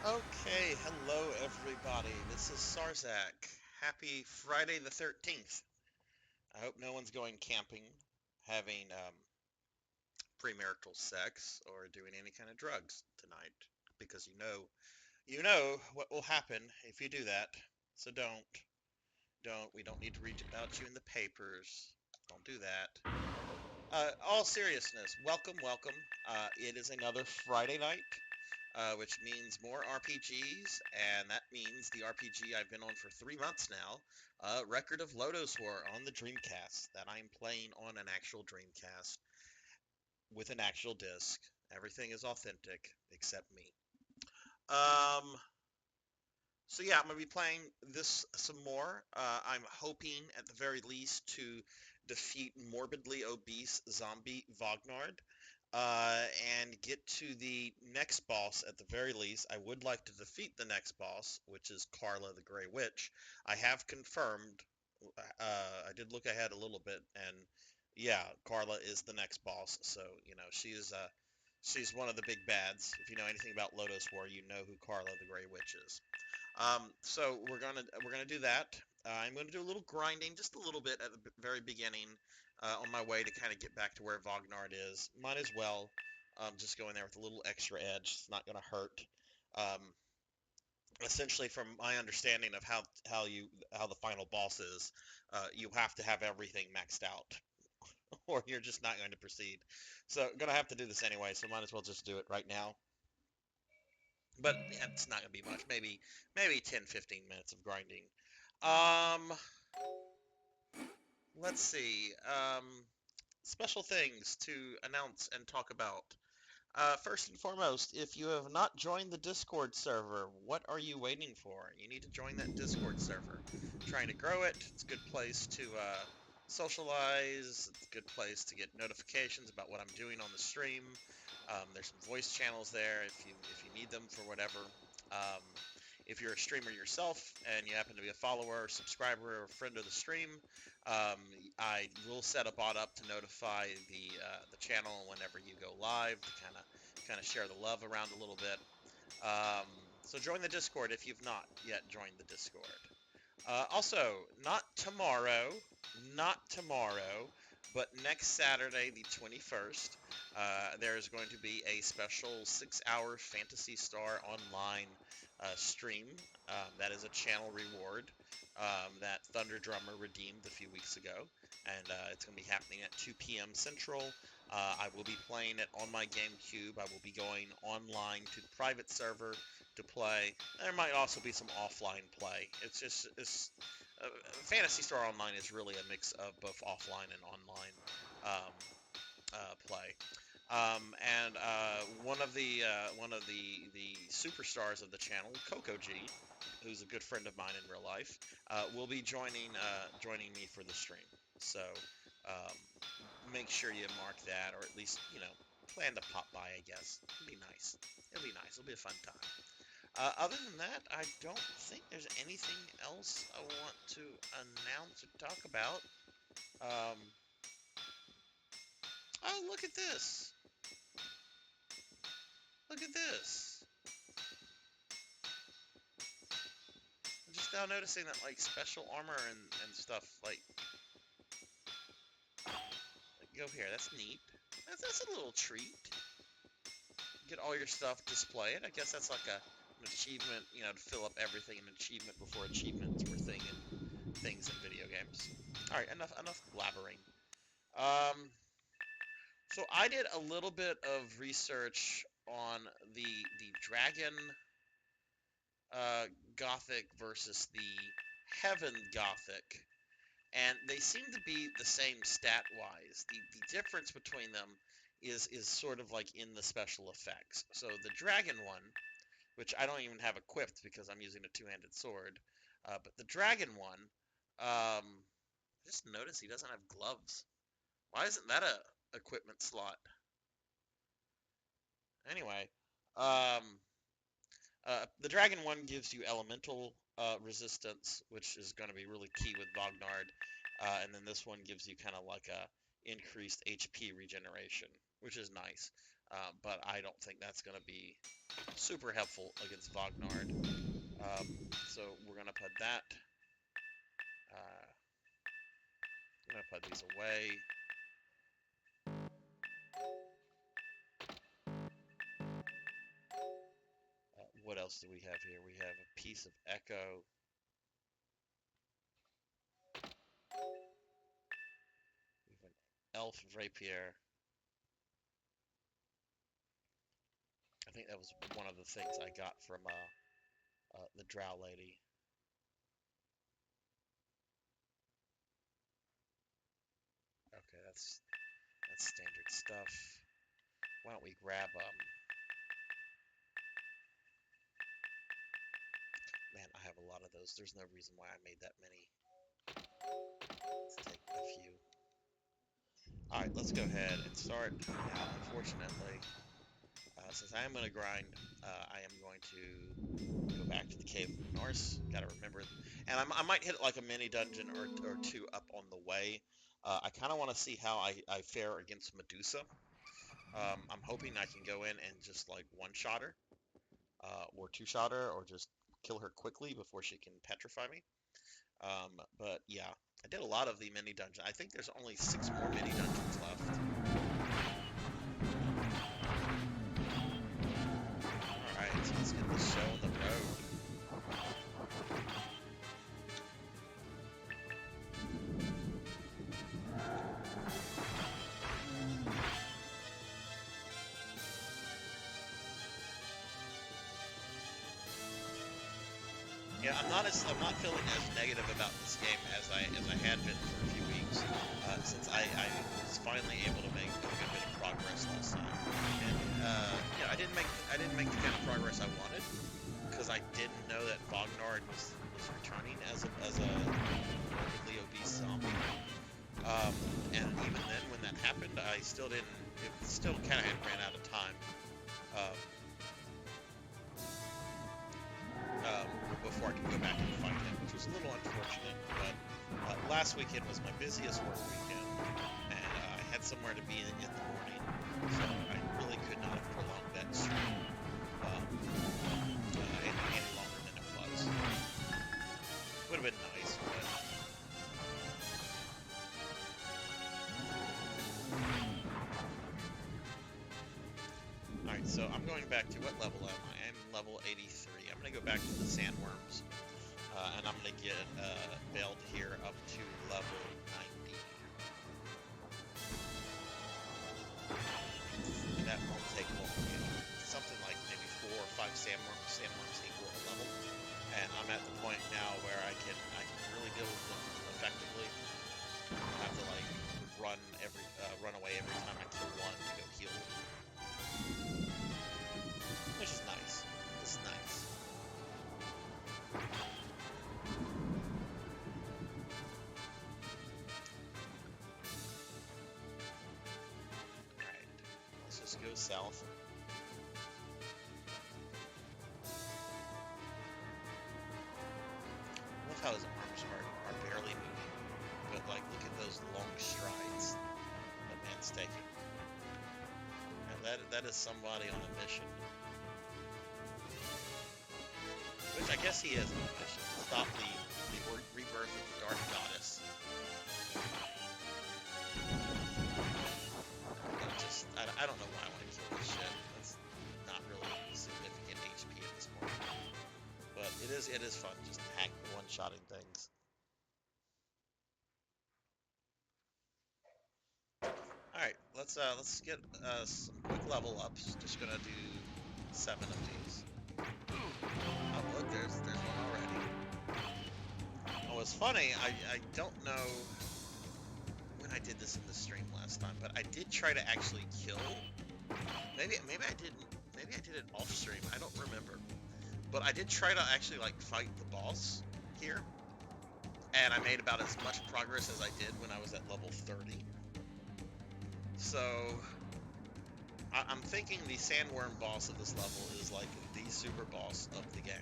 Okay, hello everybody. This is Sarzac. Happy Friday the 13th. I hope no one's going camping, having premarital sex, or doing any kind of drugs tonight, because you know what will happen if you do that. So don't. We don't need to read about you in the papers. Don't do that. All seriousness, welcome. It is another Friday night, which means more RPGs, and that means the RPG I've been on for 3 months now, Record of Lodoss War on the Dreamcast, that I'm playing on an actual Dreamcast with an actual disc. Everything is authentic except me. Um, so yeah, I'm gonna be playing this some more. I'm hoping at the very least to defeat morbidly obese zombie Vognard, uh, and get to the next boss at the very least. I would like to defeat the next boss, which is Carla the Grey Witch. I have confirmed. I did look ahead a little bit, and yeah, Carla is the next boss. So she's one of the big bads. If you know anything about Lodoss War, you know who Carla the Grey Witch is. So we're gonna do that. I'm gonna do a little grinding, just a little bit at the very beginning, on my way to kind of get back to where Vognard is. Might as well just go in there with a little extra edge. It's not gonna hurt. Um, Essentially, from my understanding of how the final boss is, you have to have everything maxed out, or you're just not going to proceed. So gonna have to do this anyway. So might as well just do it right now. But yeah, it's not gonna be much. Maybe 10, 15 minutes of grinding. Um, let's see. Special things to announce and talk about. First and foremost, if you have not joined the Discord server, what are you waiting for? You need to join that Discord server. Trying to grow it. It's a good place to socialize. It's a good place to get notifications about what I'm doing on the stream. There's some voice channels there if you need them for whatever. Um, if you're a streamer yourself and you happen to be a follower, subscriber, or friend of the stream, um, I will set a bot up to notify the channel whenever you go live to kind of share the love around a little bit. Um, so join the Discord if you've not yet joined the Discord. Also, not tomorrow, but next Saturday, the 21st, there's going to be a special 6-hour Fantasy Star Online stream. That is a channel reward that Thunder Drummer redeemed a few weeks ago, and it's going to be happening at 2 p.m. Central. I will be playing it on my GameCube. I will be going online to the private server to play. There might also be some offline play. Fantasy Star Online is really a mix of both offline and online um, play. And one of the superstars of the channel, Coco G, who's a good friend of mine in real life, will be joining me for the stream. So um, make sure you mark that, or at least plan to pop by. I guess it'll be nice. It'll be nice. It'll be a fun time. Other than that, I don't think there's anything else I want to announce or talk about. Um, oh, look at this! Look at this! I'm just now noticing that like special armor and stuff like go here. That's neat. That's a little treat. Get all your stuff, display it. I guess that's like an achievement, to fill up everything. An achievement before achievements were things in video games. All right, enough blabbering. Um, So I did a little bit of research on the dragon uh, Gothic versus the Heaven Gothic, and they seem to be the same stat wise. The difference between them is sort of like in the special effects. So the dragon one, which I don't even have equipped because I'm using a two-handed sword, but the dragon one, I just noticed he doesn't have gloves. Why isn't that a equipment slot? Anyway, um, the dragon one gives you elemental resistance, which is going to be really key with Vognard, and then this one gives you kind of like a increased HP regeneration, which is nice. but I don't think that's going to be super helpful against Vognard. So we're going to put that. I'm going to put these away. What else do we have here? We have a piece of Echo. We have an Elf Rapier. I think that was one of the things I got from the Drow Lady. Okay, that's standard stuff. Why don't we grab man, I have a lot of those. There's no reason why I made that many. Let's take a few. Alright, let's go ahead and start. Now, unfortunately, since I am going to grind, I am going to go back to the Cave of Norse. Gotta remember. And I might hit like a mini dungeon or two up on the way. I kind of want to see how I fare against Medusa. I'm hoping I can go in and just like one-shot her, or two-shot her, or just kill her quickly before she can petrify me. But yeah, I did a lot of the mini dungeon. I think there's only 6 more mini dungeons left. Alright, so let's get this show on the road. Yeah, I'm not feeling as negative about this game as I had been for a few weeks, since I was finally able to make a good bit of progress last time. And yeah, I didn't make the kind of progress I wanted, because I didn't know that Vognard was returning as a morbidly obese zombie. And even then, when that happened, I still didn't. It still kind of had ran out of time. Before I could go back and fight him, which was a little unfortunate, but last weekend was my busiest work weekend, and I had somewhere to be in the morning, so I really could not have prolonged that stream any longer than it was. Would have been nice, but... Alright, so I'm going back to, what level am I? I'm level 83. I'm going to go back to the sandworms, and I'm going to get Belled here up to level 90. And that won't take long. Something like maybe 4 or 5 sandworms equal a level. And I'm at the point now where I can really deal with them effectively. I have to like run away every time I kill one to go heal them. Which is nice. It's nice. Alright. Let's just go south. I love how his arms are barely moving. But like, look at those long strides that man's taking. And that is somebody on a mission. Which I guess he is on a mission. Stop the rebirth of the Dark Goddess. I don't know why I want to kill this shit. That's not really significant HP at this point. But it is fun just one-shotting things. Alright, let's get some quick level ups. Just gonna do 7 of these. Oh, look, there's one already. Oh, it's funny, I don't know when I did this in the stream last time, but I did try to actually kill. Maybe I did it off stream. I don't remember. But I did try to actually like fight the boss here, and I made about as much progress as I did when I was at level 30. So I'm thinking the sandworm boss of this level is like the super boss of the game.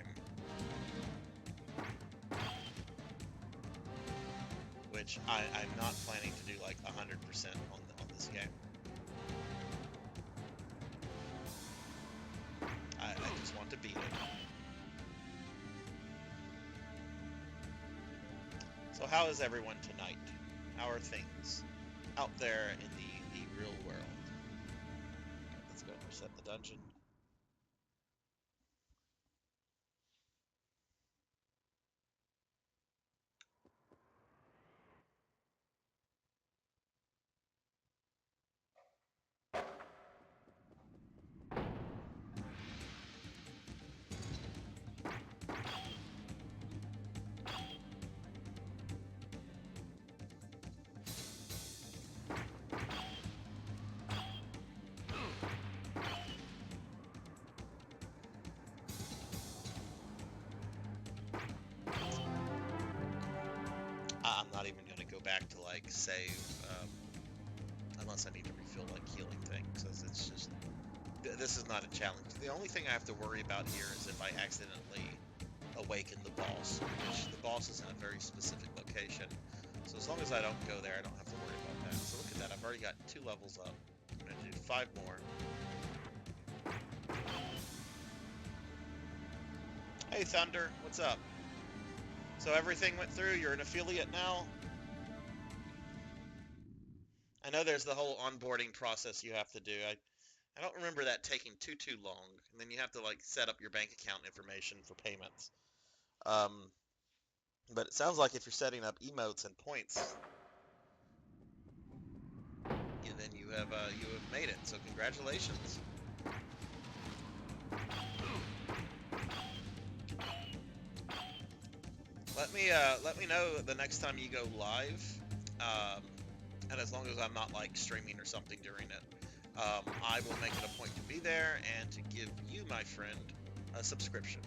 Which I'm not planning to do like 100% on this game. to beat it. So how is everyone tonight? How are things out there in the real world? Let's go and reset the dungeon. I'm not even going to go back to like save unless I need to refill like healing things, because it's just this is not a challenge. The only thing I have to worry about here is if I accidentally awaken the boss, which the boss is in a very specific location. So as long as I don't go there, I don't have to worry about that. So look at that, I've already got 2 levels up. I'm going to do 5 more. Hey Thunder, what's up? So everything went through, you're an affiliate now? I know there's the whole onboarding process you have to do. I don't remember that taking too long. And then you have to like set up your bank account information for payments. But it sounds like if you're setting up emotes and points, then you have made it. So congratulations. Let me know the next time you go live, and as long as I'm not like streaming or something during it, I will make it a point to be there and to give you, my friend, a subscription.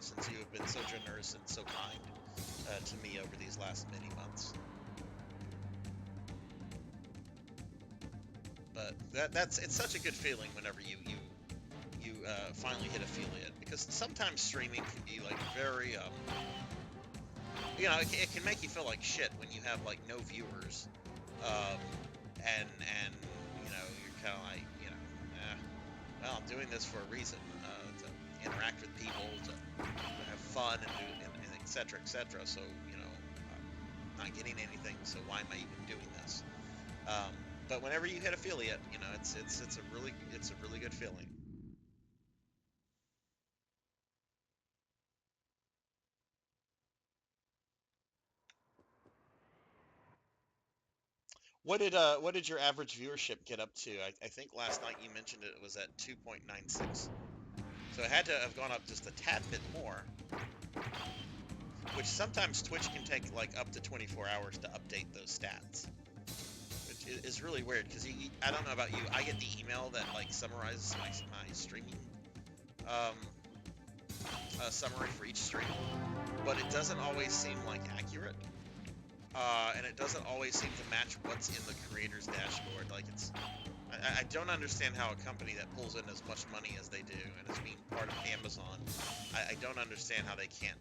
Since you have been so generous and so kind to me over these last many months. But it's such a good feeling whenever you finally hit affiliate, because sometimes streaming can be like very you know, it can make you feel like shit when you have like no viewers, and you know, you're kind of like, you know, well, I'm doing this for a reason, to interact with people, to have fun and et cetera, et cetera. So, you know, I'm not getting anything, so why am I even doing this? But whenever you hit affiliate, you know, it's a really good feeling. What did your average viewership get up to? I think last night you mentioned it was at 2.96. So it had to have gone up just a tad bit more, which sometimes Twitch can take like up to 24 hours to update those stats, which is really weird, because I don't know about you, I get the email that like summarizes my streaming summary for each stream, but it doesn't always seem like accurate. And it doesn't always seem to match what's in the creator's dashboard. Like I don't understand how a company that pulls in as much money as they do, and as being part of Amazon, I don't understand how they can't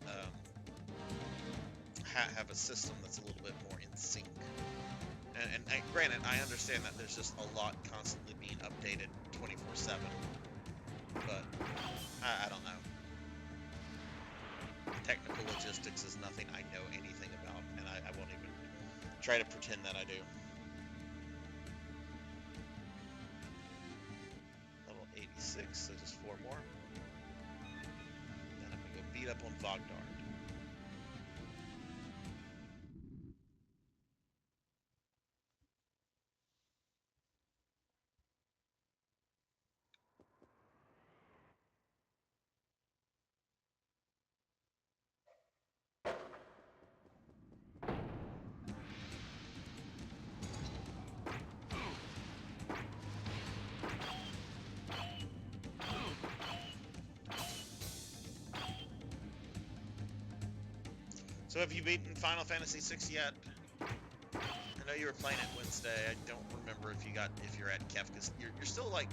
have a system that's a little bit more in sync. And granted, I understand that there's just a lot constantly being updated 24/7, but I don't know. Technical logistics is nothing I know anything about, and I won't even try to pretend that I do. Level 86, so just 4 more. Then I'm gonna go beat up on Vogdard. So have you beaten Final Fantasy VI yet? I know you were playing it Wednesday. I don't remember if you're at Kefka's. You're still like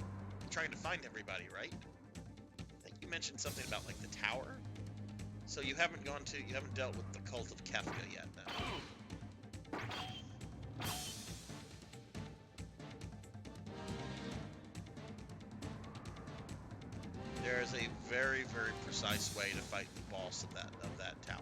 trying to find everybody, right? I think you mentioned something about like the tower. So you haven't dealt with the cult of Kefka yet, then. There is a very, very precise way to fight the boss of that tower.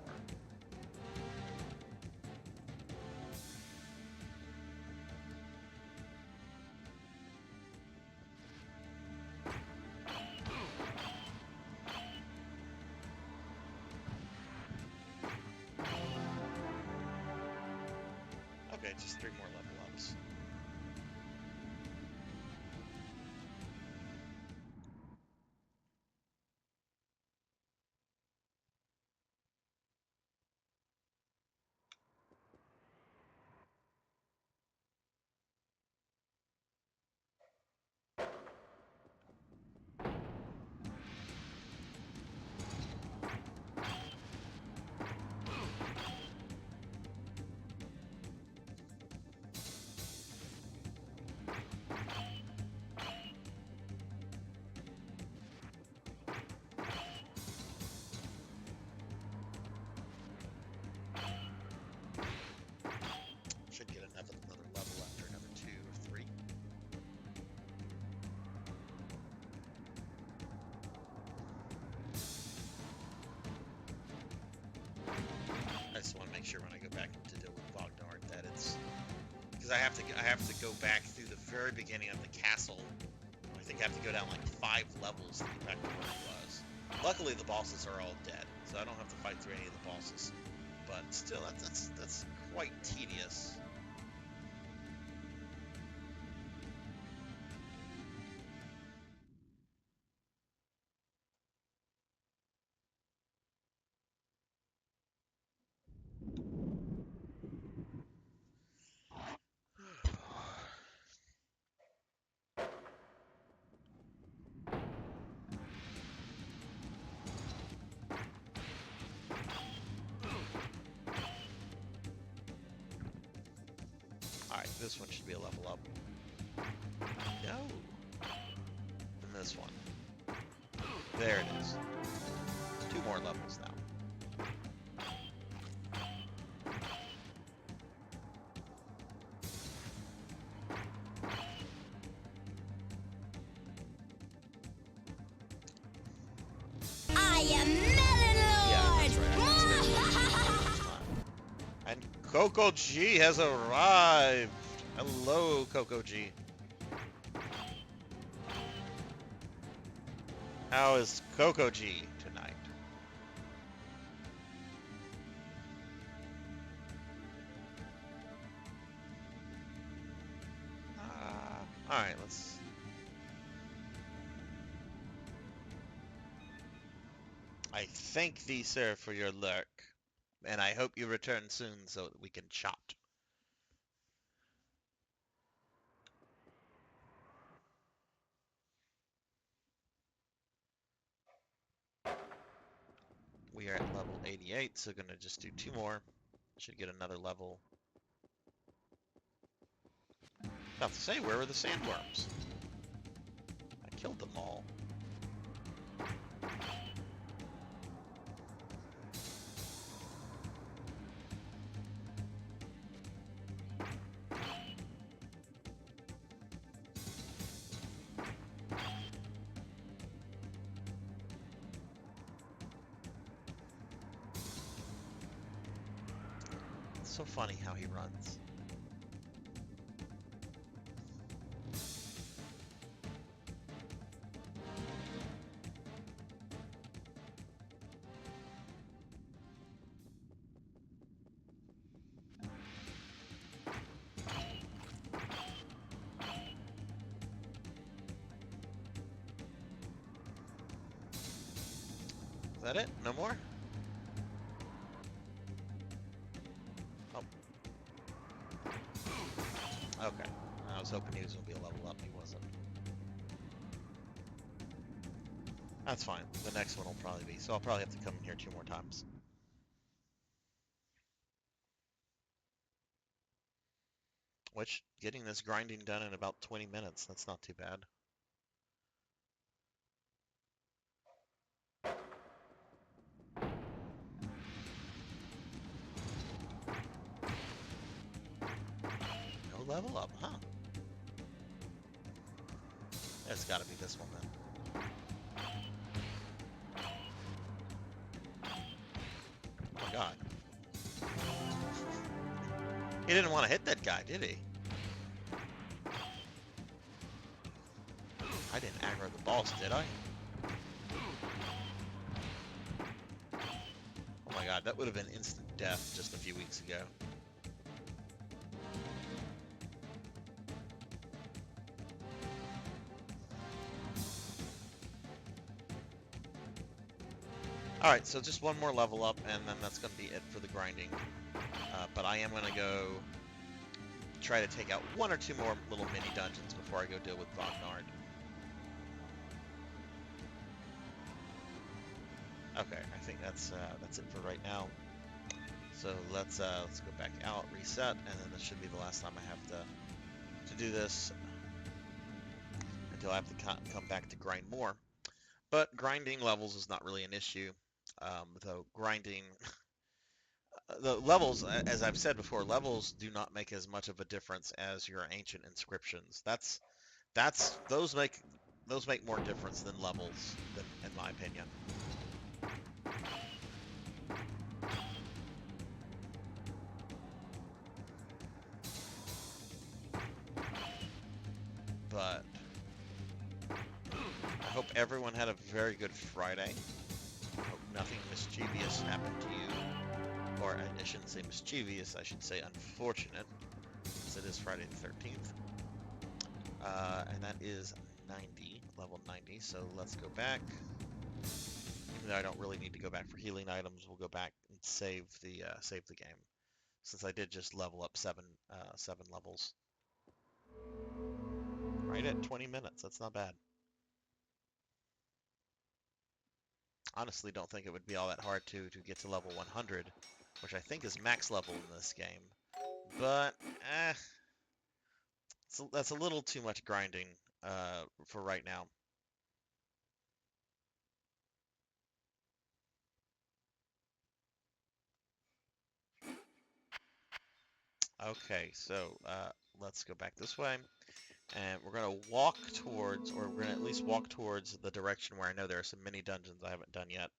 Okay, just 3 more level ups. Should get another level after another 2 or 3. I just want to make sure when I go back to deal with Vognard that it's because I have to go back through the very beginning of the castle. I think I have to go down like 5 levels to get back to where it was. Luckily, the bosses are all dead, so I don't have to fight through any of the bosses. But still, that's quite tedious. Alright, this one should be a level up. No! And this one. There it is. 2 more levels now. I am Melon Lord! Yeah, that's right. And Coco G has arrived! Hello, Coco G. How is Coco G tonight? Alright, let's... I thank thee, sir, for your lurk, and I hope you return soon so that we can chat. We are at level 88, so gonna just do 2 more. Should get another level. About to say, where were the sandworms? I killed them all. It's so funny how he runs. Is that it? No more? Oh. Okay. I was hoping he was going to be a level up. He wasn't. That's fine. The next one will probably be. So I'll probably have to come in here 2 more times. Which, getting this grinding done in about 20 minutes, that's not too bad. No level up, huh? It's gotta be this one then. He didn't want to hit that guy, did he? I didn't aggro the boss, did I? Oh my god, that would have been instant death just a few weeks ago. Alright, so just one more level up, and then that's going to be it for the grinding. But I am going to go try to take out one or two more little mini dungeons before I go deal with Vognard. Okay, I think that's it for right now. So let's go back out, reset, and then this should be the last time I have to do this until I have to come back to grind more. But grinding levels is not really an issue, though grinding the levels, as I've said before, levels do not make as much of a difference as your ancient inscriptions. Those make more difference than levels, in my opinion. But I hope everyone had a very good Friday. I hope nothing mischievous happened to you. Or I shouldn't say mischievous, I should say unfortunate, since it is Friday the 13th. And that is 90, level 90, so let's go back. Even though I don't really need to go back for healing items, we'll go back and save the game, since I did just level up seven levels. Right at 20 minutes, that's not bad. Honestly, don't think it would be all that hard to get to level 100, which I think is max level in this game. But, that's a little too much grinding for right now. Okay, so let's go back this way. And we're going to walk towards, or we're going to at least walk towards the direction where I know there are some mini dungeons I haven't done yet.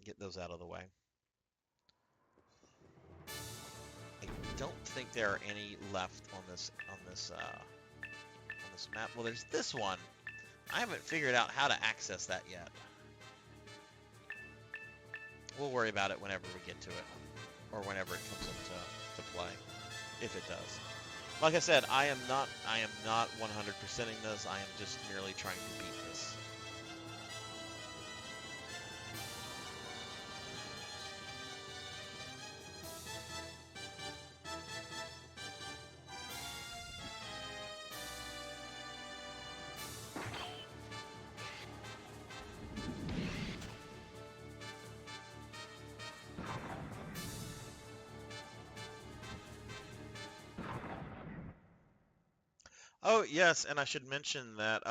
Get those out of the way. I don't think there are any left on this map. Well, there's this one. I haven't figured out how to access that yet. We'll worry about it whenever we get to it, or whenever it comes up to play, if it does. Like I said, I am not 100%ing this. I am just merely trying to beat this. Oh, yes, and I should mention that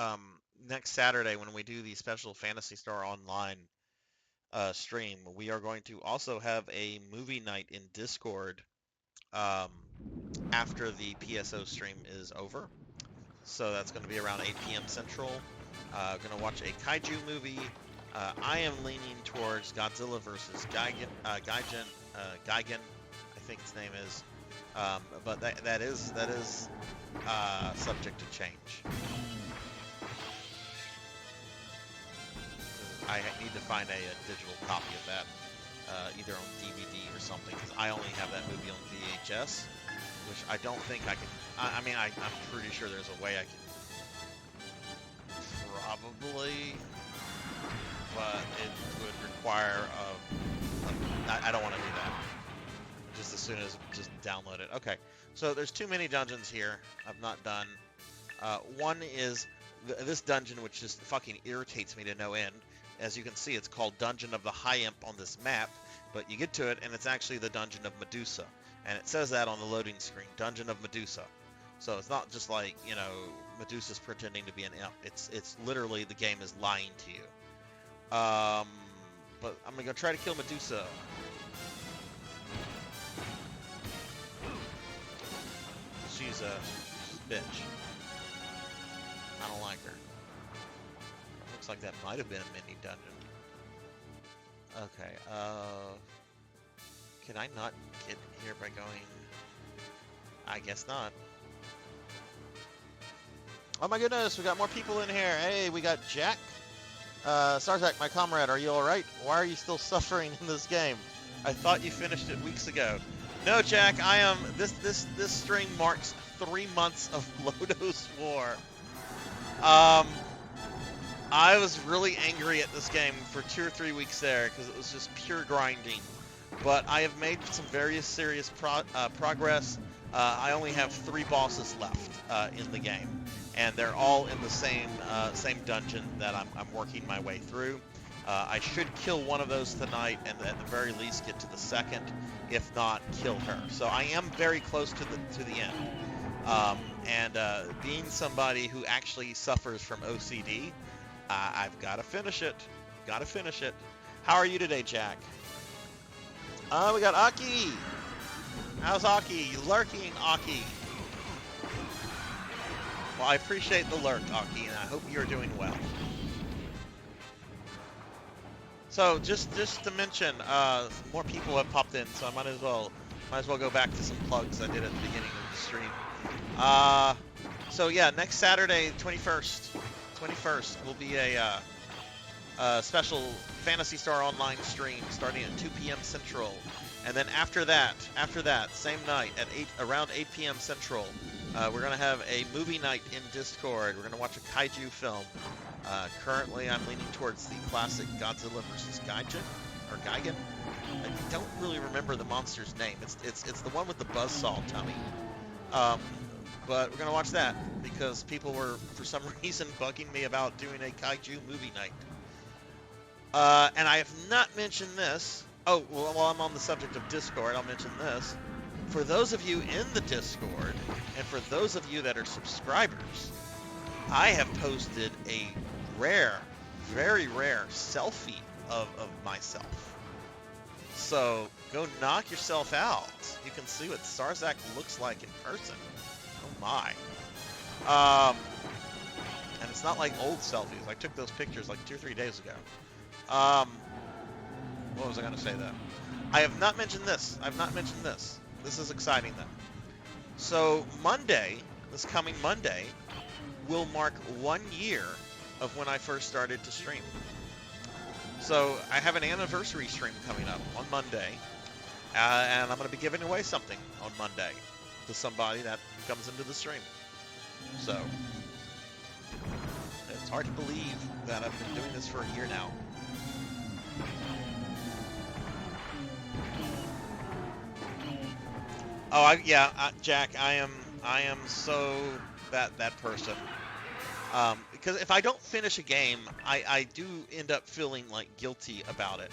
next Saturday when we do the special Phantasy Star Online stream, we are going to also have a movie night in Discord after the PSO stream is over. So that's going to be around 8 p.m. Central. Going to watch a kaiju movie. I am leaning towards Godzilla versus Gigan, I think its name is. But that is subject to change. I need to find a digital copy of that, either on DVD or something, because I only have that movie on VHS, which I don't think I can. I mean, I'm pretty sure there's a way I can probably, but it would require I don't want to do that. Just as soon as just download it. Okay, so there's two mini dungeons here I've not done. One is this dungeon, which just fucking irritates me to no end. As you can see, it's called Dungeon of the High Imp on this map, but you get to it and it's actually the Dungeon of Medusa. And it says that on the loading screen, Dungeon of Medusa. So it's not just like, you know, Medusa's pretending to be an imp. It's literally the game is lying to you. But I'm gonna go try to kill Medusa. She's a bitch. I don't like her. Looks like that might have been a mini dungeon. Okay, Can I not get here by going? I guess not. Oh my goodness, we got more people in here. Hey, we got Jack. Sarzac, my comrade, are you alright? Why are you still suffering in this game? I thought you finished it weeks ago. No, Jack, I am. This stream marks 3 months of Lodoss War. I was really angry at this game for 2 or 3 weeks there because it was just pure grinding. But I have made some very serious progress. I only have 3 bosses left in the game, and they're all in the same dungeon that I'm working my way through. I should kill one of those tonight, and at the very least get to the second, if not kill her. So I am very close to the end. And being somebody who actually suffers from OCD, I've got to finish it. Got to finish it. How are you today, Jack? We got Aki. How's Aki? Lurking, Aki. Well, I appreciate the lurk, Aki, and I hope you're doing well. So, just to mention, more people have popped in, so I might as well go back to some plugs I did at the beginning of the stream. So yeah, next Saturday, 21st, will be a special Phantasy Star Online stream starting at 2 p.m. Central, and then after that, same night at around 8 p.m. Central, we're gonna have a movie night in Discord. We're gonna watch a kaiju film. Currently, I'm leaning towards the classic Godzilla vs. Gaijin, or Gigan. I don't really remember the monster's name. It's the one with the buzzsaw tummy. But we're gonna watch that because people were, for some reason, bugging me about doing a kaiju movie night. And I have not mentioned this. Oh, well, while I'm on the subject of Discord, I'll mention this. For those of you in the Discord, and for those of you that are subscribers, I have posted a rare, very rare selfie of myself. So go knock yourself out. You can see what Sarzac looks like in person. Oh my. And it's not like old selfies. I took those pictures like 2 or 3 days ago. What was I going to say though? I have not mentioned this. This is exciting though. So Monday, this coming Monday, will mark 1 year of when I first started to stream. So I have an anniversary stream coming up on Monday, and I'm going to be giving away something on Monday to somebody that comes into the stream. So it's hard to believe that I've been doing this for a year now. Oh, Jack, I am so that person. Because if I don't finish a game, I do end up feeling like guilty about it.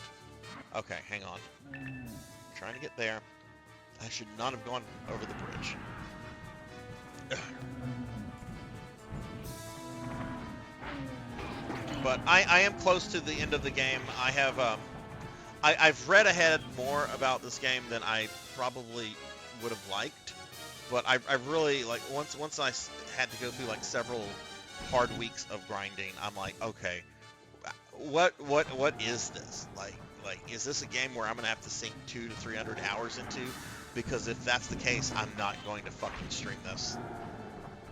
Okay, hang on. I'm trying to get there. I should not have gone over the bridge. But I am close to the end of the game. I have I've read ahead more about this game than I probably would have liked. But I really, like, once I had to go through like several hard weeks of grinding, I'm like, okay, what is this? Like is this a game where I'm gonna have to sink 200 to 300 hours into? Because if that's the case, I'm not going to fucking stream this.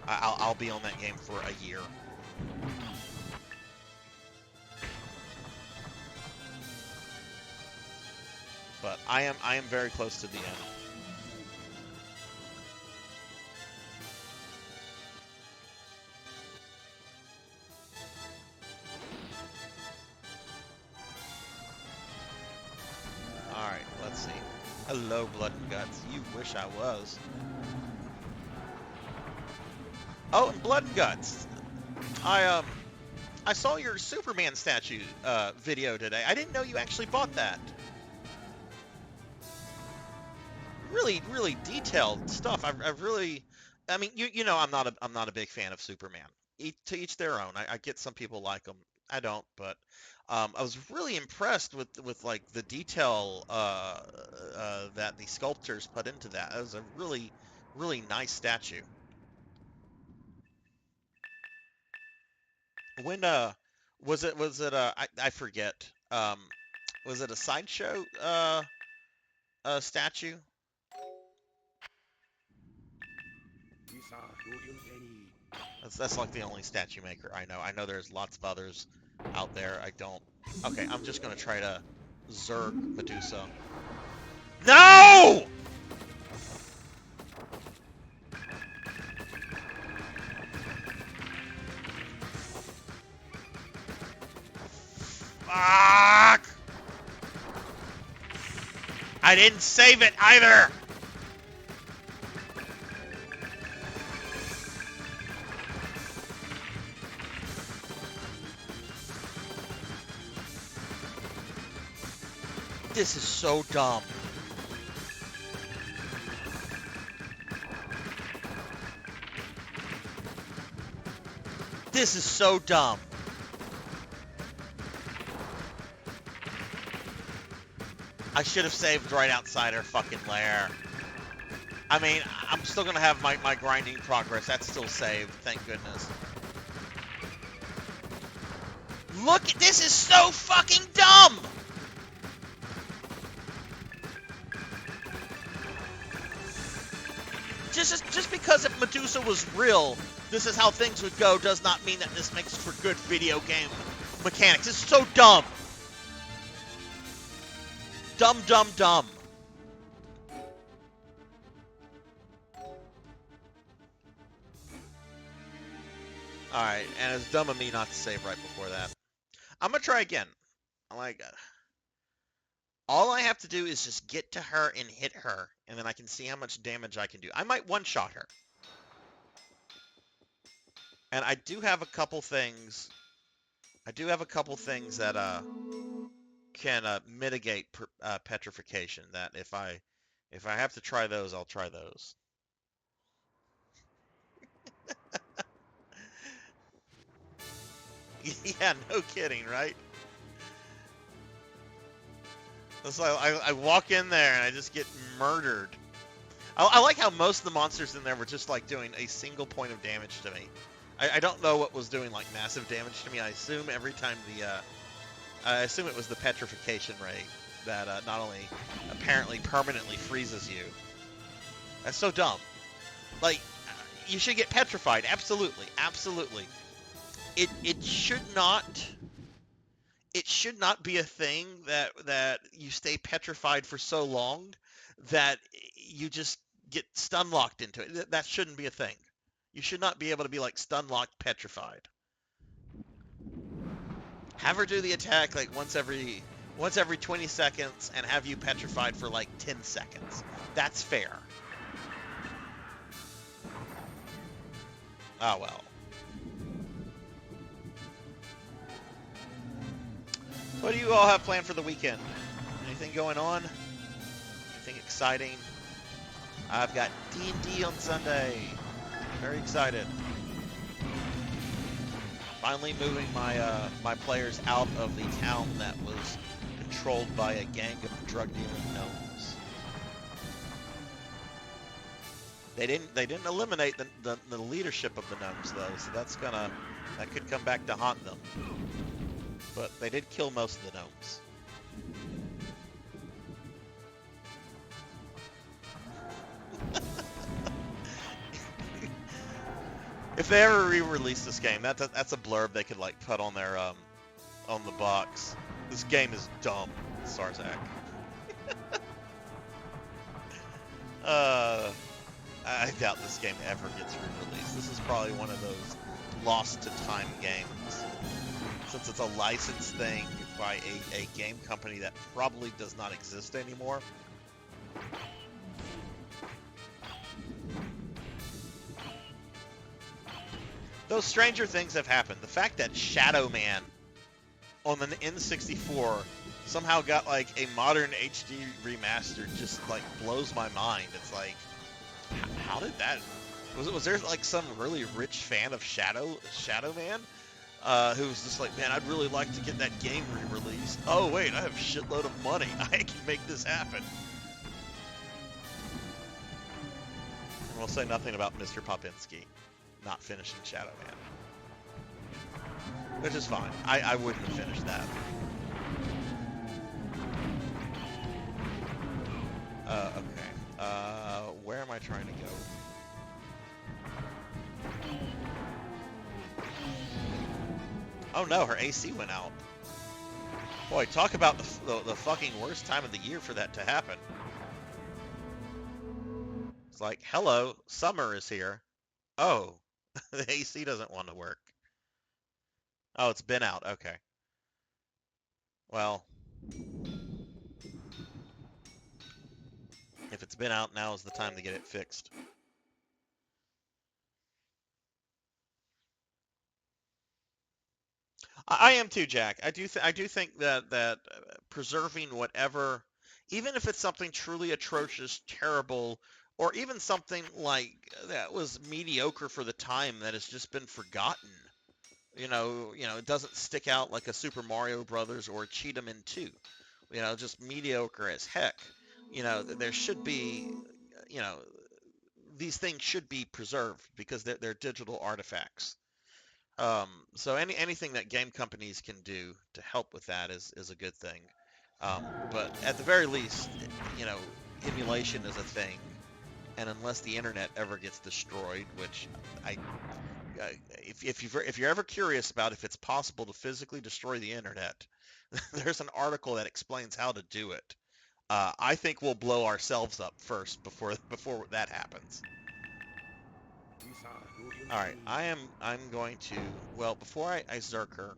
I'll be on that game for a year. But I am very close to the end. Alright, let's see. Hello, Blood and Guts. You wish I was. Oh, and Blood and Guts. I saw your Superman statue video today. I didn't know you actually bought that. Really, really detailed stuff. I've really, I mean, you know, I'm not a big fan of Superman. To each their own. I get some people like him. I don't, but I was really impressed with like the detail that the sculptors put into that. It was a really, really nice statue. When was it I forget. Was it a sideshow statue? That's like the only statue maker I know. I know there's lots of others out there. I don't. Okay, I'm just gonna try to Zerg Medusa. No! Fuck! I didn't save it either! This is so dumb. This is so dumb. I should have saved right outside her fucking lair. I mean, I'm still gonna have my grinding progress. That's still saved, thank goodness. Look, this is so fucking dumb! Just because if Medusa was real, this is how things would go, does not mean that this makes for good video game mechanics. It's so dumb. Dumb, dumb, dumb. Alright, and it's dumb of me not to save right before that. I'm gonna try again. Oh my god. All I have to do is just get to her and hit her, and then I can see how much damage I can do. I might one-shot her. And I do have a couple things. I do have a couple things that can mitigate petrification. That if I have to try those, I'll try those. Yeah, no kidding, right? It's like I walk in there and I just get murdered. I like how most of the monsters in there were just like doing a single point of damage to me. I don't know what was doing like massive damage to me. I assume every time I assume it was the petrification ray that not only apparently permanently freezes you. That's so dumb. Like, you should get petrified. Absolutely, absolutely. It should not be a thing that you stay petrified for so long that you just get stun locked into it. That shouldn't be a thing. You should not be able to be like stun locked petrified. Have her do the attack like once every 20 seconds and have you petrified for like 10 seconds. That's fair. Oh well. What do you all have planned for the weekend? Anything going on? Anything exciting? I've got D&D on Sunday. Very excited. Finally moving my players out of the town that was controlled by a gang of drug-dealing gnomes. They didn't eliminate the leadership of the gnomes though, so that could come back to haunt them. But they did kill most of the gnomes. If they ever re-release this game, that's a blurb they could like put on their on the box. This game is dumb, Sarzac. I doubt this game ever gets re-released. This is probably one of those lost to time games. Since it's a licensed thing by a game company that probably does not exist anymore. Those stranger things have happened. The fact that Shadow Man on the N64 somehow got like a modern HD remaster just like blows my mind. It's like, how did that? Was there like some really rich fan of Shadow Man? Who was just like, man, I'd really like to get that game re-released. Oh wait, I have a shitload of money. I can make this happen. And we'll say nothing about Mr. Popinski not finishing Shadow Man. Which is fine. I wouldn't have finished that. Okay. Where am I trying to go? Oh no, her AC went out. Boy, talk about the fucking worst time of the year for that to happen. It's like, hello, summer is here. Oh, the AC doesn't want to work. Oh, it's been out. Okay. Well, if it's been out, now is the time to get it fixed. I am too, Jack. I do think that preserving whatever, even if it's something truly atrocious, terrible, or even something like that was mediocre for the time that has just been forgotten. It doesn't stick out like a Super Mario Brothers or a Cheetahman 2. Just mediocre as heck. There should be, you know, these things should be preserved because they're digital artifacts. So anything that game companies can do to help with that is a good thing. But at the very least, you know, emulation is a thing, and unless the internet ever gets destroyed, which I, if you're ever curious about if it's possible to physically destroy the internet, there's an article that explains how to do it. I think we'll blow ourselves up first before that happens. All right, I'm going to before I Zerk her,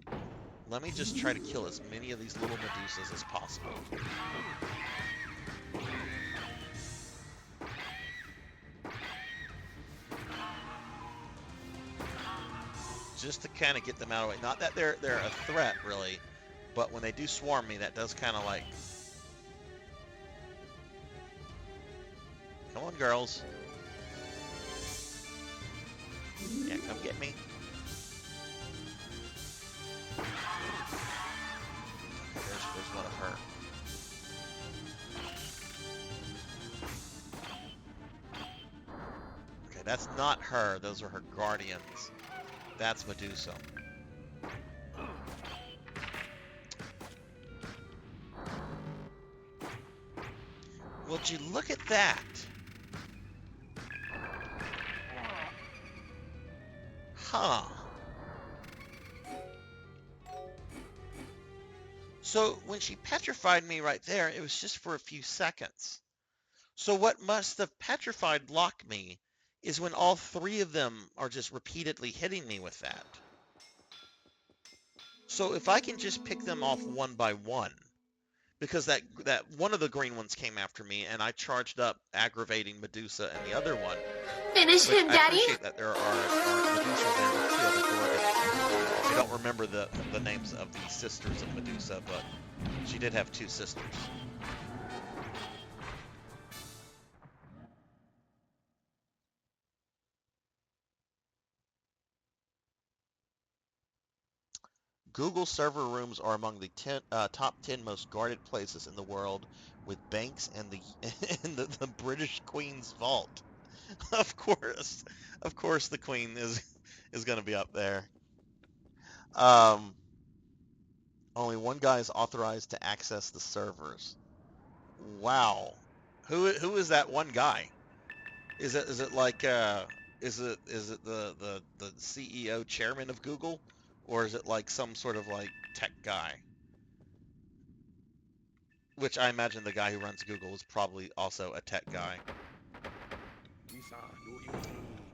let me just try to kill as many of these little Medusas as possible. Just to kind of get them out of the way. Not that they're a threat really, but when they do swarm me, that does kind of like, come on girls. Yeah, come get me. There's one of her. Okay, that's not her. Those are her guardians. That's Medusa. Would you look at that? Huh. So when she petrified me right there, it was just for a few seconds. So what must have petrified locked me is when all three of them are just repeatedly hitting me with that. So if I can just pick them off one by one, because that one of the green ones came after me and I charged up aggravating Medusa and the other one. Finish Which him, I Daddy. appreciate that there are Medusas there with two other Gorgons. I don't remember the names of the sisters of Medusa, but she did have two sisters. Google server rooms are among the top 10 most guarded places in the world, with banks and the and the British Queen's vault. Of course, of course, the Queen is going to be up there. Um, Only one guy is authorized to access the servers. Wow, who is that one guy? Is it like is it the CEO chairman of Google, or is it like some sort of like tech guy? Which I imagine the guy who runs Google is probably also a tech guy.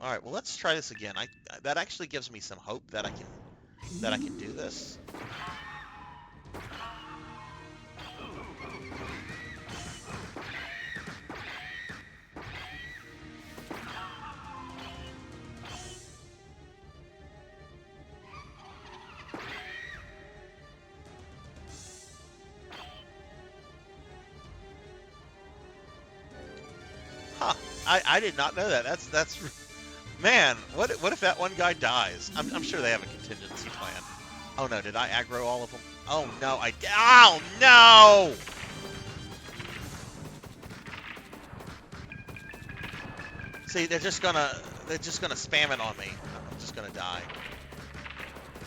All right, well let's try this again. That actually gives me some hope that I can do this. Huh. I did not know that. That's man, what if that one guy dies? I'm sure they have a contingency plan. Oh no, did I aggro all of them? Oh no, oh no! See, they're just gonna spam it on me. I'm just gonna die.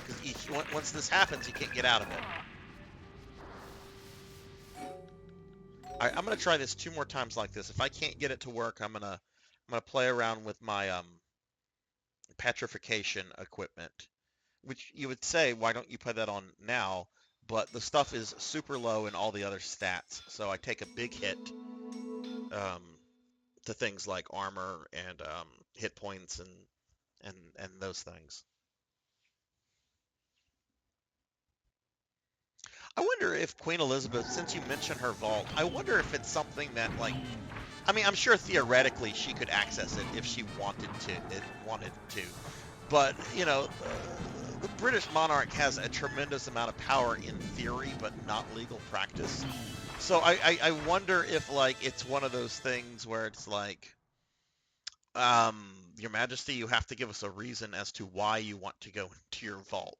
Because once this happens, you can't get out of it. I'm gonna try this 2 more times like this. If I can't get it to work, I'm gonna play around with my petrification equipment, which you would say, why don't you put that on now? But the stuff is super low in all the other stats, so I take a big hit um, to things like armor and hit points and those things. I wonder if Queen Elizabeth, since you mentioned her vault, I wonder if it's something that like, I mean, I'm sure theoretically she could access it if she wanted to. But, the British monarch has a tremendous amount of power in theory, but not legal practice. So I wonder if like it's one of those things where it's like, Your Majesty, you have to give us a reason as to why you want to go into your vault.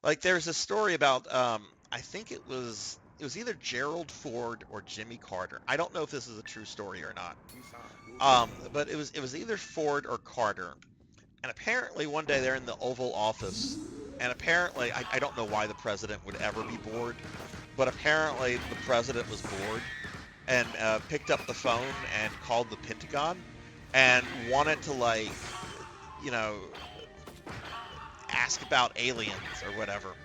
Like there's a story about I think it was either Gerald Ford or Jimmy Carter. I don't know if this is a true story or not. But it was either Ford or Carter. And apparently one day they're in the Oval Office, and apparently I don't know why the president would ever be bored, but apparently the president was bored and picked up the phone and called the Pentagon and wanted to like, you know, ask about aliens or whatever.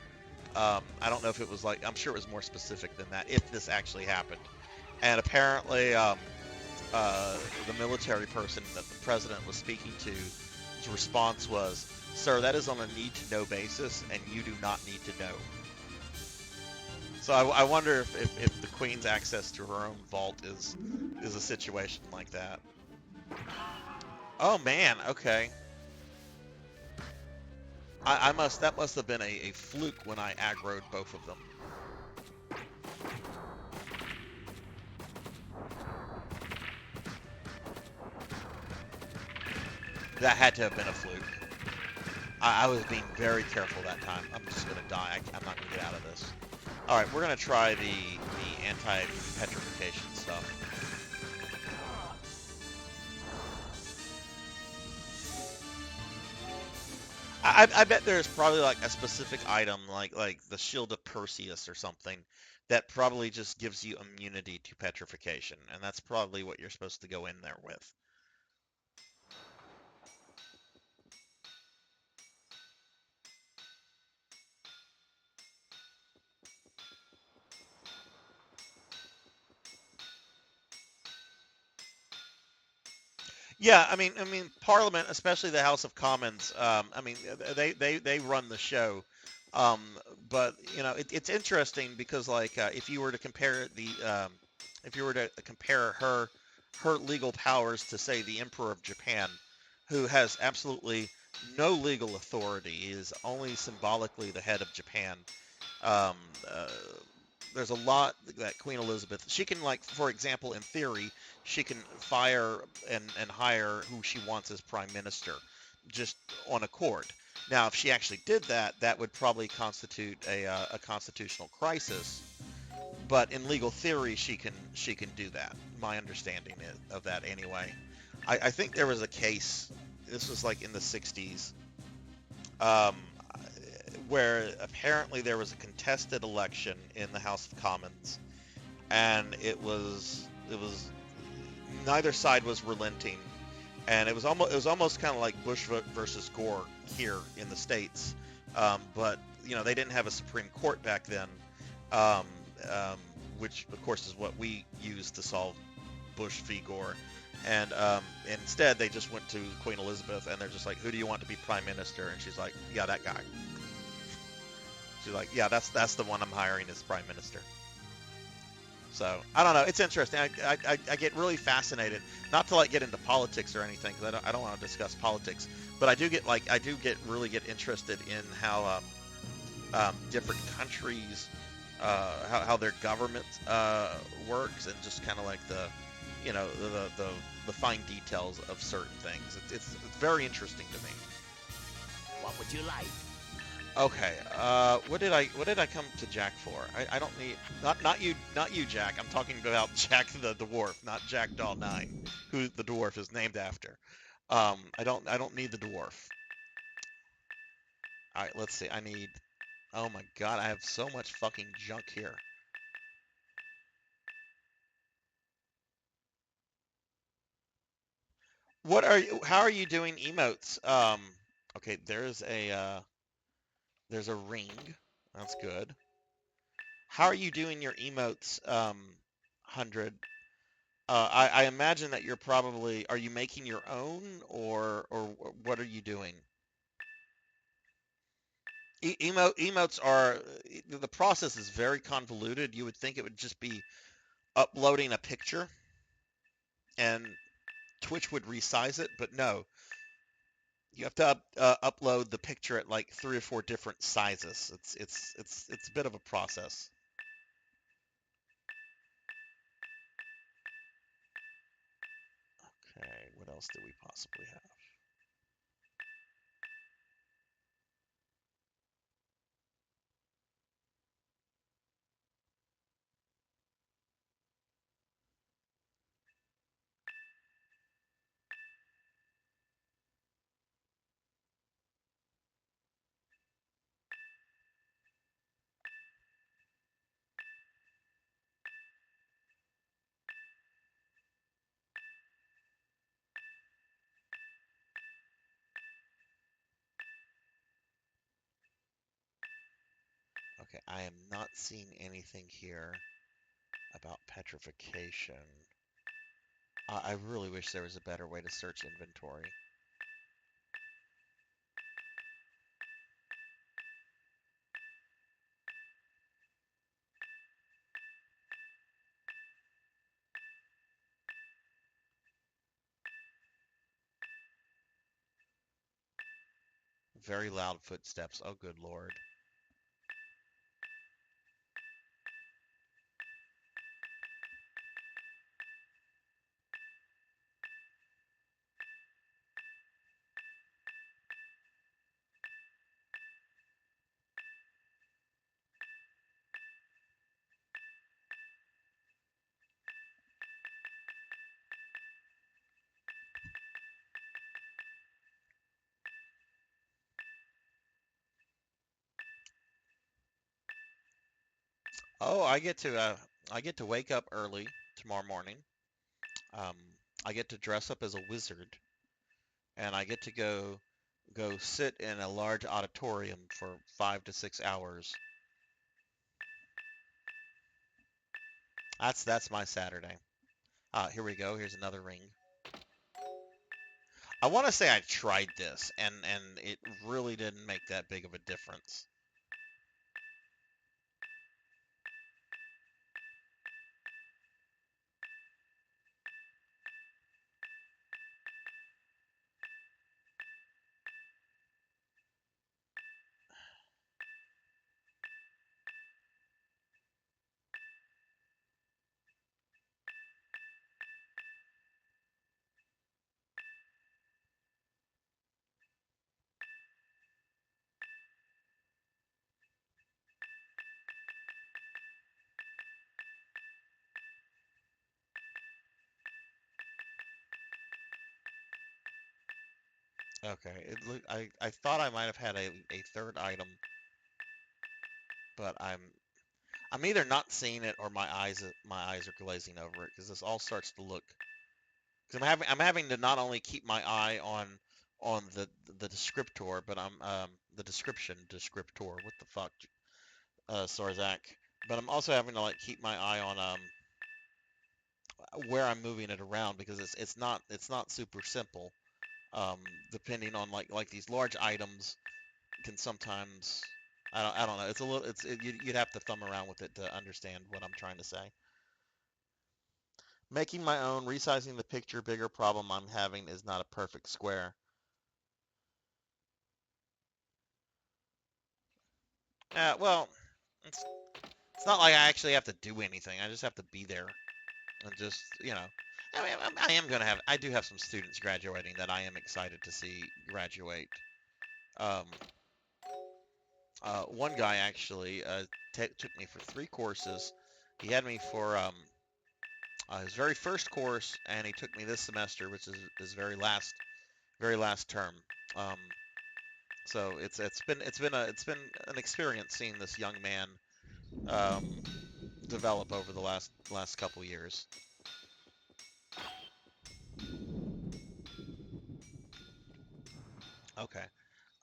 I don't know if it was like, I'm sure it was more specific than that, if this actually happened. And apparently, the military person that the president was speaking to, his response was, "Sir, that is on a need-to-know basis, and you do not need to know." So I wonder if the Queen's access to her own vault is a situation like that. Oh man, okay. That must have been a fluke when I aggroed both of them. That had to have been a fluke. I was being very careful that time. I'm just gonna die. I'm not gonna get out of this. All right, we're gonna try the anti-petrification stuff. I bet there's probably like a specific item like the Shield of Perseus or something that probably just gives you immunity to petrification, and that's probably what you're supposed to go in there with. Yeah, I mean, Parliament, especially the House of Commons. I mean, they run the show. Um, but it's interesting because like if you were to compare if you were to compare her legal powers to say the Emperor of Japan, who has absolutely no legal authority, is only symbolically the head of Japan. Um, uh, there's a lot that Queen Elizabeth, she can like, for example, in theory, she can fire and hire who she wants as prime minister just on accord. Now, if she actually did that, that would probably constitute a constitutional crisis. But in legal theory, she can do that. My understanding of that anyway. I think there was a case. This was like in the 60s, um, where apparently there was a contested election in the House of Commons, and it was neither side was relenting, and it was almost kind of like Bush versus Gore here in the states, but they didn't have a Supreme Court back then, um, um, which of course is what we use to solve Bush v. Gore. And instead, they just went to Queen Elizabeth, and they're just like, "Who do you want to be prime minister?" And she's like, "Yeah, that guy." She's like, "Yeah, that's the one I'm hiring as prime minister." So I don't know. It's interesting. I get really fascinated, not to like get into politics or anything, because I don't want to discuss politics, but I do get interested in how different countries, how their government works, and just kind of like the fine details of certain things. It's very interesting to me. What would you like? Okay, what did I come to Jack for? I don't need, not you Jack. I'm talking about Jack the dwarf, not Jack Doll 9, who the dwarf is named after. I don't need the dwarf. All right, let's see. I need. Oh my God, I have so much fucking junk here. What are you? How are you doing emotes? Okay, there's a ring. That's good. How are you doing your emotes? 100. I imagine that you're probably. Are you making your own, or what are you doing? Emotes are the process is very convoluted. You would think it would just be uploading a picture and Twitch would resize it, but no. You have to upload the picture at like 3 or 4 different sizes. It's a bit of a process. Okay, what else do we possibly have? Okay, I am not seeing anything here about petrification. I really wish there was a better way to search inventory. Very loud footsteps. Oh, good Lord. Oh, I get to wake up early tomorrow morning. Um, I get to dress up as a wizard, and I get to go sit in a large auditorium for 5 to 6 hours. That's my Saturday. Here we go. Here's another ring. I want to say I tried this, and it really didn't make that big of a difference. Okay, I thought I might have had a third item, but I'm either not seeing it or my eyes are glazing over it because this all starts to look. Because I'm having to not only keep my eye on the descriptor, but I'm the description descriptor. What the fuck, Sarzac? But I'm also having to like keep my eye on where I'm moving it around because it's not super simple. Um, Depending on like these large items can sometimes I don't know. It's a little you'd have to thumb around with it to understand what I'm trying to say. Making my own, resizing the picture, bigger problem I'm having is not a perfect square. Well, it's it's not like I actually have to do anything. I just have to be there and just I mean, I do have some students graduating that I am excited to see graduate. Um, One guy actually took me for 3 courses. He had me for his very first course, and he took me this semester, which is his very last term. Um, so it's been an experience seeing this young man um, develop over the last couple years. Okay.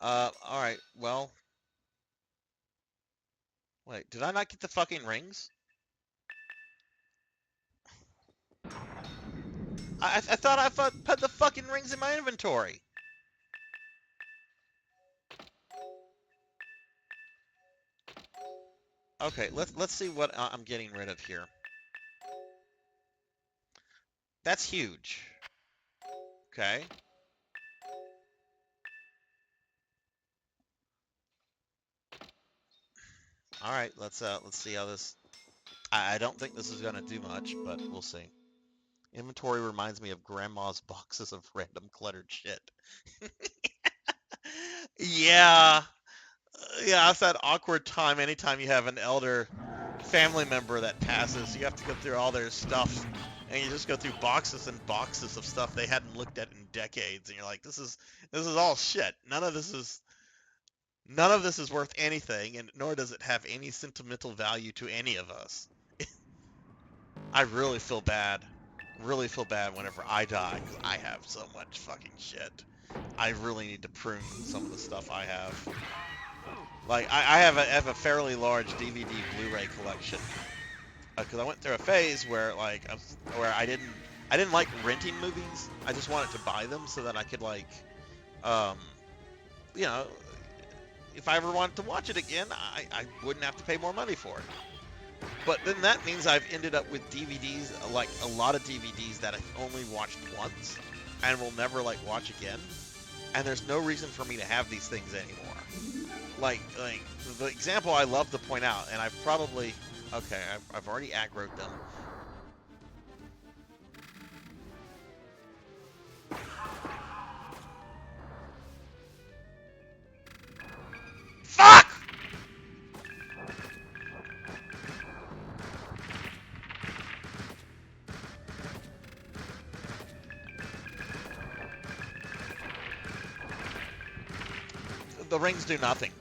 All right. Well, wait. Did I not get the fucking rings? I thought I put the fucking rings in my inventory. Okay. Let's see what I'm getting rid of here. That's huge. Okay. All right. Let's see how this. I don't think this is gonna do much, but we'll see. Inventory reminds me of grandma's boxes of random cluttered shit. Yeah. Yeah, it's that awkward time anytime you have an elder family member that passes. You have to go through all their stuff, and you just go through boxes and boxes of stuff they hadn't looked at in decades, and you're like, this is all shit. None of this is worth anything, and nor does it have any sentimental value to any of us. I really feel bad whenever I die because I have so much fucking shit. I really need to prune some of the stuff I have. Like I have a fairly large DVD Blu-ray collection because I went through a phase where where I didn't like renting movies. I just wanted to buy them so that I could um you know if I ever wanted to watch it again, I wouldn't have to pay more money for it. But then that means I've ended up with DVDs, like a lot of DVDs that I've only watched once and will never watch again. And there's no reason for me to have these things anymore. Like the example I love to point out, and I've probably okay, I've already aggroed them. Fuck! The rings do nothing.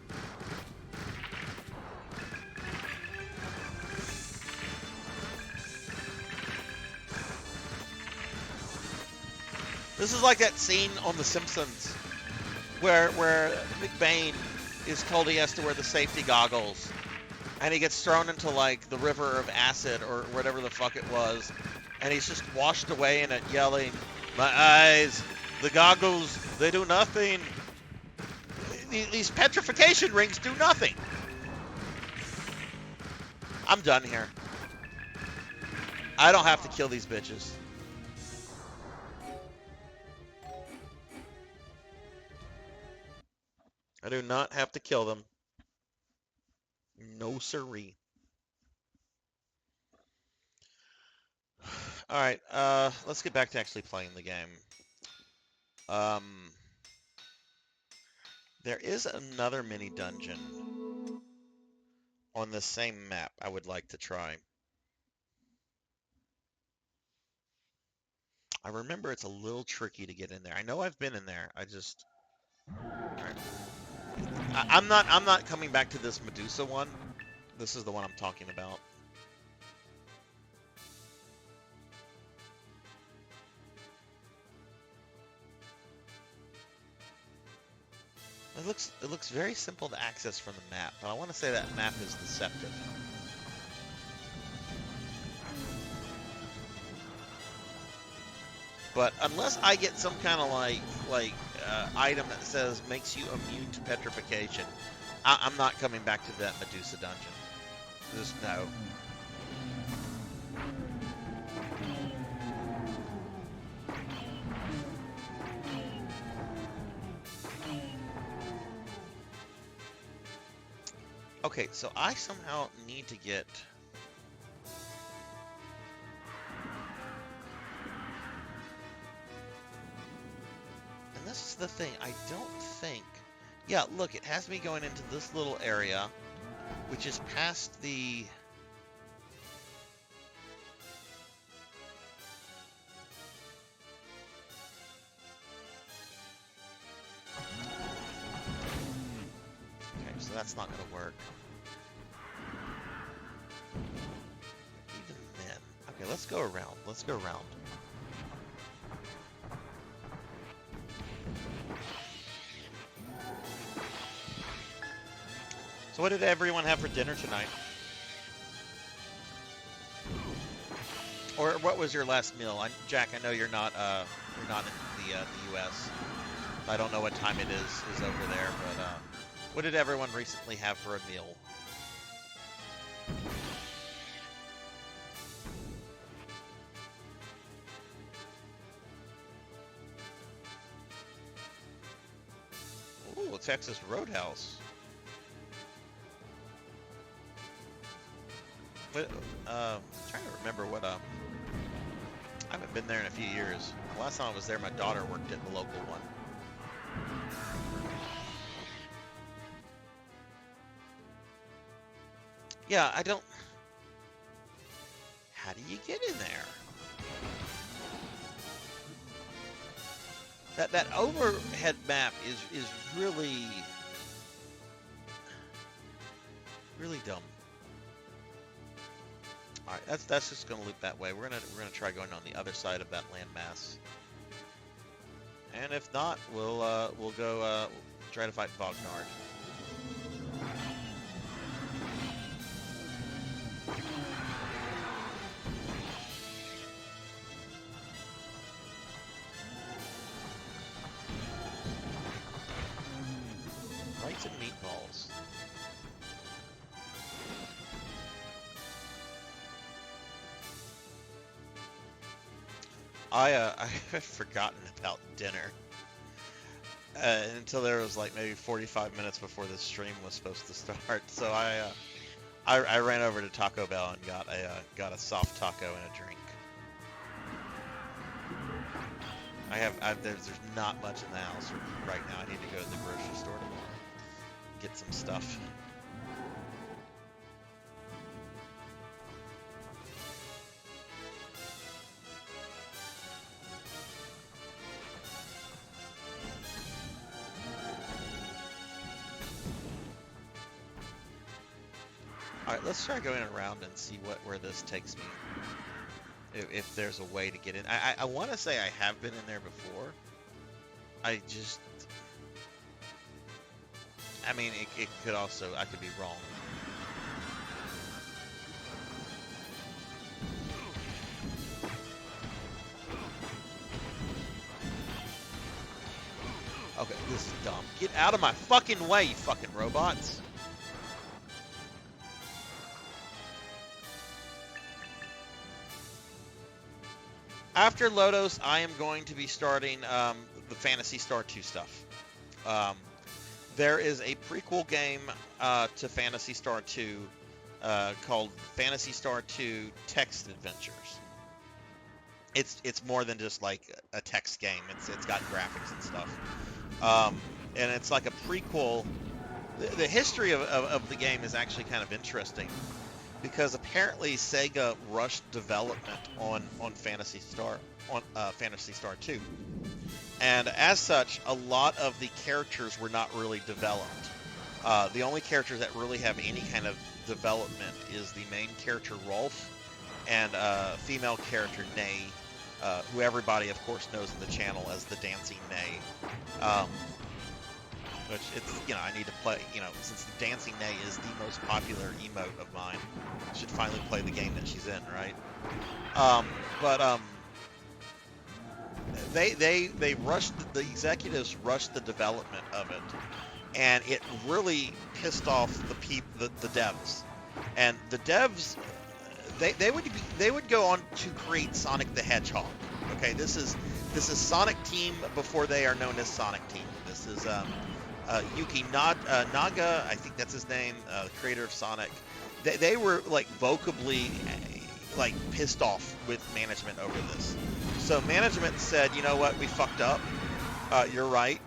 This is like that scene on The Simpsons where McBain is told he has to wear the safety goggles, and he gets thrown into the river of acid or whatever the fuck it was, and he's just washed away in it, yelling, "My eyes, the goggles, they do nothing. These petrification rings do nothing." I'm done here. I don't have to kill these bitches. I do not have to kill them. No siree. Alright, let's get back to actually playing the game. Um, there is another mini dungeon on the same map I would like to try. I remember it's a little tricky to get in there. I know I've been in there. I'm not coming back to this Medusa one. This is the one I'm talking about. It looks very simple to access from the map, but I want to say that map is deceptive. But unless I get some kind of item that says makes you immune to petrification, I'm not coming back to that Medusa dungeon. Just no. Okay, so I somehow need to get... And this is the thing, I don't think... Yeah, look, it has me going into this little area, which is past the... Okay, so that's not going to work. Even then... Okay, let's go around. Let's go around. What did everyone have for dinner tonight? Or what was your last meal? Jack, I know you're not in the U.S. I don't know what time it is over there, but what did everyone recently have for a meal? Ooh, Texas Roadhouse. What, I'm trying to remember what I haven't been there in a few years. The last time I was there, my daughter worked at the local one. Yeah, I don't. How do you get in there? That overhead map is really dumb. All right, that's just gonna loop that way. We're gonna try going on the other side of that landmass, and if not, we'll go try to fight Vognard. Rice and meatballs. I had forgotten about dinner until there was like maybe 45 minutes before the stream was supposed to start. So I ran over to Taco Bell and got a soft taco and a drink. There's not much in the house right now. I need to go to the grocery store tomorrow, get some stuff. All right, let's try going around and see where this takes me. If there's a way to get in. I want to say I have been in there before. I mean, it could also, I could be wrong. Okay, this is dumb. Get out of my fucking way, you fucking robots. After Lodoss, I am going to be starting the Phantasy Star 2 stuff. There is a prequel game to Phantasy Star 2 called Phantasy Star 2 Text Adventures. It's more than just like a text game. It's got graphics and stuff. And it's like a prequel. The history of the game is actually kind of interesting, because apparently Sega rushed development on Phantasy Star 2, and as such, a lot of the characters were not really developed. The only characters that really have any kind of development is the main character Rolf and female character Nay, who everybody of course knows in the channel as the Dancing Nay. Which it's, I need to play, since the Dancing Nay is the most popular emote of mine, I should finally play the game that she's in, right? They rushed, the executives rushed the development of it, and it really pissed off the devs. And the devs, they would go on to create Sonic the Hedgehog. Okay, this is Sonic Team before they are known as Sonic Team. This is Yuki Naga, I think that's his name, the creator of Sonic. They were like vocably like pissed off with management over this. So management said, you know what, we fucked up. You're right.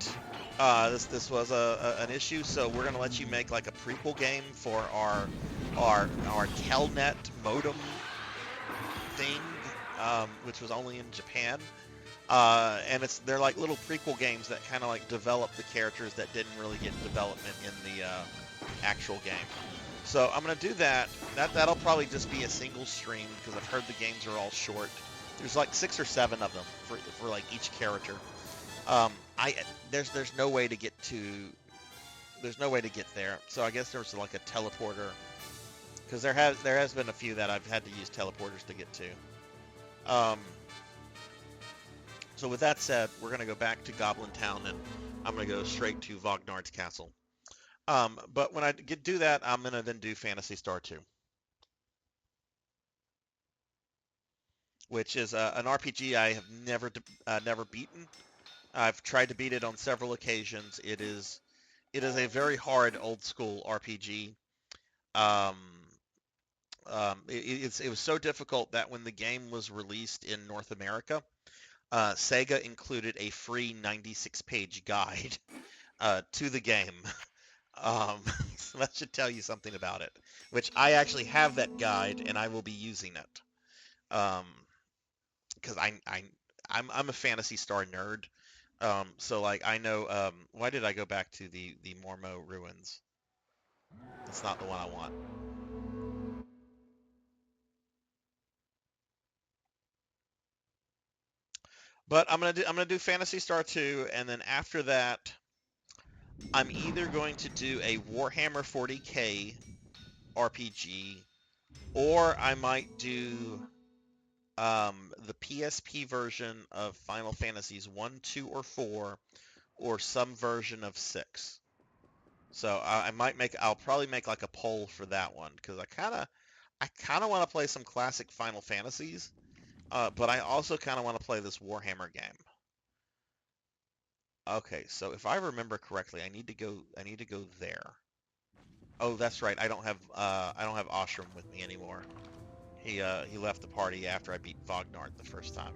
This was an issue. So we're gonna let you make like a prequel game for our Telnet modem thing, which was only in Japan. And they're like little prequel games that kind of like develop the characters that didn't really get development in the actual game. So I'm gonna do that. That'll probably just be a single stream, because I've heard the games are all short. There's like 6 or 7 of them for like each character. There's no way to get to there's no way to get there. So I guess there's like a teleporter, because there has been a few that I've had to use teleporters to get to. So with that said, we're gonna go back to Goblin Town, and I'm gonna go straight to Vognard's castle. But when I do that, I'm gonna then do Phantasy Star 2, which is an RPG I have never beaten. I've tried to beat it on several occasions. It is a very hard old school RPG. Um, it was so difficult that when the game was released in North America, Sega included a free 96-page guide to the game. Um, so that should tell you something about it, which I actually have that guide and I will be using it. Because I'm a Phantasy Star nerd. So like I know why did I go back to the Mormo ruins? That's not the one I want. But I'm gonna do Phantasy Star 2, and then after that, I'm either going to do a Warhammer 40K RPG, or I might do the PSP version of Final Fantasies 1, 2, or 4, or some version of 6. So I'll probably make like a poll for that one because I kind of want to play some classic Final Fantasies, but I also kind of want to play this Warhammer game. Okay, so if I remember correctly, I need to go there. Oh, that's right. I don't have Ostrom with me anymore. He left the party after I beat Vognard the first time.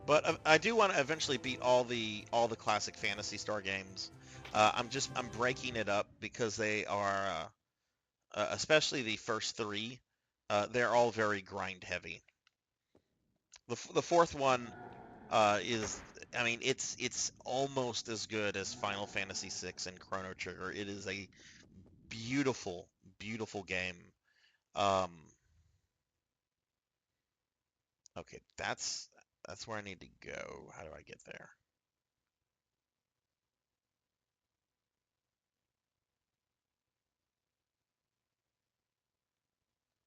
But I do want to eventually beat all the classic Fantasy Star games. I'm breaking it up because they are especially the first three. They're all very grind heavy. The fourth one is, I mean, it's almost as good as Final Fantasy VI and Chrono Trigger. It is a beautiful, beautiful game. Um, okay, that's where I need to go. How do I get there?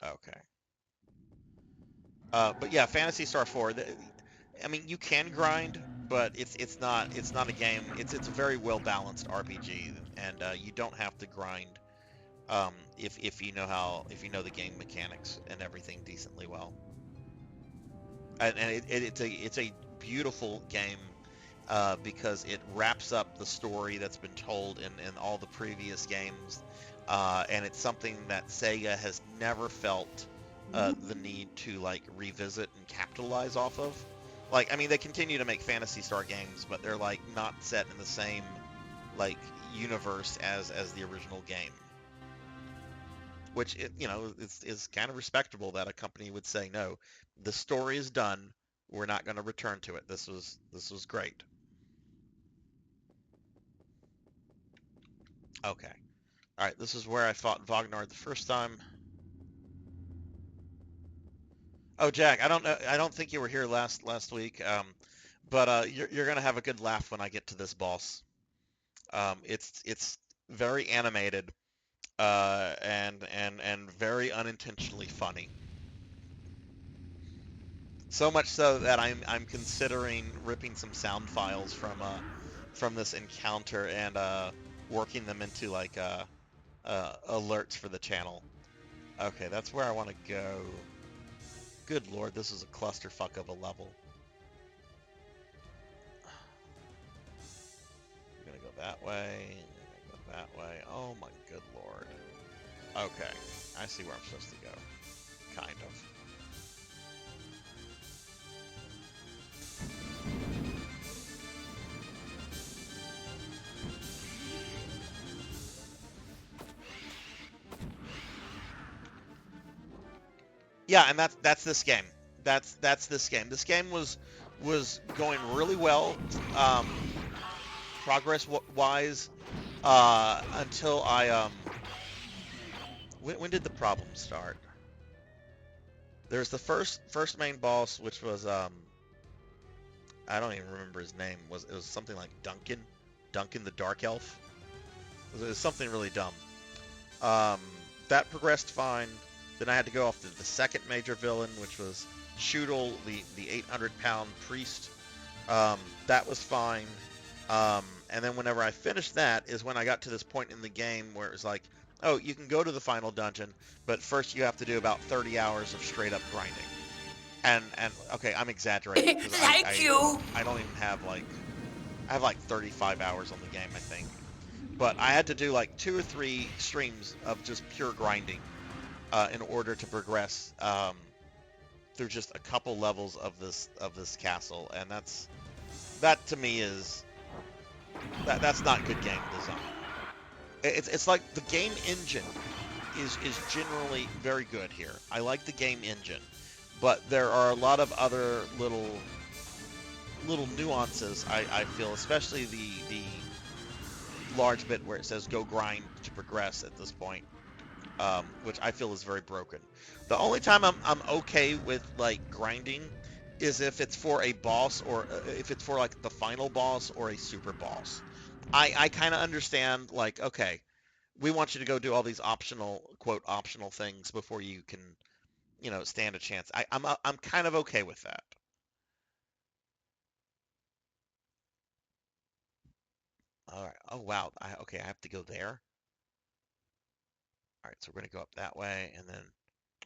Okay. But yeah, Phantasy Star 4. I mean, you can grind, but it's not a game. It's a very well balanced RPG, and you don't have to grind if you know the game mechanics and everything decently well. And it's a beautiful game because it wraps up the story that's been told in all the previous games, and it's something that Sega has never felt the need to like revisit and capitalize off of. Like, I mean, they continue to make Phantasy Star games, but they're like not set in the same like universe as the original game, which is kind of respectable that a company would say no, the story is done. We're not going to return to it. This was great. Okay. All right. This is where I fought Vognard the first time. Oh, Jack, I don't know. I don't think you were here last week. But you're gonna have a good laugh when I get to this boss. It's very animated, and very unintentionally funny. So much so that I'm considering ripping some sound files from this encounter and working them into like alerts for the channel. Okay, that's where I want to go. Good lord, this is a clusterfuck of a level. I'm gonna go that way. I'm gonna go that way. Oh my good lord. Okay, I see where I'm supposed to go. Kind of. Yeah, and that's this game. That's this game. This game was going really well, um, progress wise, until when did the problem start? There's the first main boss, which was I don't even remember his name. It was something like Duncan the Dark Elf. It was something really dumb. Um, that progressed fine. Then I had to go off to the second major villain, which was Shoodle, the 800-pound priest. That was fine. And then whenever I finished that is when I got to this point in the game where it was like, oh, you can go to the final dungeon, but first you have to do about 30 hours of straight up grinding. And okay, I'm exaggerating because Thank you. I don't even have I have like 35 hours on the game, I think. But I had to do like 2 or 3 streams of just pure grinding in order to progress through just a couple levels of this castle, and that to me is that's not good game design. It's like the game engine is generally very good here. I like the game engine, but there are a lot of other little nuances I feel, especially the large bit where it says go grind to progress at this point, which I feel is very broken. The only time I'm okay with like grinding is if it's for a boss or if it's for like the final boss or a super boss. I kind of understand like, okay, we want you to go do all these quote optional things before you can, stand a chance. I'm kind of okay with that. All right. Oh wow. Okay, I have to go there. All right, so we're gonna go up that way and then.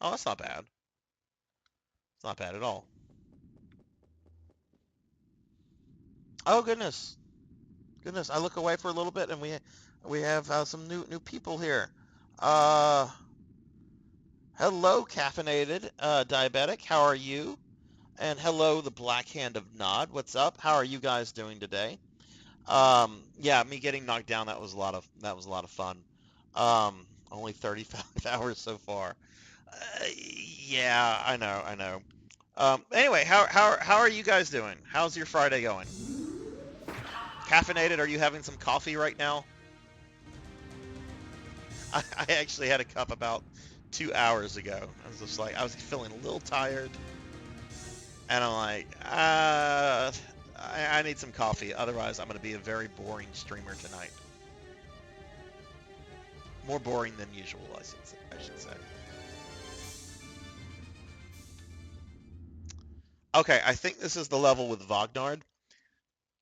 Oh, that's not bad. It's not bad at all. Oh goodness, goodness! I look away for a little bit, and we have some new people here. Uh, hello, caffeinated diabetic. How are you? And hello, the Black Hand of Nod. What's up? How are you guys doing today? Yeah, me getting knocked down. That was a lot of fun. Only 35 hours so far. Yeah, I know. Anyway, how are you guys doing? How's your Friday going? Caffeinated? Are you having some coffee right now? I actually had a cup about 2 hours ago. I was feeling a little tired, and I'm like, I need some coffee. Otherwise, I'm going to be a very boring streamer tonight. More boring than usual, I should say. Okay, I think this is the level with Vognard.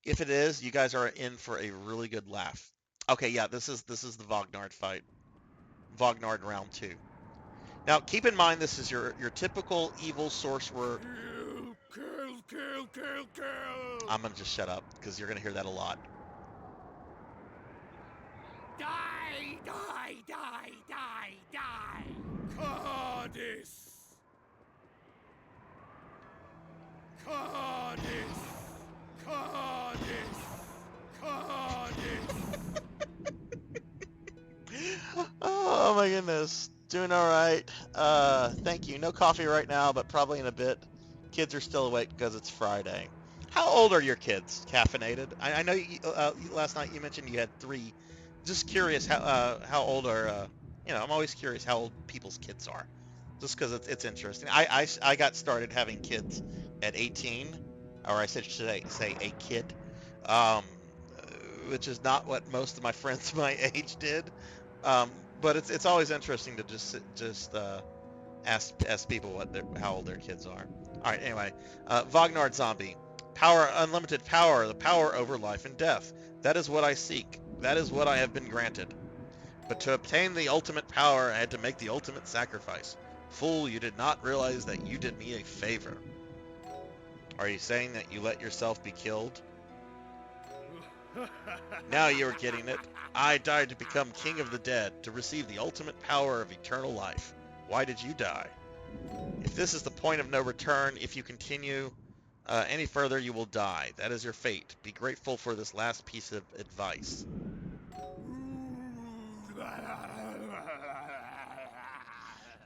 If it is, you guys are in for a really good laugh. Okay, yeah, this is the Vognard fight. Vognard round 2. Now, keep in mind this is your typical evil sorcerer. Kill. I'm gonna just shut up because you're gonna hear that a lot. Die. Cardice. Cardice. Cardice. Cardice. Oh my goodness. Doing all right. Thank you. No coffee right now, but probably in a bit. Kids are still awake because it's Friday. How old are your kids? Caffeinated? I know last night you mentioned you had 3. Just curious how old are I'm always curious how old people's kids are. Just because it's interesting. I got started having kids at 18, or I should say a kid, um, which is not what most of my friends my age did. Um, but it's always interesting to just ask people how old their kids are. All right, anyway, Vognard Zombie, power, unlimited power, the power over life and death. That is what I seek. That is what I have been granted. But to obtain the ultimate power, I had to make the ultimate sacrifice. Fool, you did not realize that you did me a favor. Are you saying that you let yourself be killed? Now you are getting it. I died to become king of the dead, to receive the ultimate power of eternal life. Why did you die? If this is the point of no return, if you continue any further, you will die. That is your fate. Be grateful for this last piece of advice.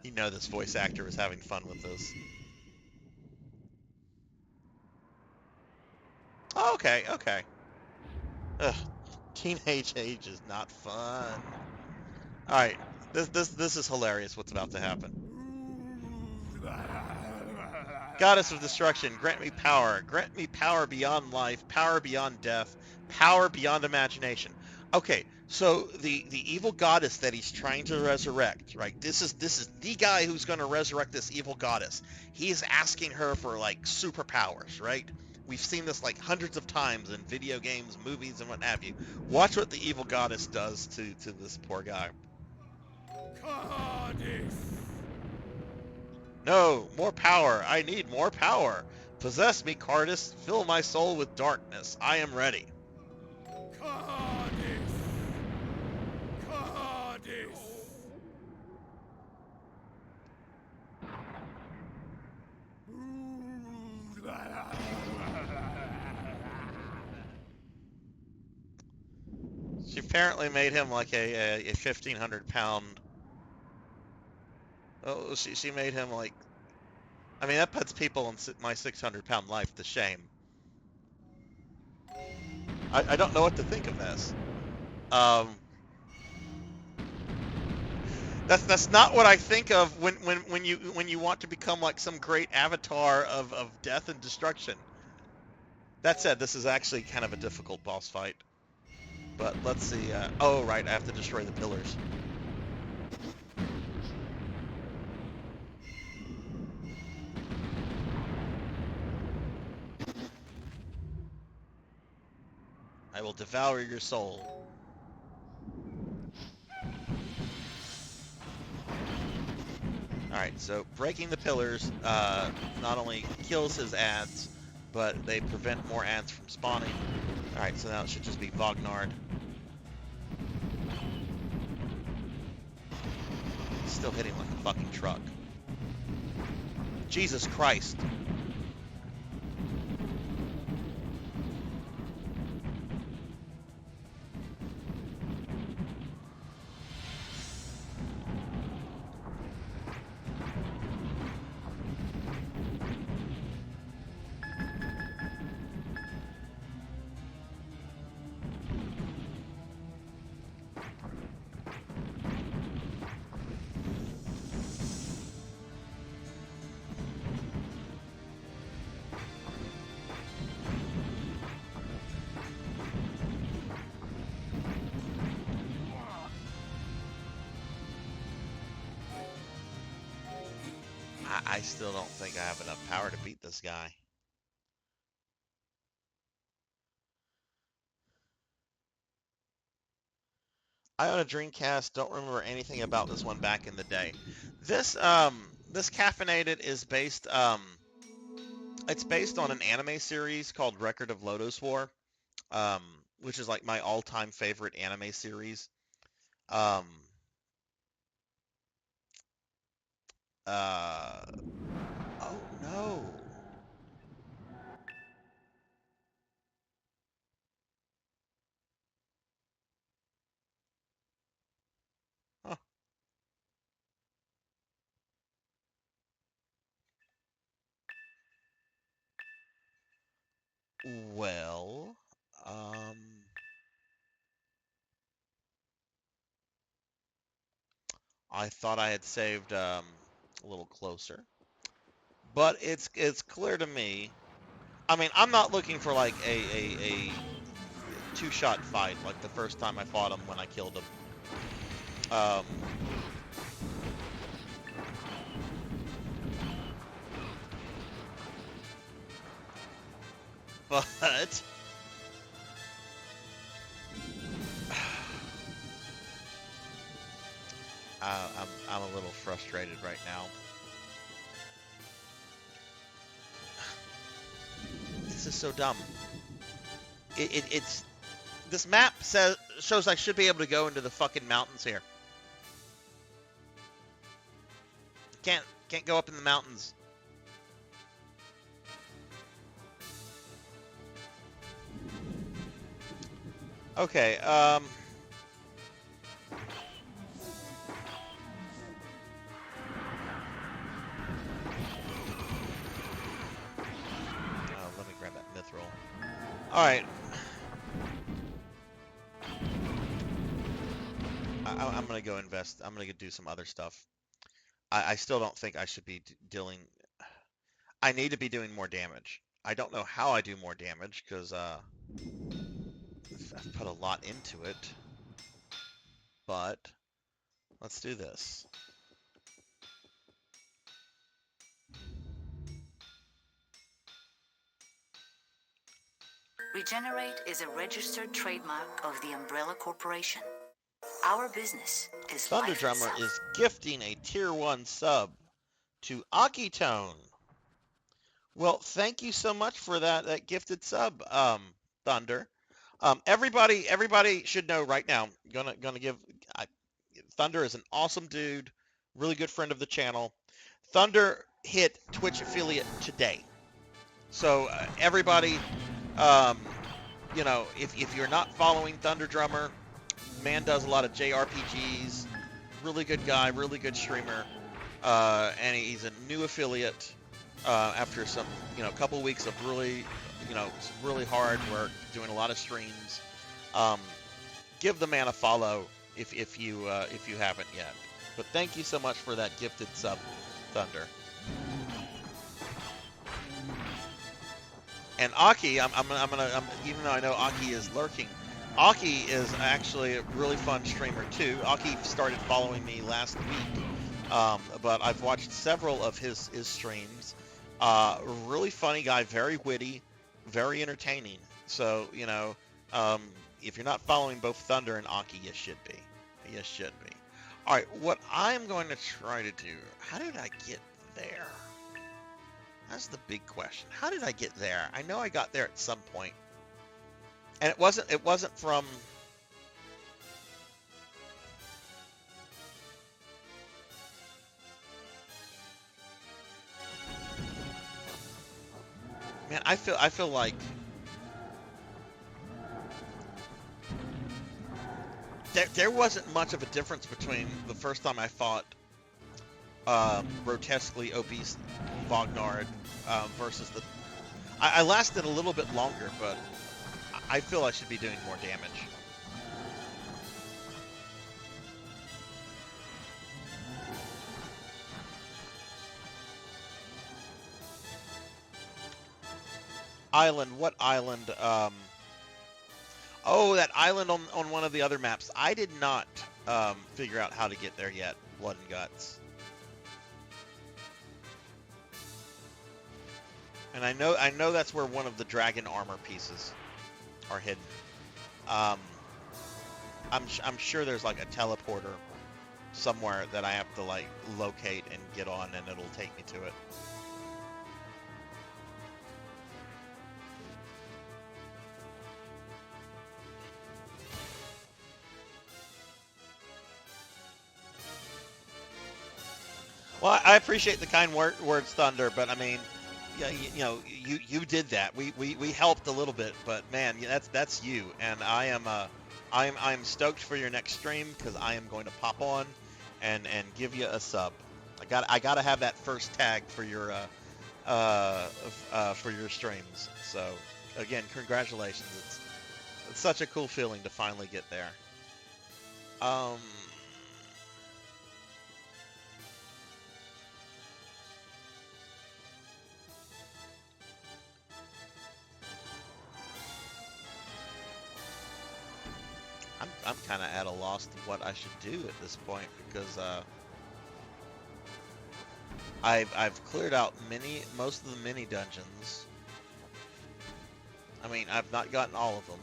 You know this voice actor is having fun with this. Oh, okay. Ugh, teenage age is not fun. All right, this is hilarious. What's about to happen? Goddess of destruction, grant me power. Grant me power beyond life, power beyond death, power beyond imagination. Okay, so the evil goddess that he's trying to resurrect, right? This is the guy who's going to resurrect this evil goddess. He's asking her for like superpowers, right? We've seen this like hundreds of times in video games, movies, and what have you. Watch what the evil goddess does to this poor guy. Cardice! No, more power. I need more power. Possess me, Cardice. Fill my soul with darkness. I am ready. Cardice! Cardice! She apparently made him like a 1,500 pound. Oh, she made him like. I mean, that puts people in my 600 pound life to shame. I don't know what to think of this. That's not what I think of when you want to become like some great avatar of death and destruction. That said, this is actually kind of a difficult boss fight. But let's see. Oh, right, I have to destroy the pillars. I will devour your soul. Alright, so breaking the pillars not only kills his ads, but they prevent more ads from spawning. Alright, so now it should just be Vognard. Still hitting like a fucking truck. Jesus Christ. I still don't think I have enough power to beat this guy. I own a Dreamcast, don't remember anything about this one back in the day. This Caffeinated is based, it's based on an anime series called Record of Lodoss War, um, which is like my all-time favorite anime series. Um, uh, oh no. Huh. Well, um, I thought I had saved a little closer, but it's clear to me. I mean, I'm not looking for like a two-shot fight like the first time I fought him when I killed him. Um, but I'm a little frustrated right now. This is so dumb. It's this map shows I should be able to go into the fucking mountains here. Can't go up in the mountains. Okay, oh, let me grab that mithril. Alright. I'm gonna go invest. I'm gonna go do some other stuff. I still don't think I should be dealing. I need to be doing more damage. I don't know how I do more damage because I've put a lot into it. But let's do this. Regenerate is a registered trademark of the Umbrella Corporation. Our business is Thunder life Drummer itself. is gifting a tier 1 sub to Akitone. Well, thank you so much for that gifted sub, Thunder. Everybody should know right now. Gonna give Thunder is an awesome dude, really good friend of the channel. Thunder hit Twitch affiliate today, so everybody, um, if you're not following Thunder Drummer, man does a lot of JRPGs. Really good guy, really good streamer, and he's a new affiliate after some, couple weeks of really, some really hard work, doing a lot of streams. Give the man a follow if you haven't yet. But thank you so much for that gifted sub, Thunder. And Aki, I'm even though I know Aki is lurking, Aki is actually a really fun streamer too. Aki started following me last week, but I've watched several of his streams. Really funny guy, very witty, very entertaining. So, if you're not following both Thunder and Aki, you should be. You should be. All right, what I'm going to try to do, how did I get there? That's the big question. How did I get there? I know I got there at some point. And it wasn't from... Man, I feel like there wasn't much of a difference between the first time I fought grotesquely obese Vognard versus the... I lasted a little bit longer, but I feel I should be doing more damage. Island, what island? Oh, that island on one of the other maps. I did not figure out how to get there yet. Blood and Guts. And I know that's where one of the dragon armor pieces are hidden. I'm sure there's like a teleporter somewhere that I have to like locate and get on, and it'll take me to it. Well, I appreciate the kind words, Thunder, but I mean, yeah, you did that. We helped a little bit, but man, that's you, and I'm stoked for your next stream because I am going to pop on and give you a sub. I gotta have that first tag for your streams. So again, congratulations. It's such a cool feeling to finally get there. I'm kind of at a loss to what I should do at this point because I've cleared out most of the mini dungeons. I mean, I've not gotten all of them.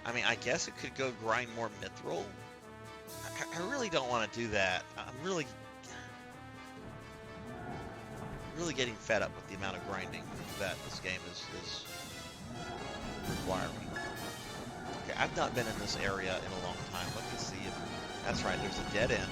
I mean, I guess it could go grind more mithril. I really don't want to do that. I'm really getting fed up with the amount of grinding that this game is requiring. Okay, I've not been in this area in a long time. Let me see if... That's right, there's a dead end.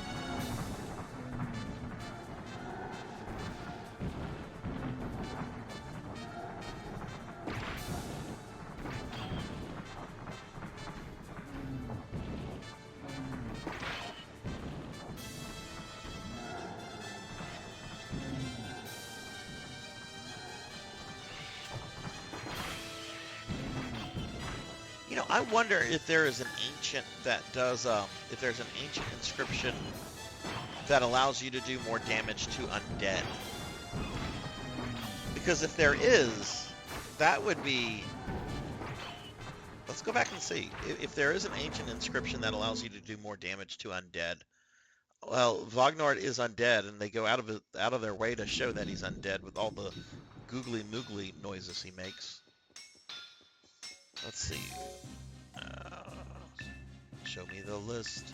I wonder if there is an ancient that does, if there's an ancient inscription that allows you to do more damage to undead. Because if there is, that would be... Let's go back and see. If there is an ancient inscription that allows you to do more damage to undead, well, Vognord is undead, and they go out of their way to show that he's undead with all the googly moogly noises he makes. Let's see. Show me the list.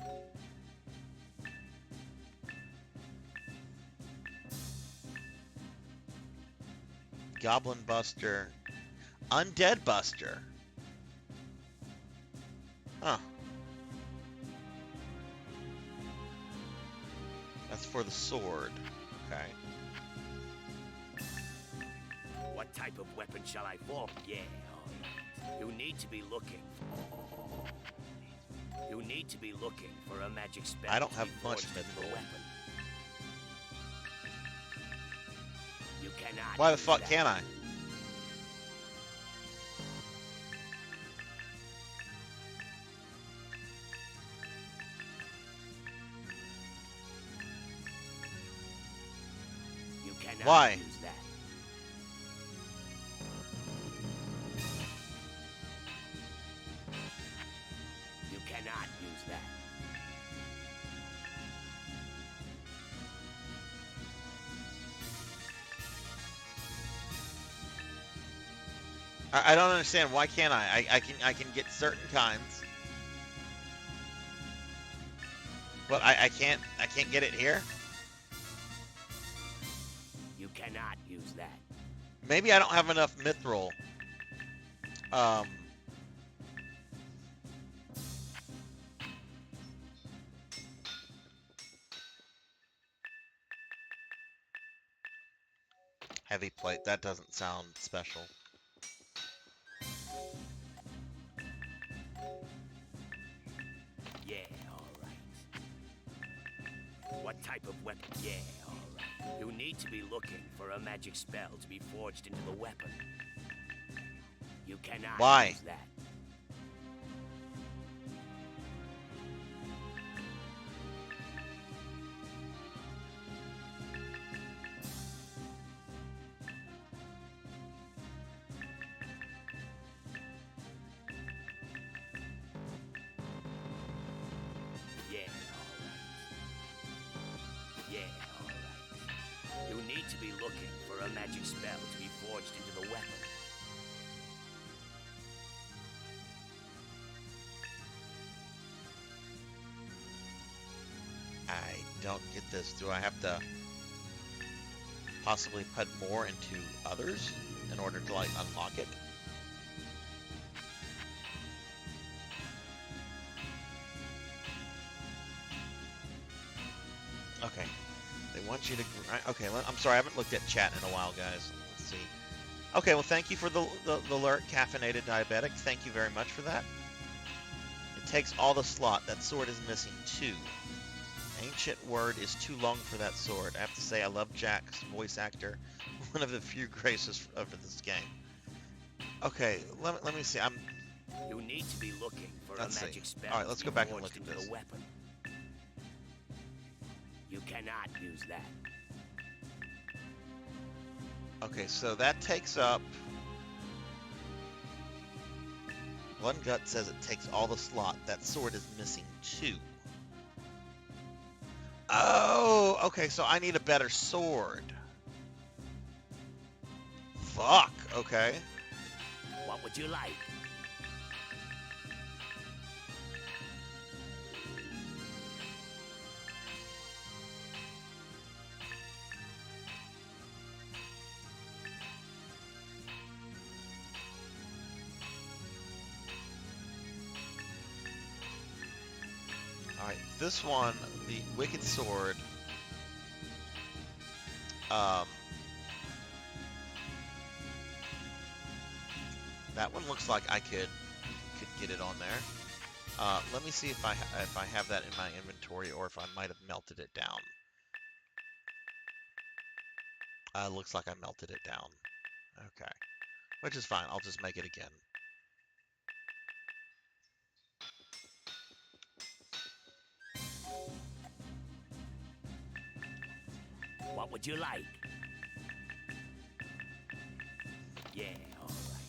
Goblin Buster. Undead Buster. Huh. That's for the sword. Okay. What type of weapon shall I form? Yeah, all right. You need to be looking. You need to be looking for a magic spell. I don't to have be much forged into the mithril. weapon. You cannot. Why the use fuck that. can't I? You cannot Why? use that. You cannot use that. I don't understand. Why can't I? I can get certain kinds, but I can't get it here. You cannot use that. Maybe I don't have enough mithril. Um, Heavy plate. That doesn't sound special. Yeah, all right. What type of weapon? Yeah, all right. You need to be looking for a magic spell to be forged into the weapon. You cannot Why? use that. Yeah, all right. Yeah, all right. You need to be looking for a magic spell to be forged into the weapon. I don't get this. Do I have to possibly put more into others in order to like unlock it? Okay. They want you to... Okay, I'm sorry. I haven't looked at chat in a while, guys. Let's see. Okay, well, thank you for the alert, Caffeinated Diabetic. Thank you very much for that. It takes all the slot. That sword is missing 2. Ancient word is too long for that sword. I have to say, I love Jack's voice actor. One of the few graces of this game. Okay, let me see. You need to be looking for Let's a see. magic spell All right, let's to go be back and forged look at into this. the weapon. You cannot use that. Okay, so that takes up... One gut says it takes all the slot. That sword is missing 2. Oh, okay, so I need a better sword. Fuck, okay. What would you like? Alright, this one, the Wicked Sword, that one looks like I could get it on there. Let me see if I have that in my inventory or if I might have melted it down. Looks like I melted it down. Okay, which is fine. I'll just make it again. What would you like? Yeah, all right.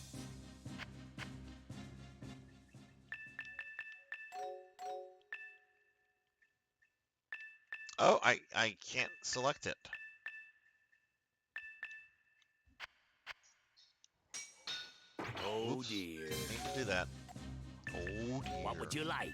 Oh, I can't select it. Oh Oops, dear. didn't mean to do that. Oh dear. What would you like?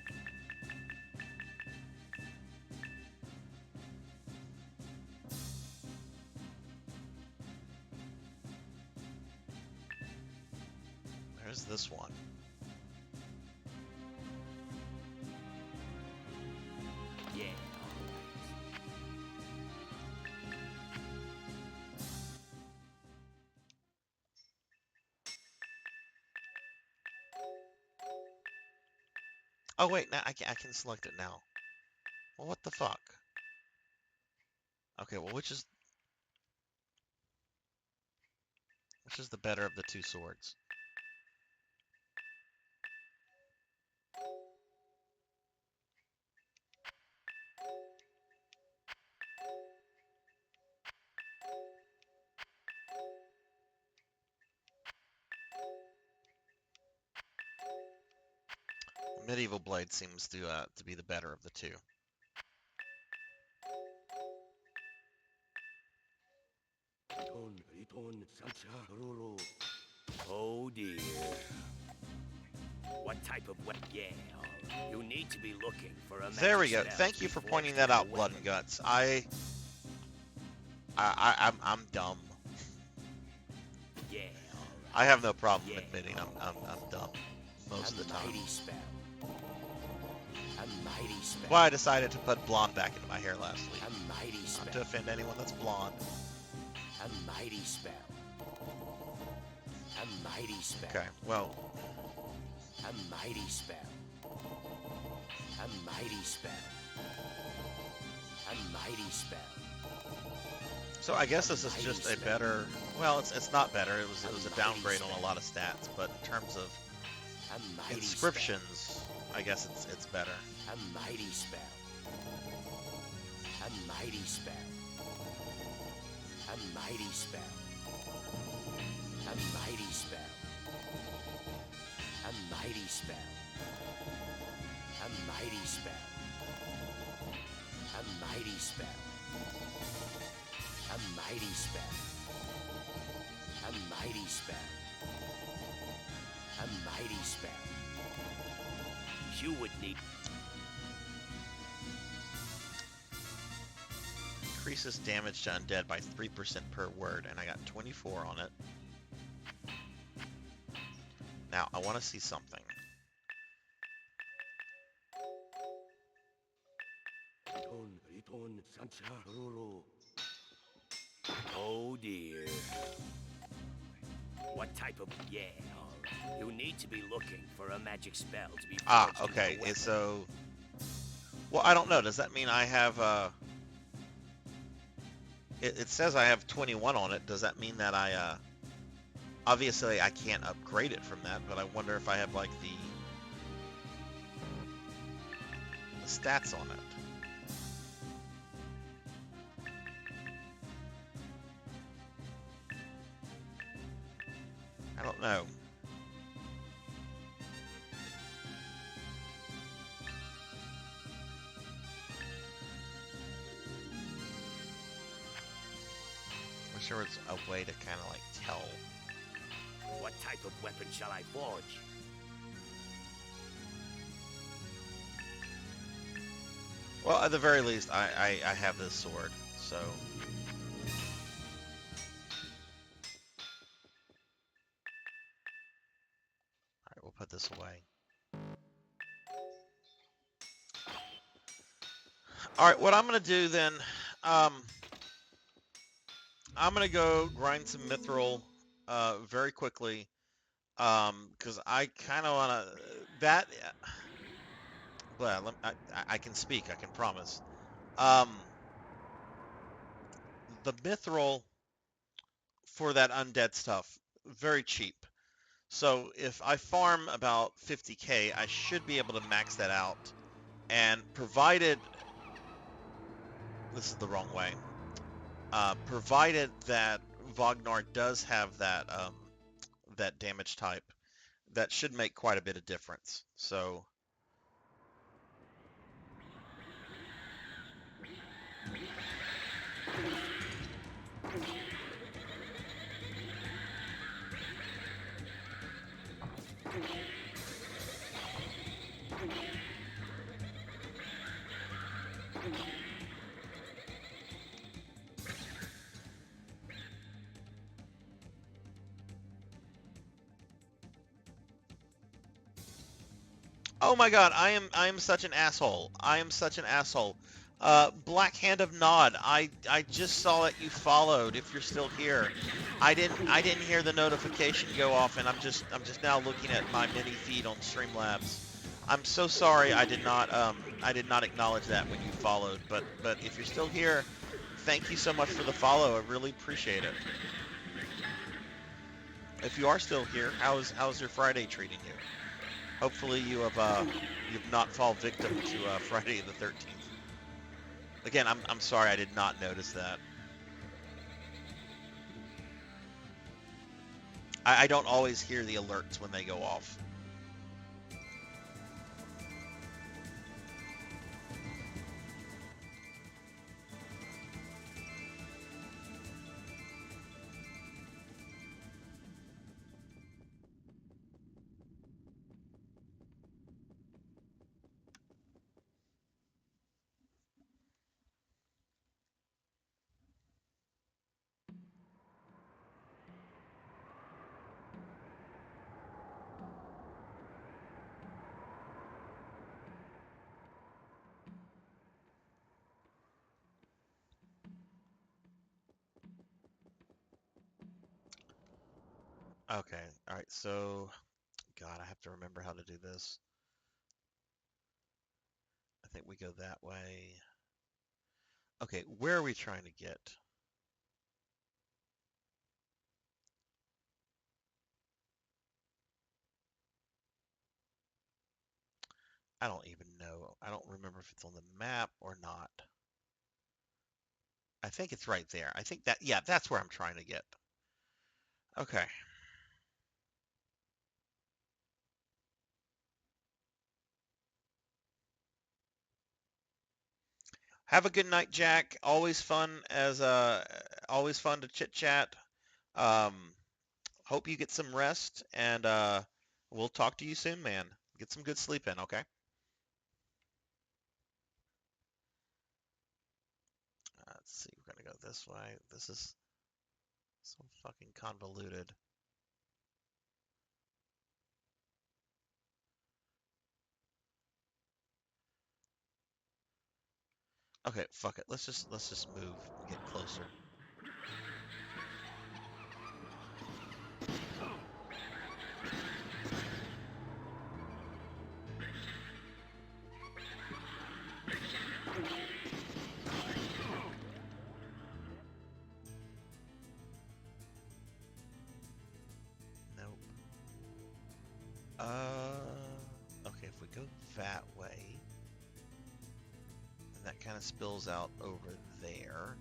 There's this one. Yeah. Oh wait, now I can select it now. Well, what the fuck? Okay, well which is the better of the two swords? Medieval blade seems to be the better of the two. Oh dear. What type of weapon? Yeah, all right. You need to be looking for a There we magic go. spell Thank to you be for forged pointing that into out, the Blood weapon. and Guts. I'm dumb. Yeah, all right. I have no problem Yeah. admitting I'm dumb most of the time. Mighty spell. A mighty spell. Why I decided to put blonde back into my hair last week. A mighty Not spell. to offend anyone that's blonde. A mighty spell. A mighty spell. Okay, well, A mighty spell. A mighty spell. A mighty spell. so I guess this is just a better. Well, it's not better. It was a downgrade on a lot of stats, but in terms of A mighty inscriptions, I guess it's better. spell. A mighty spell. A mighty spell. A mighty spell. A mighty spell. A mighty spell. A mighty spell. A mighty spell. A mighty spell. A mighty spell. A mighty spell. You would need. Increases damage to undead by 3% per word, and I got 24 on it. Now, I want to see something. Oh dear. What type of... Yeah, all right. You need to be looking for a magic spell to be Ah, forged into okay. the weapon. So, well, I don't know. Does that mean I have it says I have 21 on it. Does that mean that I obviously I can't upgrade it from that, but I wonder if I have like the stats on it. I don't know. I'm sure it's a way to kind of like tell. What type of weapon shall I forge? Well, at the very least, I have this sword, so. Alright, we'll put this away. Alright, what I'm going to do then, I'm going to go grind some mithril very quickly, because I kind of want to, that, well, I can speak, I can promise. The mithril for that undead stuff, very cheap. So if I farm about 50k, I should be able to max that out. And provided, this is the wrong way. provided that Wagner does have that damage type, that should make quite a bit of difference. So, oh my God, I am such an asshole. I am such an asshole. Black Hand of Nod. I just saw that you followed. If you're still here, I didn't hear the notification go off, and I'm just now looking at my mini feed on Streamlabs. I'm so sorry I did not acknowledge that when you followed. But if you're still here, thank you so much for the follow. I really appreciate it. If you are still here, how's your Friday treating you? Hopefully you've not fall victim to Friday the 13th. Again, I'm sorry I did not notice that. I don't always hear the alerts when they go off. Okay, all right. So, God, I have to remember how to do this. I think we go that way. Okay, where are we trying to get? I don't even know. I don't remember if it's on the map or not. I think it's right there. I think that, yeah, that's where I'm trying to get. Okay. Have a good night, Jack. Always fun to chit chat. Um, hope you get some rest, and we'll talk to you soon, man. Get some good sleep in, okay? Let's see. We're gonna go this way. This is so fucking convoluted. Okay, fuck it. Let's just move and get closer. Nope. Okay, if we go that way, then that kind of spills out over there.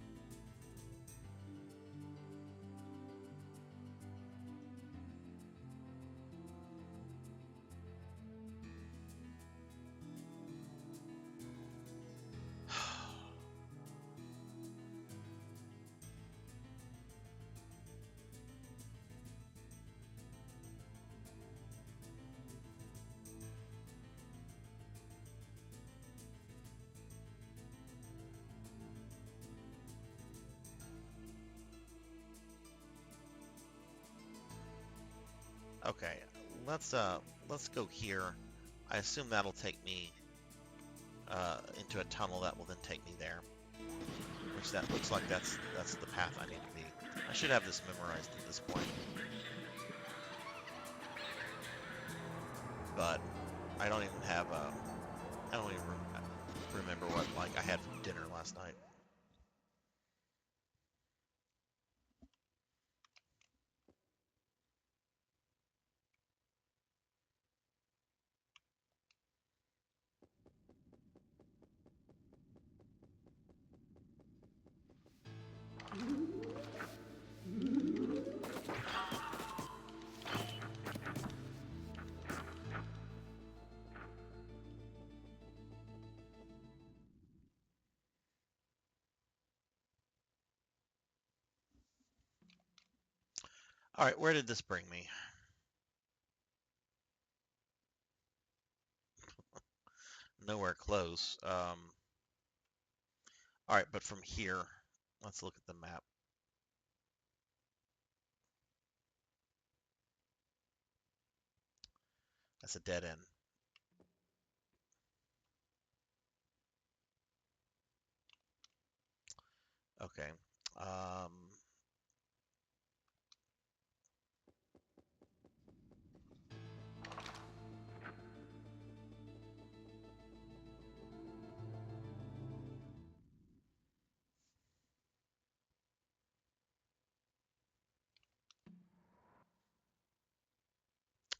Okay, let's go here. I assume that'll take me into a tunnel that will then take me there. Which that looks like that's the path I need to be. I should have this memorized at this point. But I don't even have I don't even remember what like I had for dinner last night. All right, where did this bring me? Nowhere close. All right, but from here, let's look at the map. That's a dead end. Okay. Um,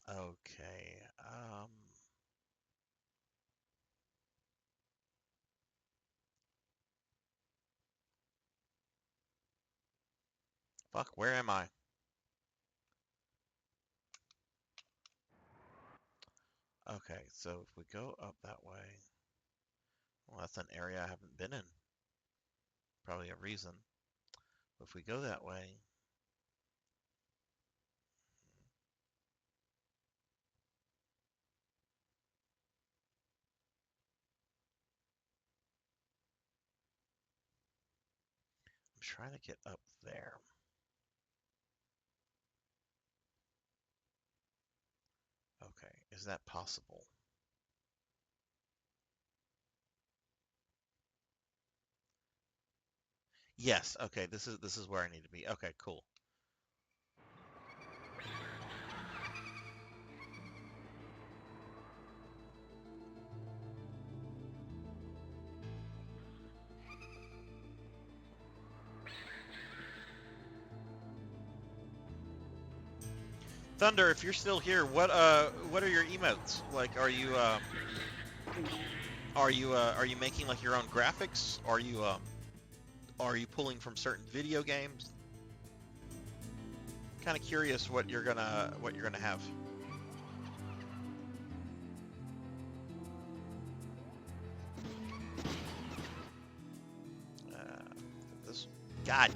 okay. Fuck, where am I? Okay, so if we go up that way, well, that's an area I haven't been in. Probably a reason. If we go that way, I'm trying to get up there. Okay, is that possible? Yes, okay, this is where I need to be. Okay, cool. Thunder, if you're still here, what are your emotes? Like, are you making like your own graphics? Are you pulling from certain video games? Kind of curious what you're gonna have. This God.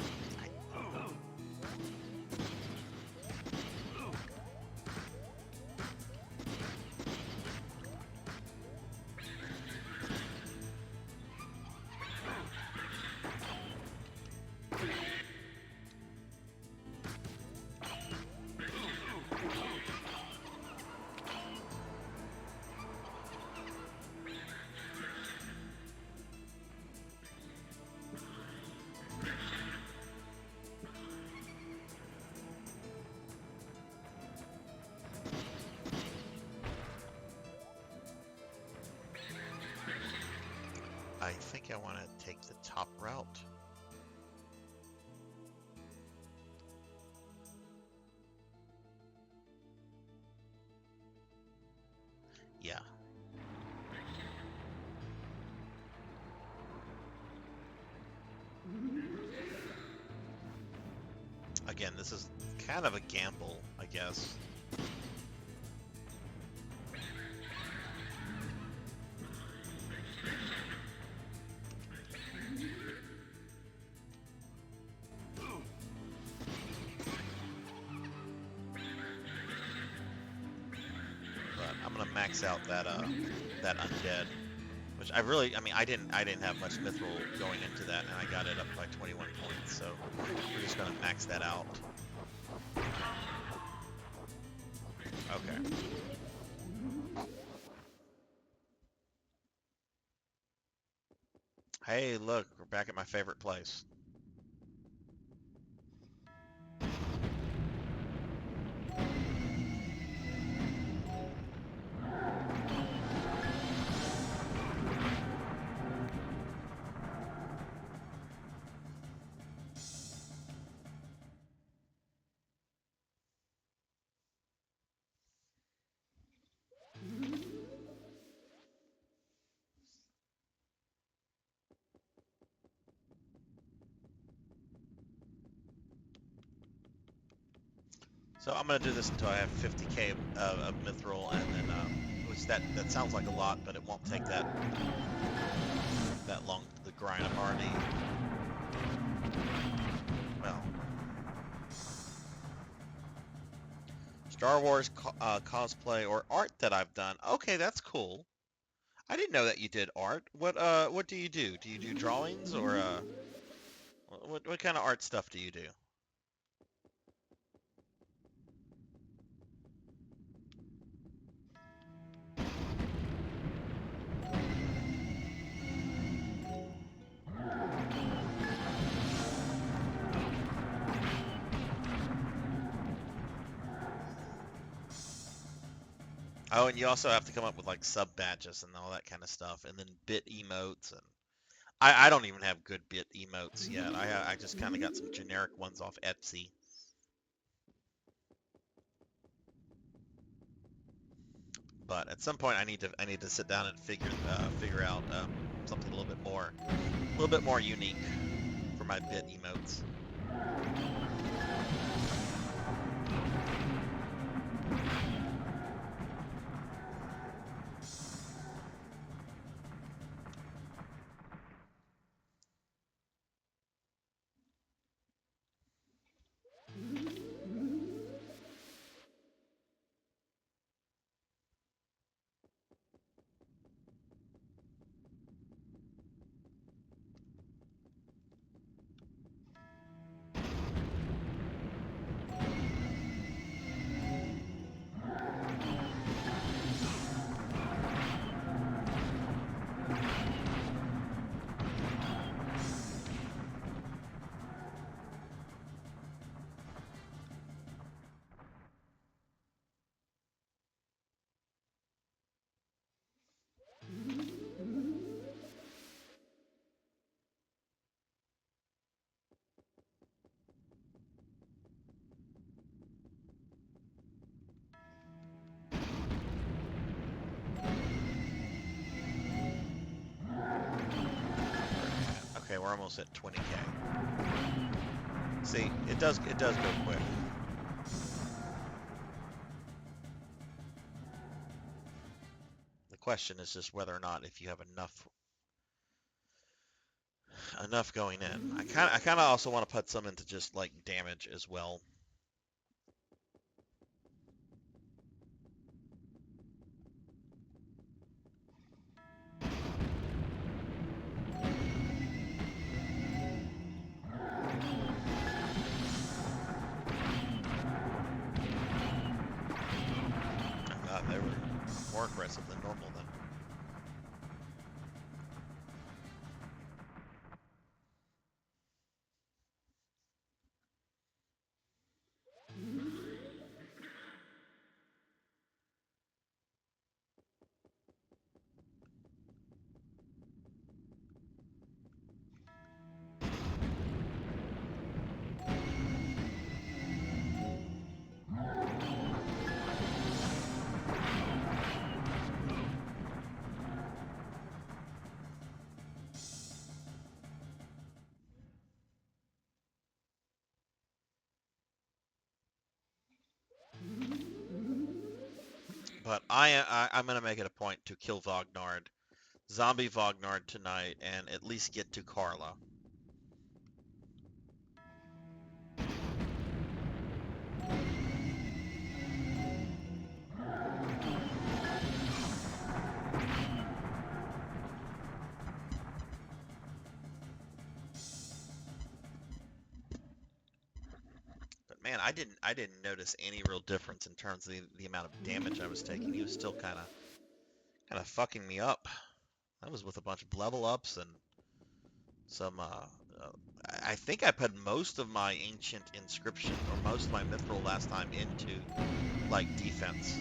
I think I want to take the top route. Yeah. Again, this is kind of a gamble, I guess. Max out that that undead, which I mean, I didn't have much mithril going into that, and I got it up by 21 points. So we're just gonna max that out. Okay. Hey, look, we're back at my favorite place. So I'm gonna do this until I have 50k of mithril, and then which that sounds like a lot, but it won't take that long to grind. I'm already, well, Star Wars cosplay or art that I've done. Okay, that's cool. I didn't know that you did art. What do you do? Do you do drawings or what kind of art stuff do you do? Oh, and you also have to come up with like sub badges and all that kind of stuff, and then bit emotes, and I don't even have good bit emotes yet. I just kind of got some generic ones off Etsy. But at some point, I need to sit down and figure out something a little bit more unique for my bit emotes. Okay, we're almost at 20K. See, it does go quick. The question is just whether or not if you have enough going in. I kind of also want to put some into just like damage as well. They were more aggressive than normal then. But I'm gonna make it a point to kill Vognard, zombie Vognard tonight, and at least get to Carla. But man, I didn't notice any real difference in terms of the amount of damage I was taking. He was still kind of fucking me up. That was with a bunch of level ups and some. I think I put most of my ancient inscription or most of my mithril last time into like defense.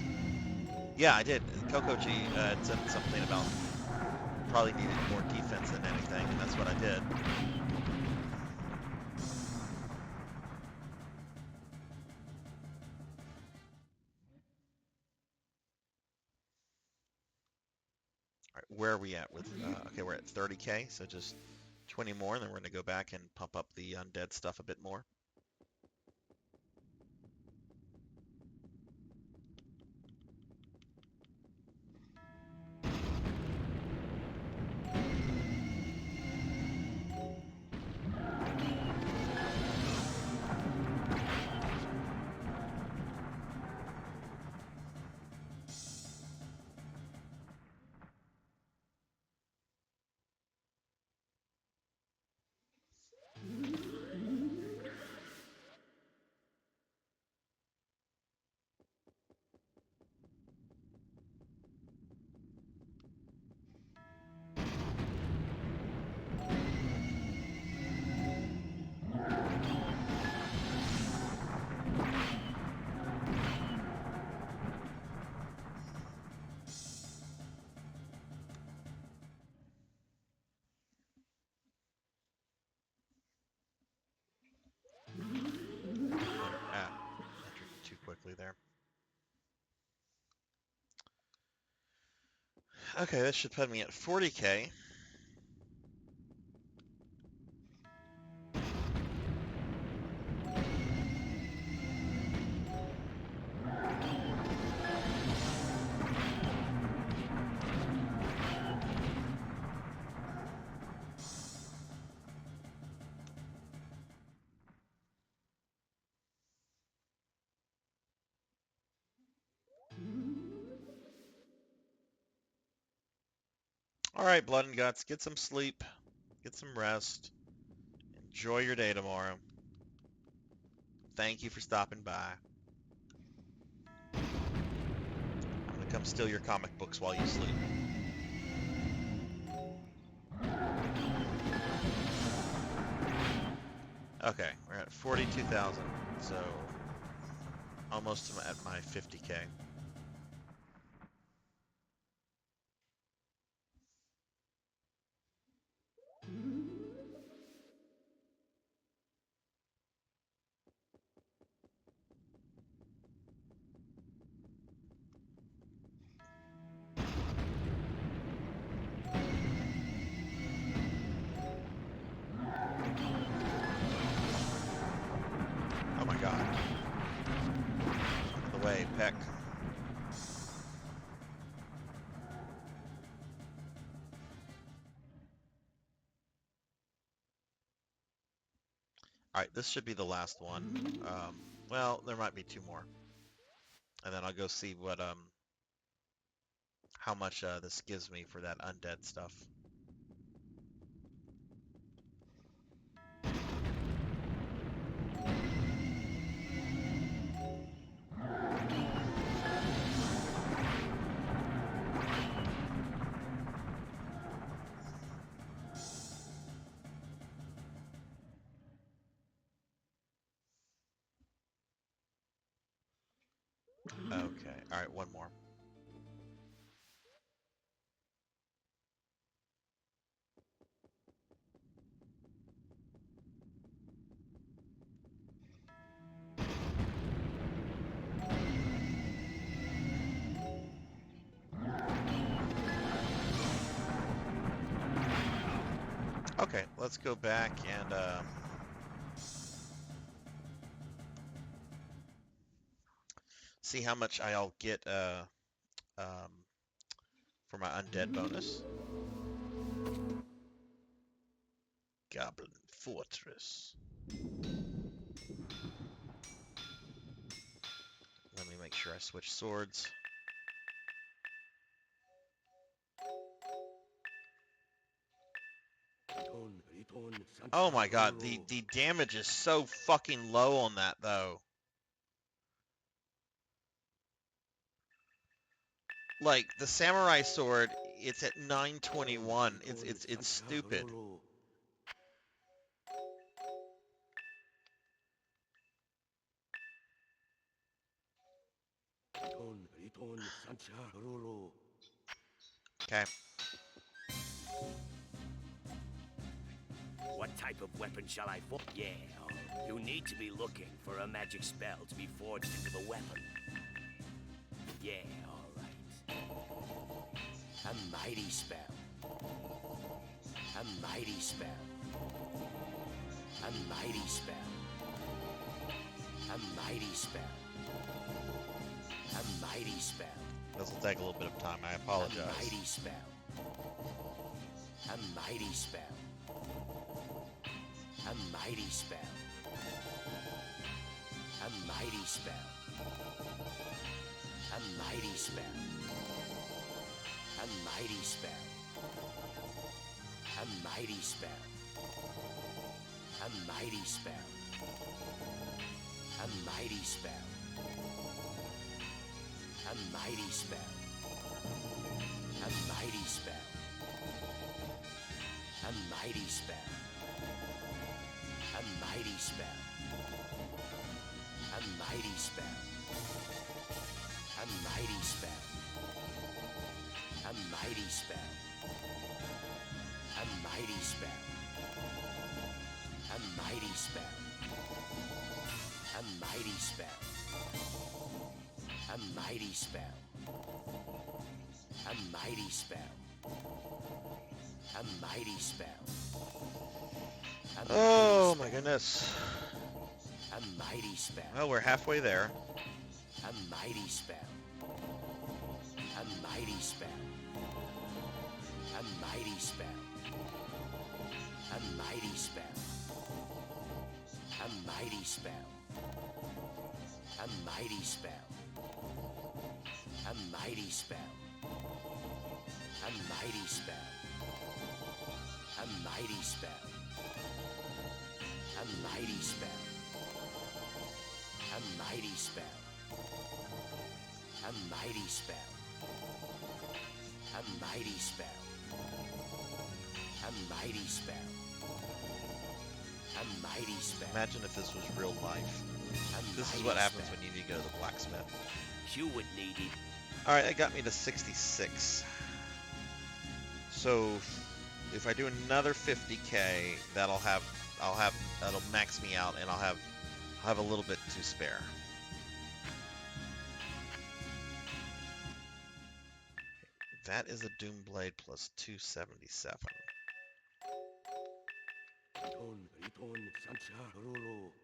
Yeah, I did. Kokoji had said something about probably needed more defense than anything, and that's what I did. All right, where are we at with? Okay, we're at 30K, so just 20 more, and then we're going to go back and pump up the undead stuff a bit more. nearly there. Okay, this should put me at 40k. All right, Blood and Guts, get some sleep, get some rest, enjoy your day tomorrow. Thank you for stopping by. I'm gonna come steal your comic books while you sleep. Okay, we're at 42,000, so almost at my 50k. Oh my god. Out of the way, Peck. Alright, this should be the last one. Well, there might be two more. And then I'll go see what, how much this gives me for that undead stuff. Okay, alright, one more. Okay, let's go back and see how much I'll get for my undead bonus. Goblin Fortress. Let me make sure I switch swords. Oh my god, the damage is so fucking low on that though. Like the samurai sword, it's at 921. It's stupid. Okay. What type of weapon shall I forge? Yeah, you need to be looking for a magic spell to be forged into the weapon. Yeah, all right. A mighty spell. A mighty spell. A mighty spell. A mighty spell. A mighty spell. This will take a little bit of time. I apologize. A mighty spell. A mighty spell. A mighty spell. A mighty spell. A mighty spell. A mighty spell. A mighty spell. A mighty spell. A mighty spell. A mighty spell. A mighty spell. A mighty spell. A mighty spell. A mighty spell. A mighty spell. A mighty spell. A mighty spell. A mighty spell. A A mighty spell. A mighty spell. A mighty spell. A mighty spell. A Oh mighty my spell. goodness. A mighty spell. Well, we're halfway there. A mighty spell. A mighty spell. A mighty spell. A mighty spell. A mighty spell. A mighty spell. A mighty spell. A mighty spell. A mighty spell. A mighty spell. A mighty spell. A mighty spell. A mighty spell. A mighty spell. A mighty spell. Imagine if this was real life. A This is mighty what happens spell. when you need to go to the blacksmith. You would need it. Alright, that got me to 66. So if I do another 50k, that'll max me out, and I'll have a little bit to spare. That is a Doom Blade plus 277.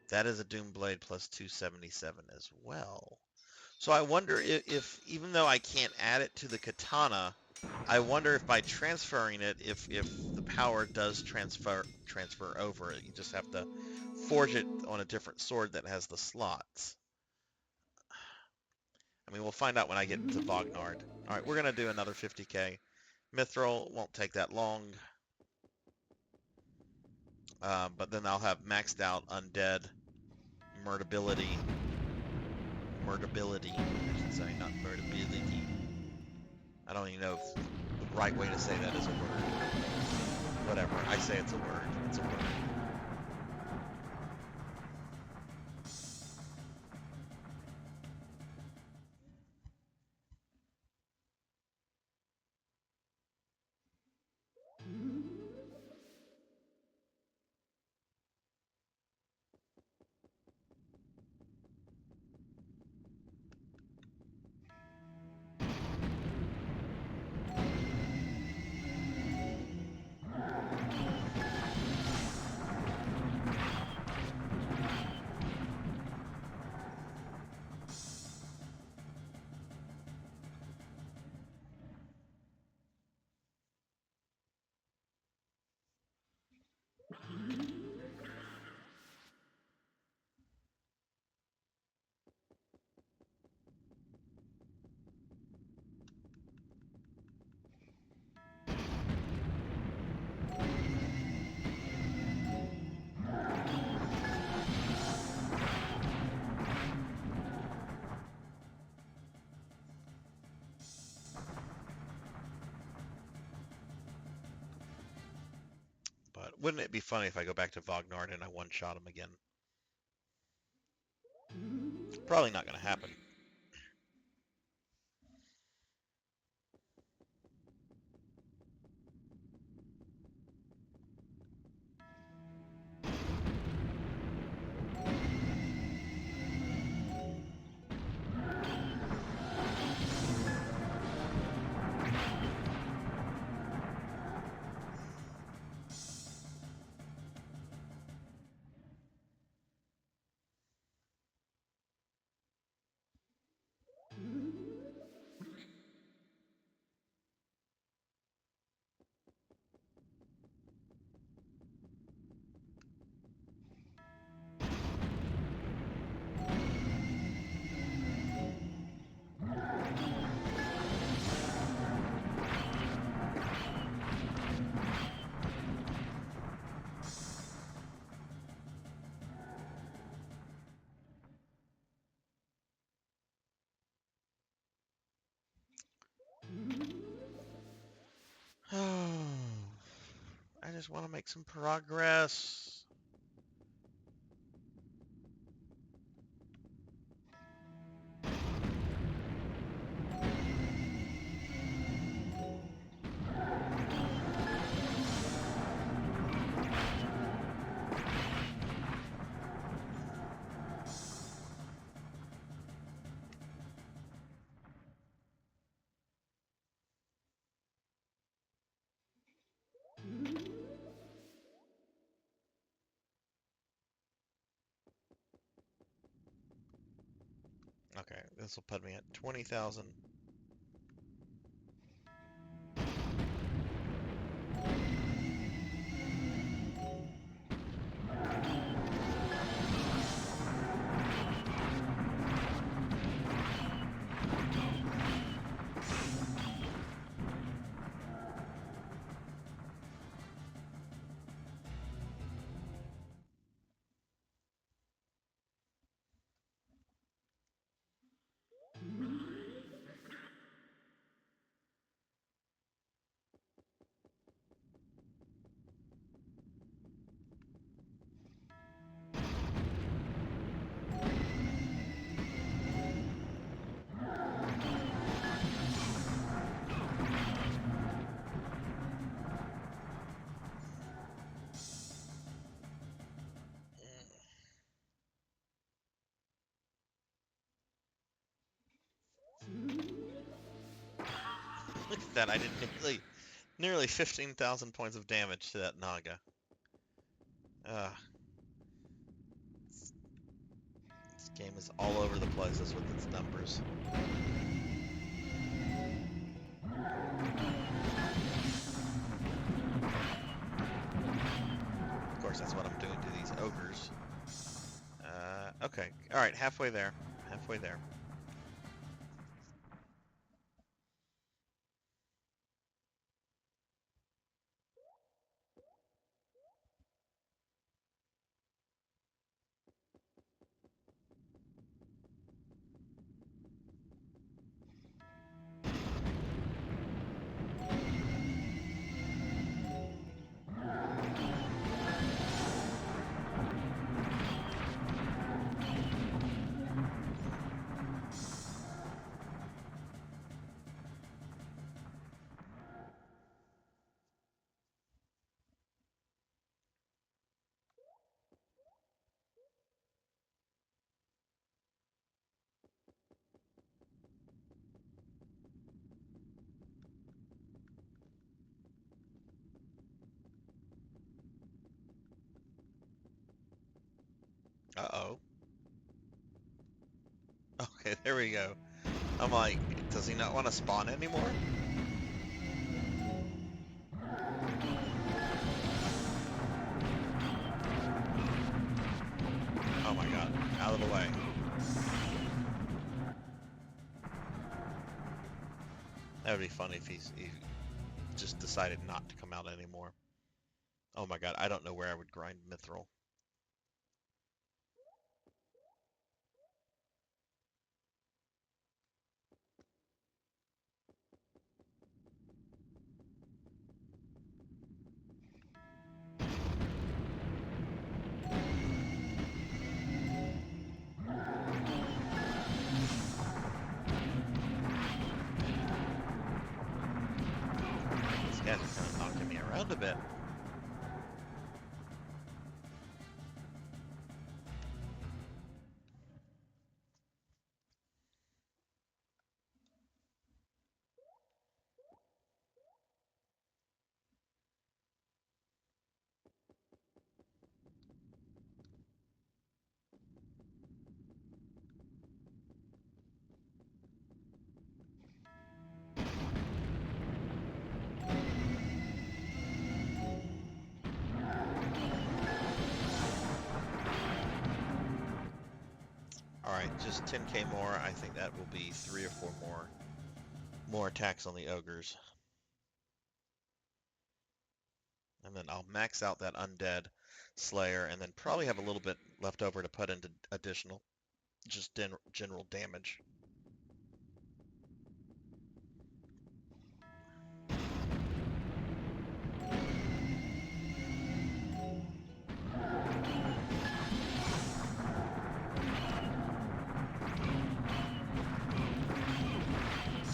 That is a Doom Blade plus 277 as well. So I wonder if even though I can't add it to the katana, I wonder if by transferring it, if the power does transfer over. You just have to forge it on a different sword that has the slots. I mean, we'll find out when I get to Vognard. All right, we're gonna do another 50k. Mithril won't take that long, but then I'll have maxed out undead, murderability, I should say, not murderability. I don't even know if the right way to say that is a word. Whatever, I say it's a word. It's a word. But wouldn't it be funny if I go back to Vognard and I one-shot him again? Probably not going to happen. Oh, I just want to make some progress. This will put me at 20,000. Look at that, I did nearly 15,000 points of damage to that Naga. This game is all over the places with its numbers. Of course, that's what I'm doing to these ogres. Okay, alright, halfway there. Halfway there. Uh-oh. Okay, there we go. I'm like, does he not want to spawn anymore? Oh my god, out of the way. That would be funny if he just decided not to come out anymore. Oh my god, I don't know where I would grind mithril. These guys are kind of knocking me around a bit. Alright, just 10k more. I think that will be 3 or 4 more attacks on the ogres. And then I'll max out that undead slayer and then probably have a little bit left over to put into additional just general damage.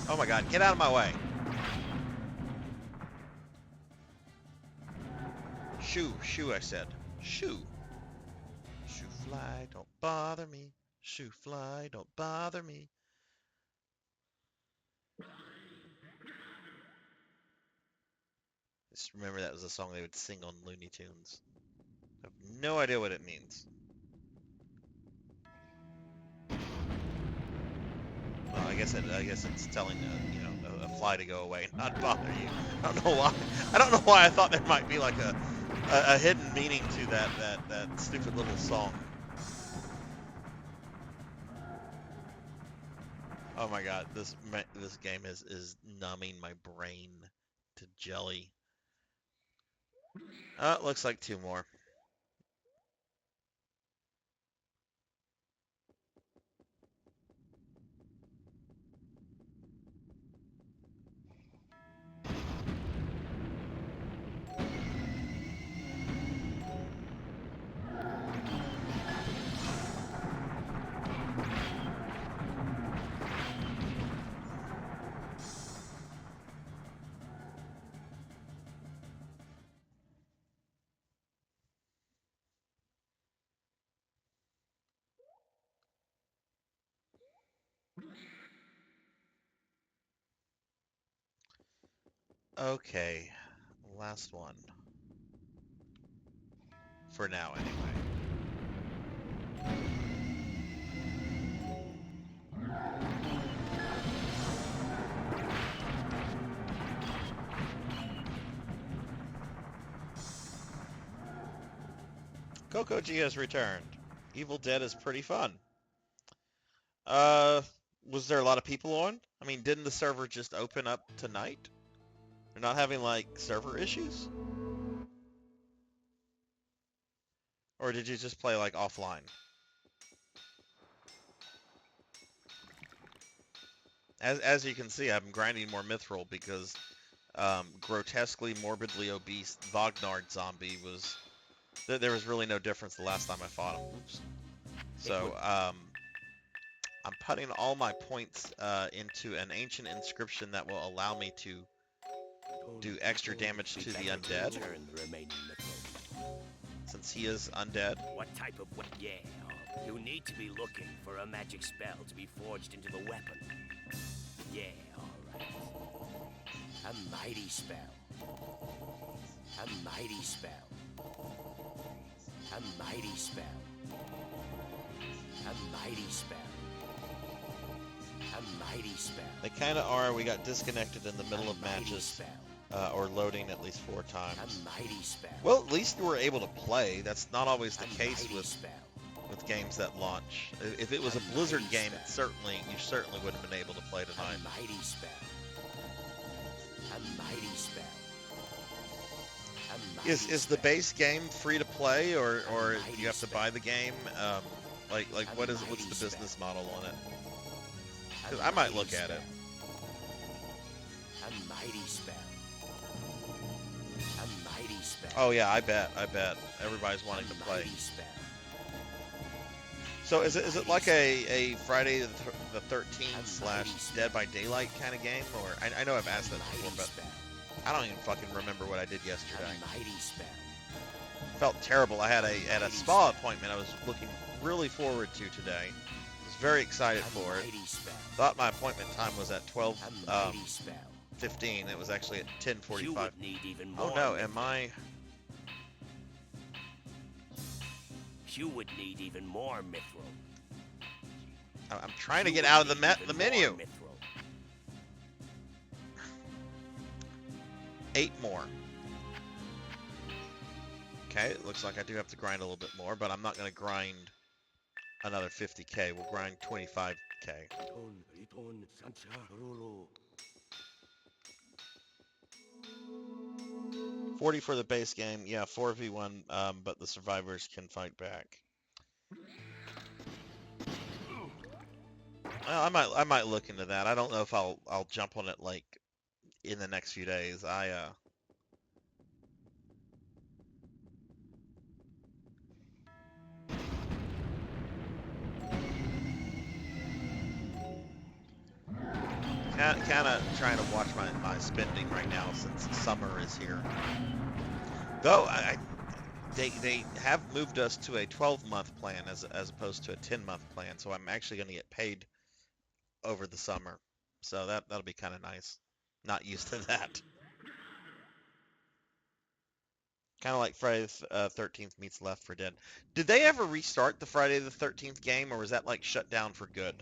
Oh my god, get out of my way! Shoo, I said. Shoo! Shoo fly, don't bother me. Shoo fly, don't bother me. Just remember that was a song they would sing on Looney Tunes. I have no idea what it means. I guess it's telling a fly to go away, not bother you. I don't know why. I don't know why I thought there might be like a hidden meaning to that stupid little song. Oh my God, this game is numbing my brain to jelly. It looks like two more. Okay, last one. For now, anyway. Coco G has returned. Evil Dead is pretty fun. Uh, was there a lot of people on? I mean, didn't the server just open up tonight? They're not having like server issues? Or did you just play like offline? As you can see, I'm grinding more mithril because grotesquely morbidly obese Vognard zombie was there was really no difference the last time I fought him. Oops. So I'm putting all my points into an ancient inscription that will allow me to do extra damage to the undead. Since he is undead. What type of weapon? Yeah, you need to be looking for a magic spell to be forged into the weapon. Yeah, all right. A mighty spell. A mighty spell. A mighty spell. A mighty spell. A mighty spell. They kind of are. We got disconnected in the middle of matches. Or loading at least 4 times. A mighty spell. Well, at least we're able to play. That's not always the case with games that launch. If it was a Blizzard game, you certainly wouldn't have been able to play tonight. A mighty spell. A mighty spell. Is the base game free to play, or do you have to buy the game? What's the business model on it? Because I might look at it. A mighty spell. A mighty spell. Oh yeah, I bet. Everybody's wanting to play. So is it like a Friday the 13th / Dead by Daylight kind of game? Or I know I've asked that before, but I don't even fucking remember what I did yesterday. Felt terrible. I had a spa appointment I was looking really forward to today. Was very excited for it. Thought my appointment time was at 12:15. It was actually at 10:45. Oh no, am I? You would need even more mithril. I'm trying to get out of the menu. 8 more. Okay, it looks like I do have to grind a little bit more, but I'm not going to grind another 50k. We'll grind 25k. 40 for the base game. Yeah, 4v1, but the survivors can fight back. Well, I might look into that. I don't know if I'll jump on it like in the next few days. Kind of trying to watch my spending right now since summer is here. Though they have moved us to a 12-month plan as opposed to a 10-month plan, so I'm actually going to get paid over the summer. So that'll be kind of nice. Not used to that. Kind of like Friday the 13th meets Left 4 Dead. Did they ever restart the Friday the 13th game, or was that like shut down for good?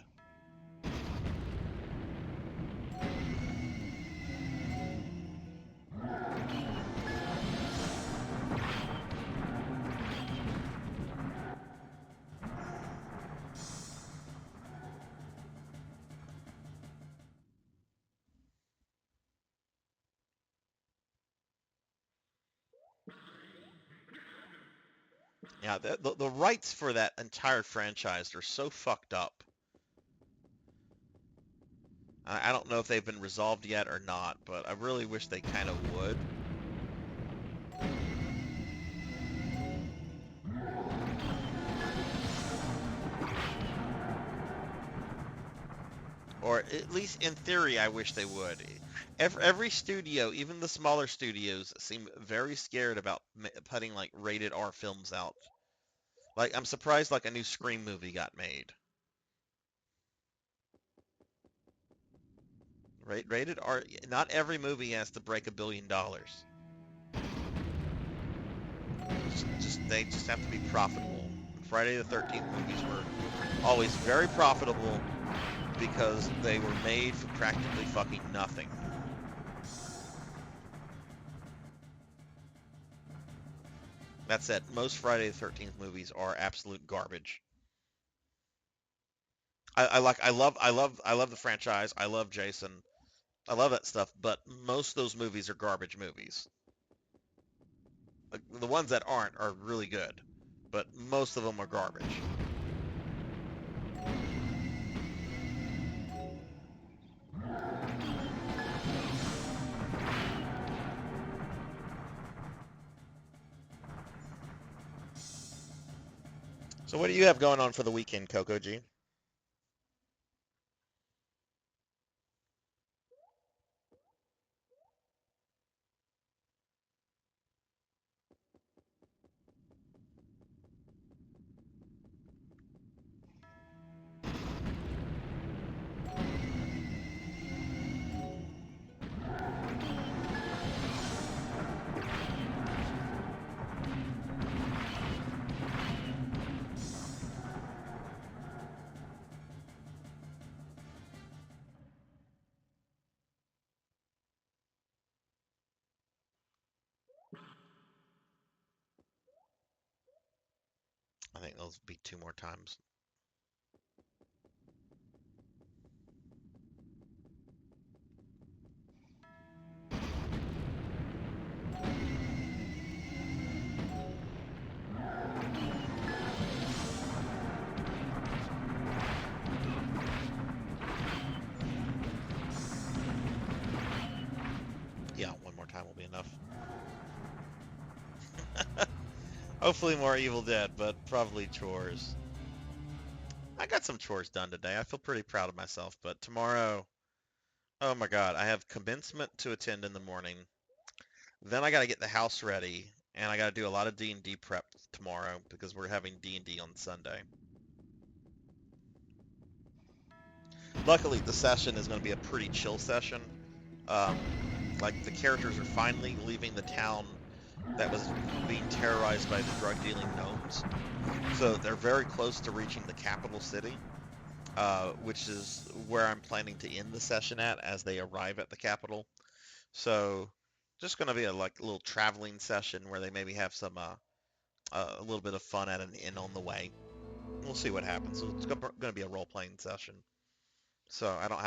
Yeah, the rights for that entire franchise are so fucked up. I don't know if they've been resolved yet or not, but I really wish they kind of would. Or at least in theory, I wish they would. Every studio, even the smaller studios, seem very scared about putting like rated R films out. Like, I'm surprised like a new Scream movie got made. Rated R, not every movie has to break $1 billion. They just have to be profitable. Friday the 13th movies were always very profitable because they were made for practically fucking nothing. That said, most Friday the 13th movies are absolute garbage. I love the franchise. I love Jason. I love that stuff, but most of those movies are garbage movies. The ones that aren't are really good, but most of them are garbage. So what do you have going on for the weekend, Coco G? I think those will be 2 more times. Yeah, 1 more time will be enough. Hopefully more Evil Dead, but probably chores. I got some chores done today. I feel pretty proud of myself, but tomorrow, oh my God, I have commencement to attend in the morning. Then I got to get the house ready, and I got to do a lot of D&D prep tomorrow because we're having D&D on Sunday. Luckily, the session is going to be a pretty chill session. Like, the characters are finally leaving the town that was being terrorized by the drug-dealing gnomes. So they're very close to reaching the capital city, which is where I'm planning to end the session at as they arrive at the capital. So just going to be a little traveling session where they maybe have some a little bit of fun at an inn on the way. We'll see what happens. So it's going to be a role-playing session. So I don't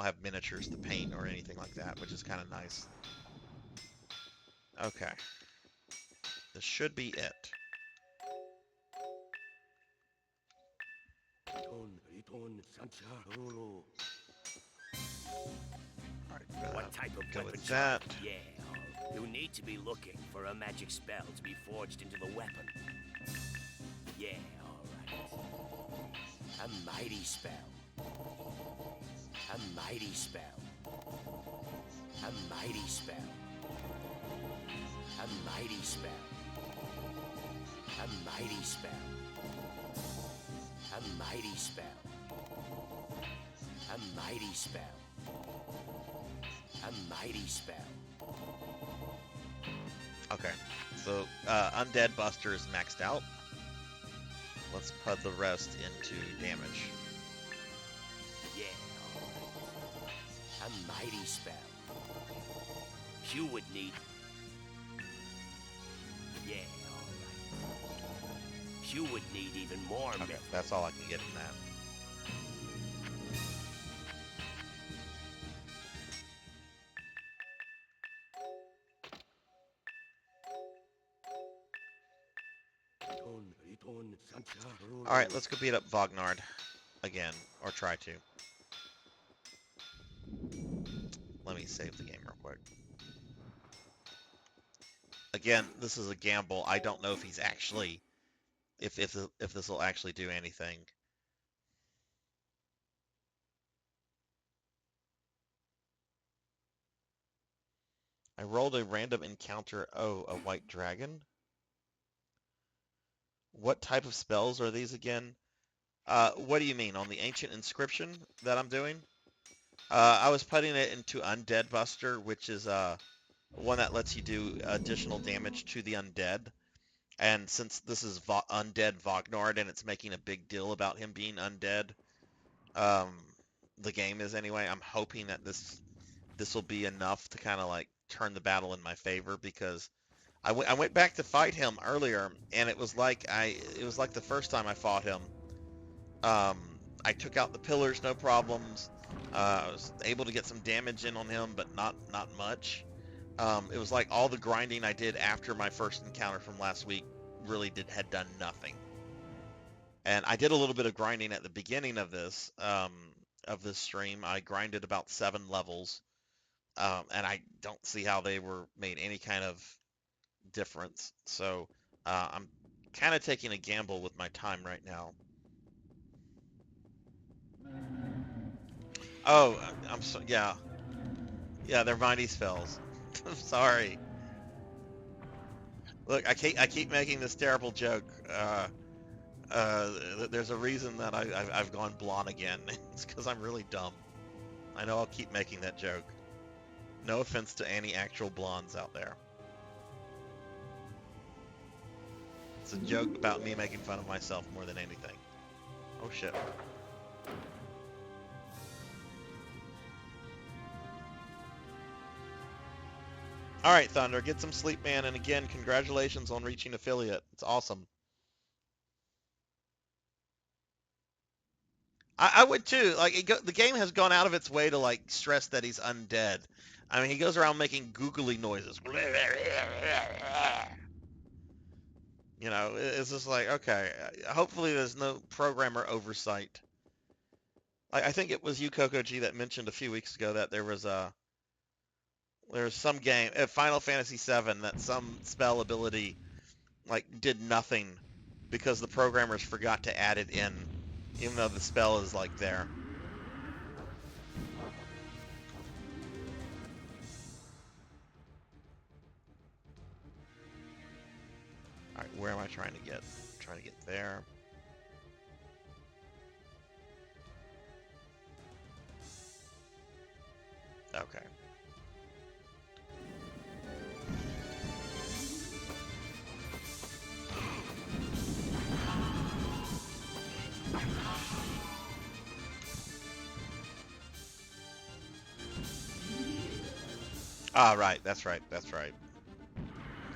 have miniatures to paint or anything like that, which is kind of nice. Okay, this should be it. All right, What type of go weapon with shall I? that. Yeah. You need to be looking for a magic spell to be forged into the weapon. Yeah, all right. A mighty spell. A mighty spell. A mighty spell. A mighty spell. A mighty spell. A mighty spell. A mighty spell. A mighty spell. Okay, so Undead Buster is maxed out. Let's put the rest into damage. Yeah, all right. A mighty spell. You would need... Yeah, all right. You would need even more Okay, myth. that's all I can get in that. Alright, let's go beat up Vognard again, or try to. Let me save the game real quick. Again, this is a gamble. I don't know if he's actually, if this will actually do anything. I rolled a random encounter. Oh, a white dragon? What type of spells are these again? What do you mean? On the ancient inscription that I'm doing? I was putting it into Undead Buster, which is one that lets you do additional damage to the undead. And since this is Undead Vognard and it's making a big deal about him being undead, um, the game is anyway, I'm hoping that this will be enough to kind of like turn the battle in my favor, because I went back to fight him earlier, and it was like the first time I fought him. Um, I took out the pillars, no problems. I was able to get some damage in on him, but not much. It was like all the grinding I did after my first encounter from last week really had done nothing. And I did a little bit of grinding at the beginning of this stream. I grinded about 7 levels, and I don't see how they were made any kind of difference. So I'm kind of taking a gamble with my time right now. Oh, I'm so yeah, they're mighty spells. I'm sorry. Look, I keep making this terrible joke. There's a reason that I've gone blonde again. It's because I'm really dumb. I know I'll keep making that joke. No offense to any actual blondes out there. It's a joke about me making fun of myself more than anything. Oh shit. Alright, Thunder, get some sleep, man, and again, congratulations on reaching affiliate. It's awesome. I would too. Like, the game has gone out of its way to, like, stress that he's undead. I mean, he goes around making googly noises. You know, it's just like, okay, hopefully there's no programmer oversight. I think it was you, Coco G, that mentioned a few weeks ago that there was some game at Final Fantasy VII that some spell ability like did nothing because the programmers forgot to add it in, even though the spell is like there. All right, where am I trying to get? I'm trying to get there. Okay. Ah, right. That's right. That's right.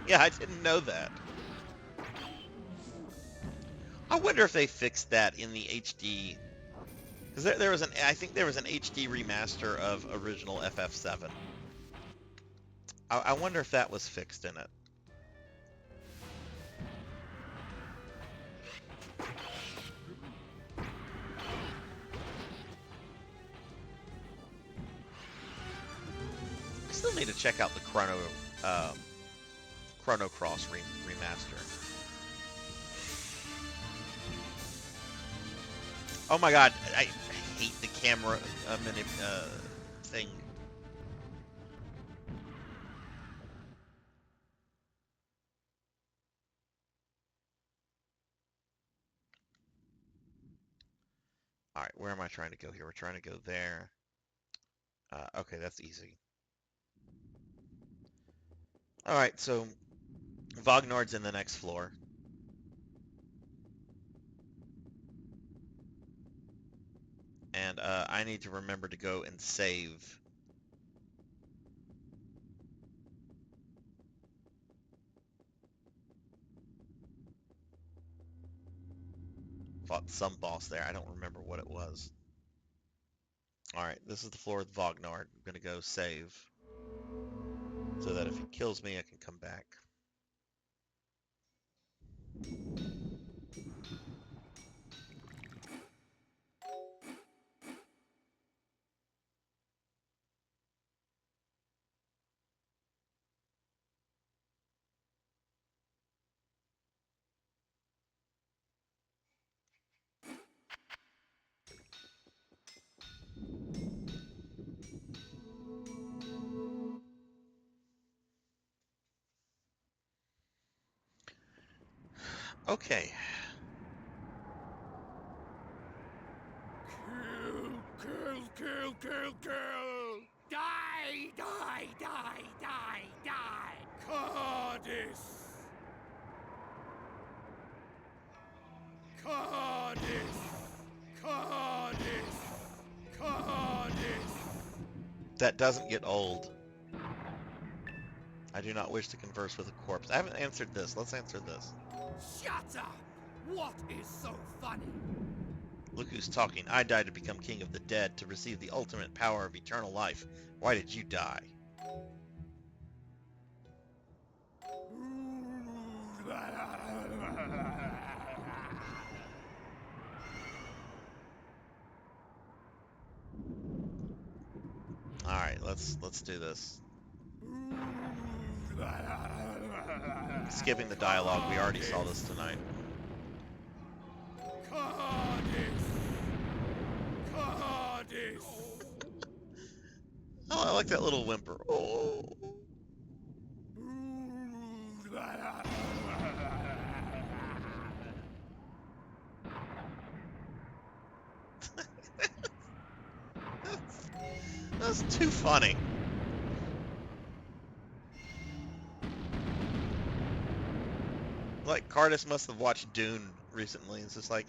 Yeah, I didn't know that. I wonder if they fixed that in the HD. Because I think there was an HD remaster of original FF7. I wonder if that was fixed in it. I still need to check out the Chrono Cross remaster. Oh my god, I hate the camera thing. Alright, where am I trying to go here? We're trying to go there. Okay, that's easy. Alright, so Vognard's in the next floor. And I need to remember to go and save. Fought some boss there. I don't remember what it was. Alright, this is the floor with Vognard. I'm gonna go save, so that if he kills me, I can come back. Okay. Kill! Die! Cardice! That doesn't get old. I do not wish to converse with a corpse. I haven't answered this. Let's answer this. Shut up! What is so funny? Look who's talking. I died to become king of the dead, to receive the ultimate power of eternal life. Why did you die? Alright, let's do this. Skipping the dialogue, we already saw this tonight. Cardice! Oh, I like that little whimper. Oh. That's too funny. Like, Cardice must have watched Dune recently. It's just like,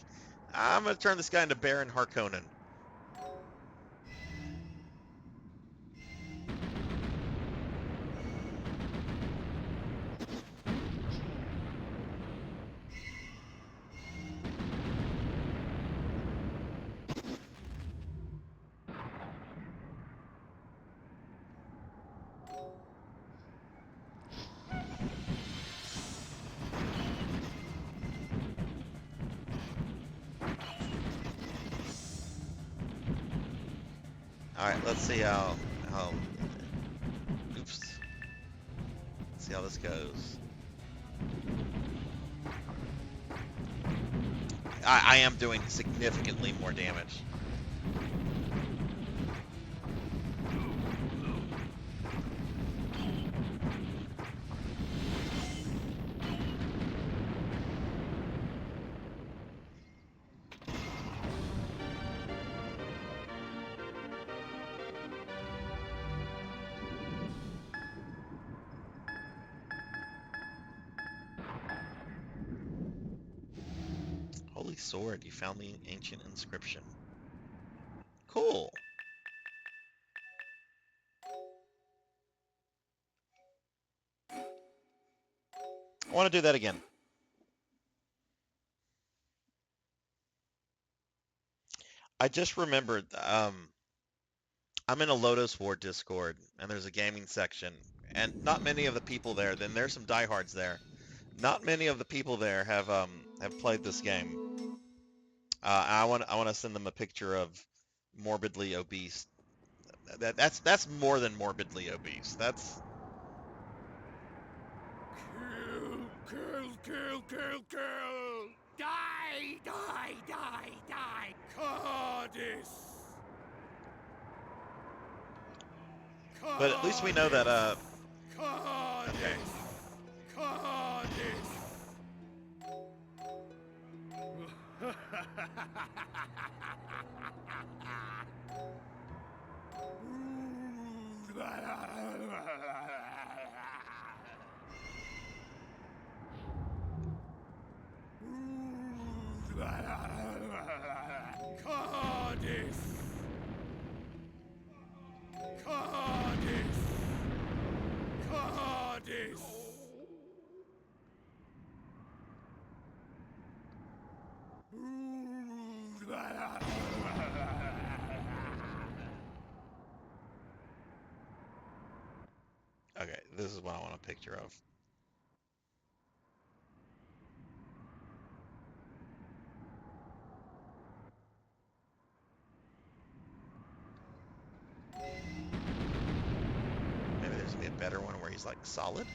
I'm gonna turn this guy into Baron Harkonnen. Alright, let's see how, oops. Let's see how this goes. I am doing significantly more damage. Holy sword, you found the ancient inscription. Cool. I want to do that again. I just remembered, I'm in a Lodoss War Discord, and there's a gaming section, and not many of the people there, then there's some diehards there. Not many of the people there have played this game. I want to send them a picture of morbidly obese. That's more than morbidly obese. That's Kill! Die! Cardice! but at least we know that Cardice! okay. Cardice! Cardice! Cardice! Cardice! Okay, this is what I want a picture of. Maybe there's gonna be a better one where he's like solid.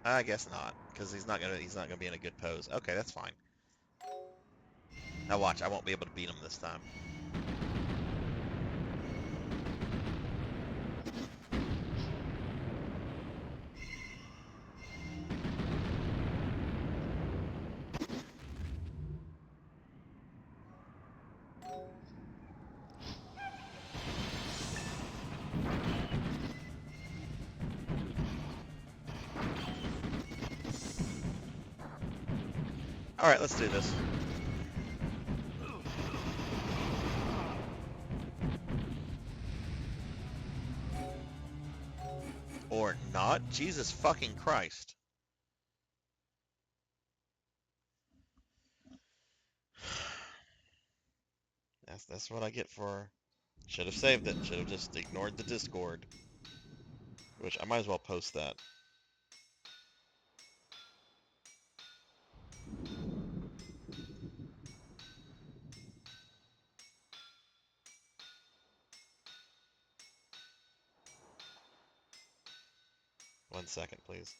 I guess not, because he's not gonna be in a good pose. Okay, that's fine. Now watch, I won't be able to beat him this time. Alright, let's do this. Or not? Jesus fucking Christ. That's what I get for... Should have saved it. Should have just ignored the Discord. Which, I might as well post that. One second, please.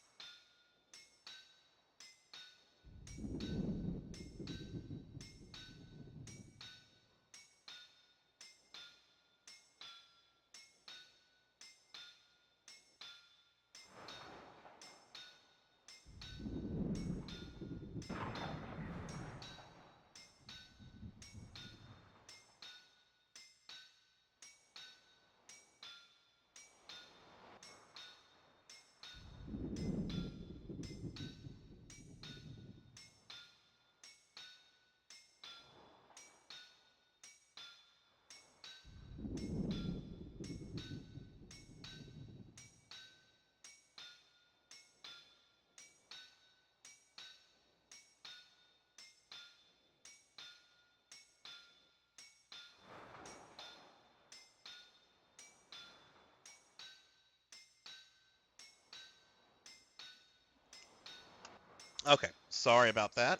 Okay, sorry about that.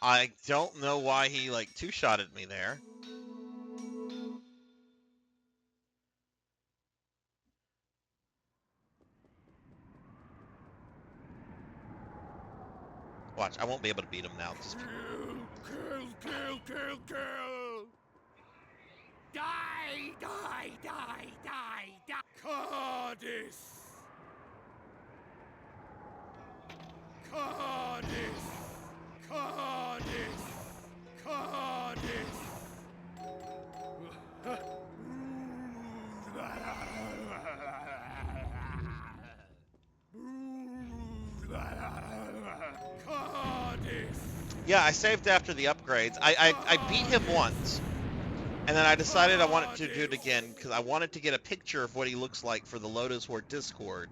I don't know why he, like, two-shotted me there. Watch, I won't be able to beat him now. Just... Kill! Die! Cardice! Yeah, I saved after the upgrades. I beat him once. And then I decided I wanted to do it again because I wanted to get a picture of what he looks like for the Lodoss Horde Discord.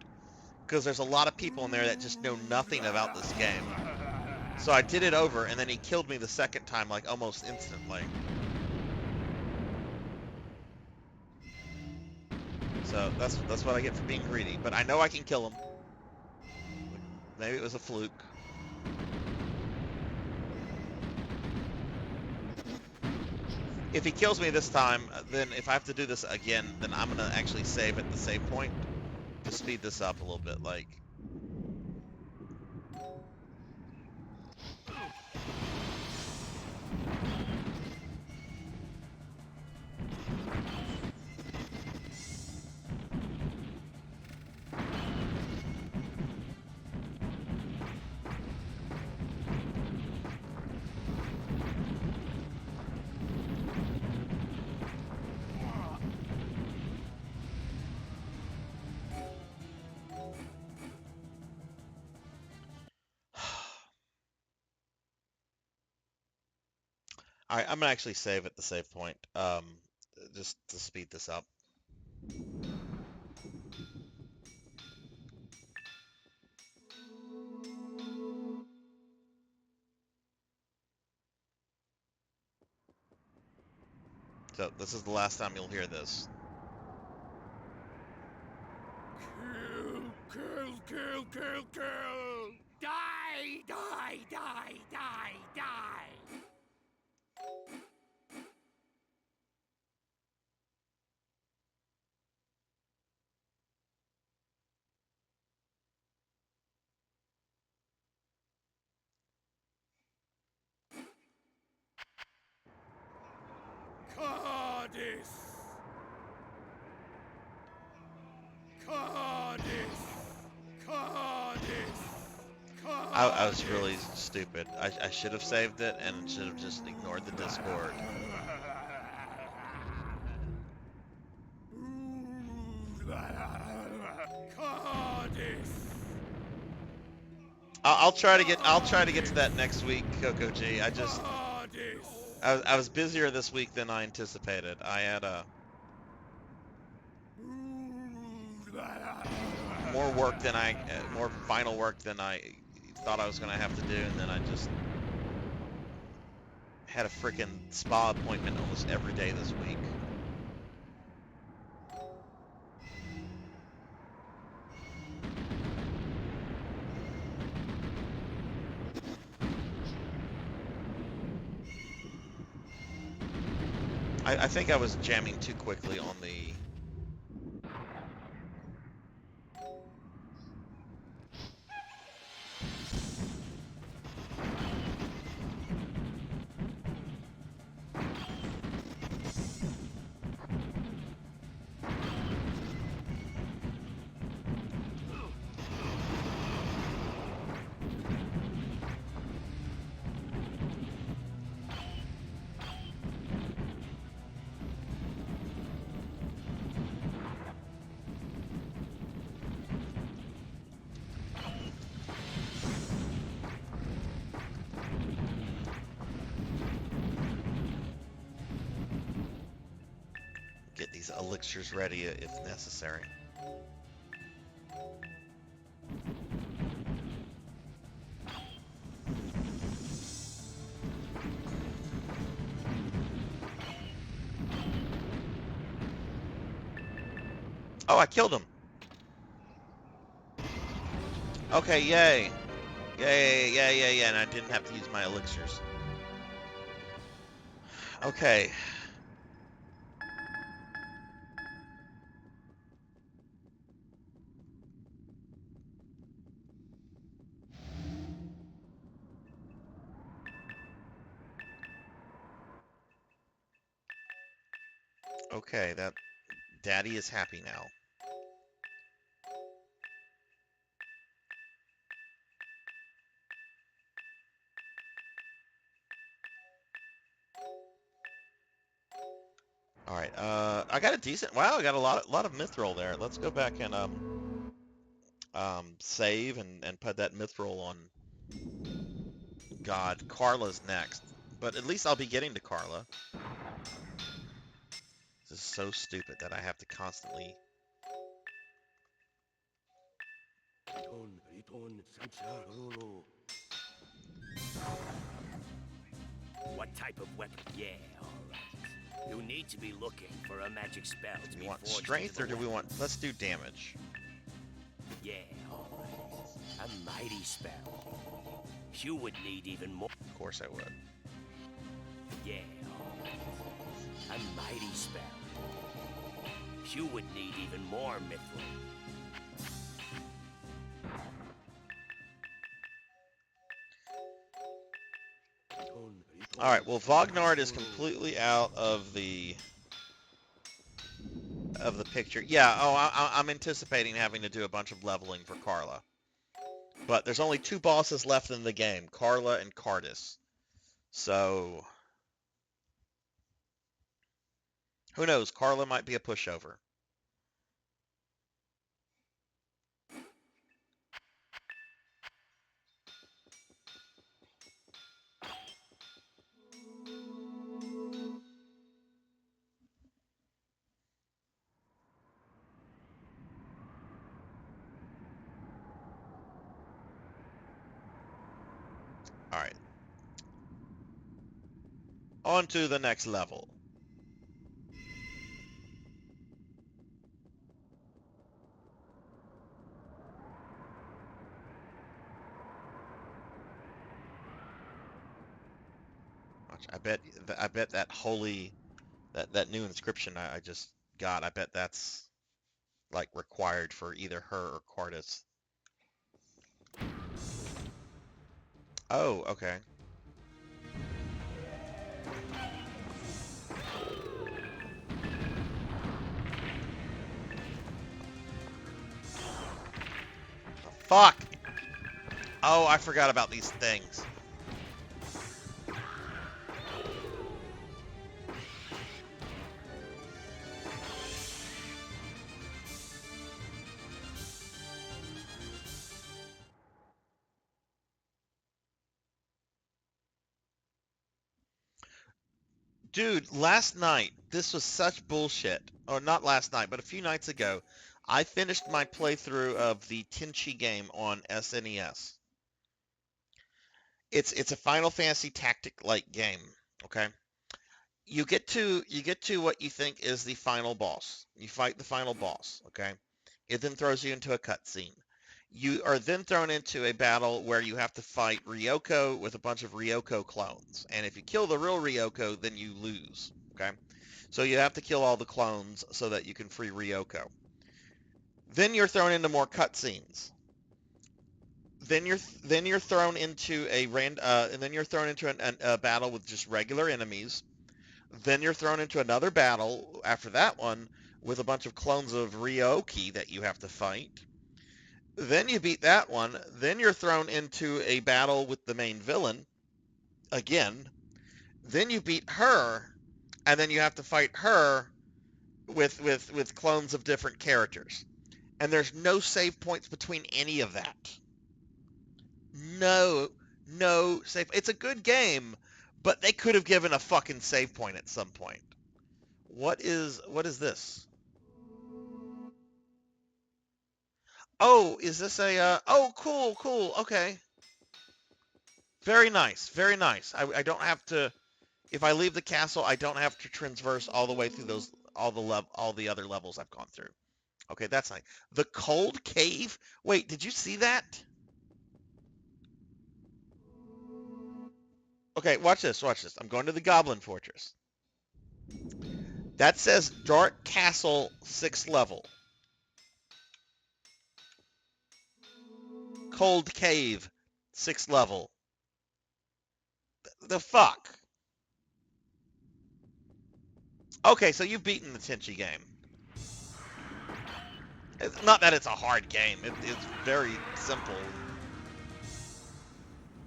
Because there's a lot of people in there that just know nothing about this game. So I did it over, and then he killed me the second time, like, almost instantly. So that's what I get for being greedy. But I know I can kill him. Maybe it was a fluke. If he kills me this time, then if I have to do this again, then I'm going to actually save at the save point to speed this up a little bit, like... Alright, I'm gonna actually save at the save point, just to speed this up. So this is the last time you'll hear this. Kill! Die! I was really stupid. I should have saved it and should have just ignored the Discord. I'll try to get to that next week, Coco G. I was busier this week than I anticipated. I had more work than more final work than I thought I was gonna have to do, and then I just had a freaking spa appointment almost every day this week. I think I was jamming too quickly on the... Get these elixirs ready if necessary. Oh, I killed him. Okay, yay. Yay, and I didn't have to use my elixirs. Okay. Okay, that Daddy is happy now. All right, I got a decent... Wow, I got a lot of mithril there. Let's go back and save and put that mithril on. God, Carla's next, but at least I'll be getting to Carla. This is so stupid that I have to constantly... What type of weapon? Yeah, all right. You need to be looking for a magic spell to Do be we want forged strength into or the do we weapon. want... Let's do damage. Yeah, all right. A mighty spell. You would need even more. Of course I would. Yeah, all right. A mighty spell. You would need even more mithril. All right, well, Vognard is completely out of the picture. Yeah, oh, I'm anticipating having to do a bunch of leveling for Carla. But there's only two bosses left in the game, Carla and Cardice. So, who knows? Carla might be a pushover. All right. On to the next level. I bet that holy, that new inscription I just got, I bet that's like required for either her or Cardice. Oh, okay. Fuck! Oh, I forgot about these things. Dude, last night, this was such bullshit. Or not last night, but a few nights ago, I finished my playthrough of the Tenchi game on SNES. It's a Final Fantasy tactic-like game, okay? You get to what you think is the final boss. You fight the final boss, okay? It then throws you into a cutscene. You are then thrown into a battle where you have to fight Ryoko with a bunch of Ryoko clones. And if you kill the real Ryoko, then you lose, okay? So you have to kill all the clones so that you can free Ryoko. Then you're thrown into more cutscenes. Then you're thrown into and then you're thrown into a battle with just regular enemies. Then you're thrown into another battle after that one with a bunch of clones of Ryoki that you have to fight. Then you beat that one. Then you're thrown into a battle with the main villain again. Then you beat her, and then you have to fight her with clones of different characters. And there's no save points between any of that. No save. It's a good game, but they could have given a fucking save point at some point. What is this? Oh, is this a oh, cool. Okay. Very nice. Very nice. I don't have to if I leave the castle, I don't have to transverse all the way through those all the other levels I've gone through. Okay, that's nice. The cold cave? Wait, did you see that? Okay, watch this. Watch this. I'm going to the Goblin Fortress. That says Dark Castle 6th level. Cold Cave 6th level. The fuck? Okay, so you've beaten the Tenchi game. It's not that it's a hard game. It's very simple.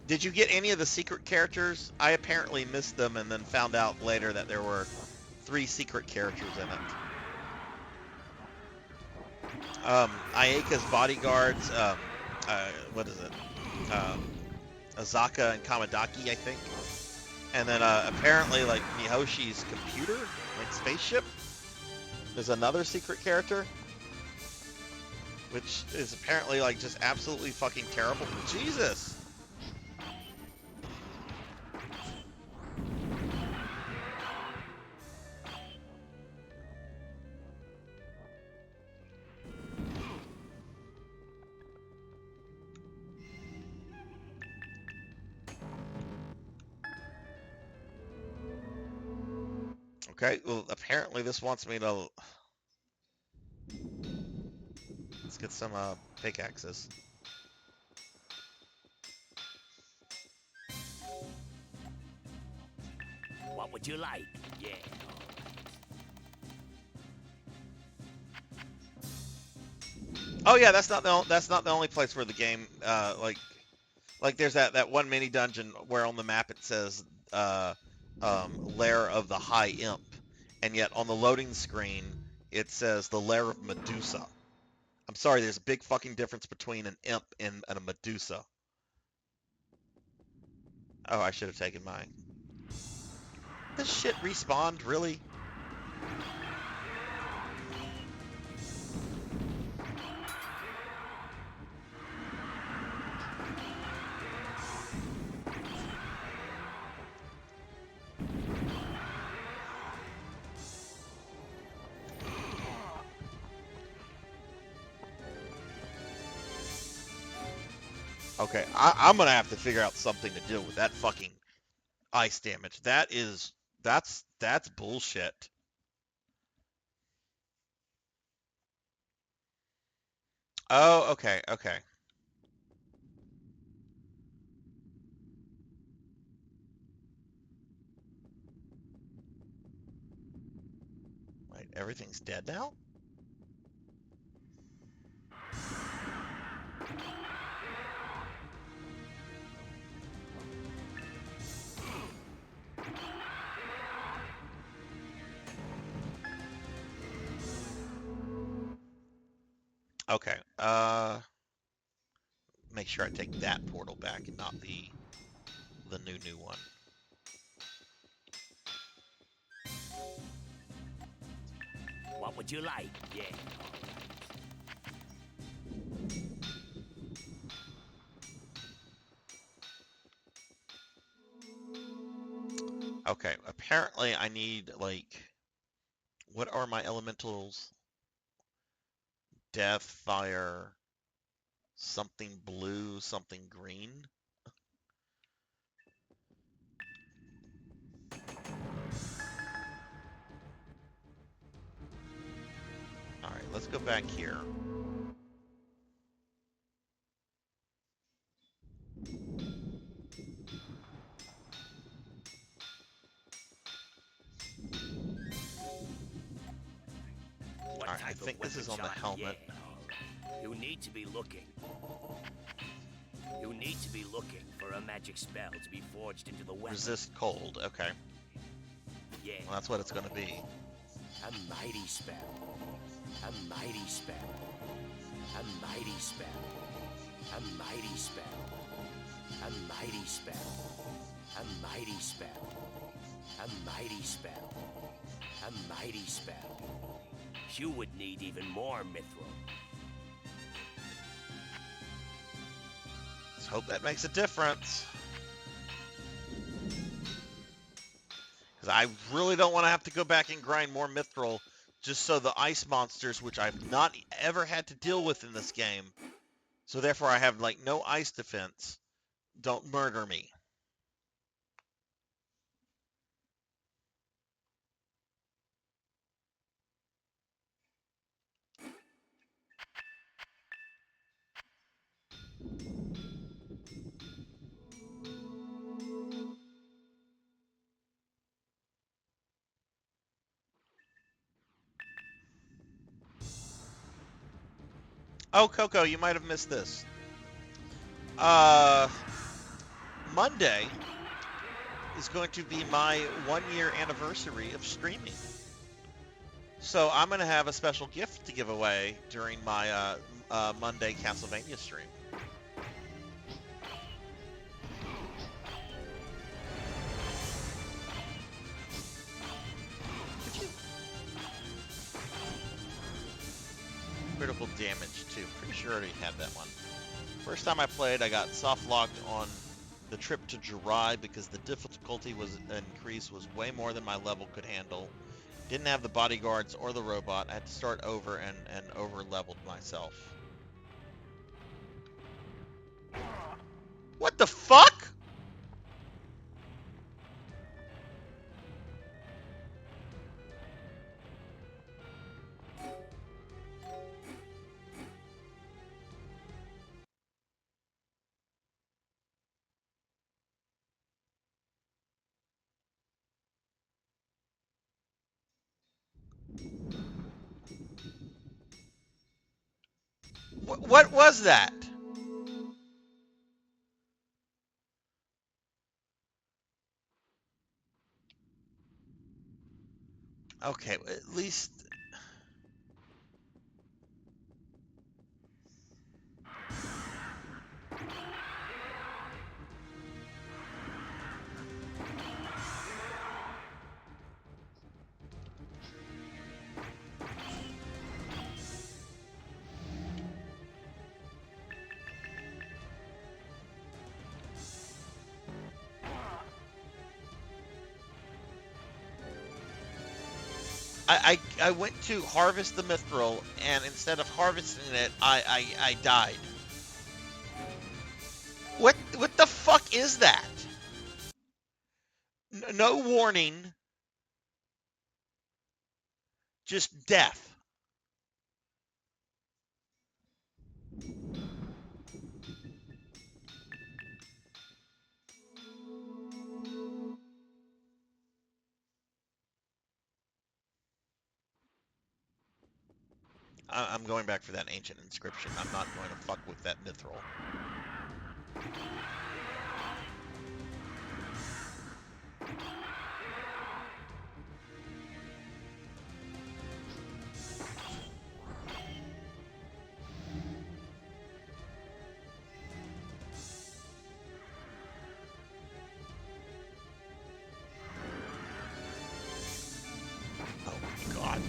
Did you get any of the secret characters? I apparently missed them and then found out later that there were 3 secret characters in it. Ayaka's bodyguards, what is it? Azaka and Kamadaki, I think. And then apparently, like, Mihoshi's computer, like, spaceship, is another secret character. Which is apparently, like, just absolutely fucking terrible. Jesus! Okay, well, apparently this wants me to... Let's get some pickaxes. What would you like? Yeah. Oh yeah, that's not the only place where the game like there's that one mini dungeon where on the map it says Lair of the High Imp, and yet on the loading screen it says the Lair of Medusa. I'm sorry, there's a big fucking difference between an imp and a Medusa. Oh, I should have taken mine. This shit respawned, really? Okay, I'm gonna have to figure out something to deal with that fucking ice damage. That's bullshit. Oh, okay. Wait, everything's dead now? Okay. Make sure I take that portal back and not the new one. What would you like? Yeah. Okay, apparently I need, like, what are my elementals? Death, fire, something blue, something green. Alright, let's go back here. Alright, I think this is on the helmet. Yeah. You need to be looking. You need to be looking for a magic spell to be forged into the weapon. Resist cold, okay. Yeah. Well, that's what it's gonna be. A mighty spell. A mighty spell. A mighty spell. A mighty spell. A mighty spell. A mighty spell. A mighty spell. A mighty spell. You would need even more mithril. Let's hope that makes a difference. Because I really don't want to have to go back and grind more mithril just so the ice monsters, which I've not ever had to deal with in this game, so therefore I have, like, no ice defense, don't murder me. Oh, Coco, you might have missed this. Monday is going to be my 1-year anniversary of streaming. So I'm going to have a special gift to give away during my Monday Castlevania stream. Critical damage, too. Pretty sure I already had that one. First time I played, I got soft-locked on the trip to Jirai because the difficulty was increased was way more than my level could handle. Didn't have the bodyguards or the robot. I had to start over and over-leveled myself. What the fuck? What was that? Okay, at least... I went to harvest the mithril, and instead of harvesting it, I died. What the fuck is that? No warning. Just death. I'm going back for that ancient inscription. I'm not going to fuck with that mithril. Oh my god.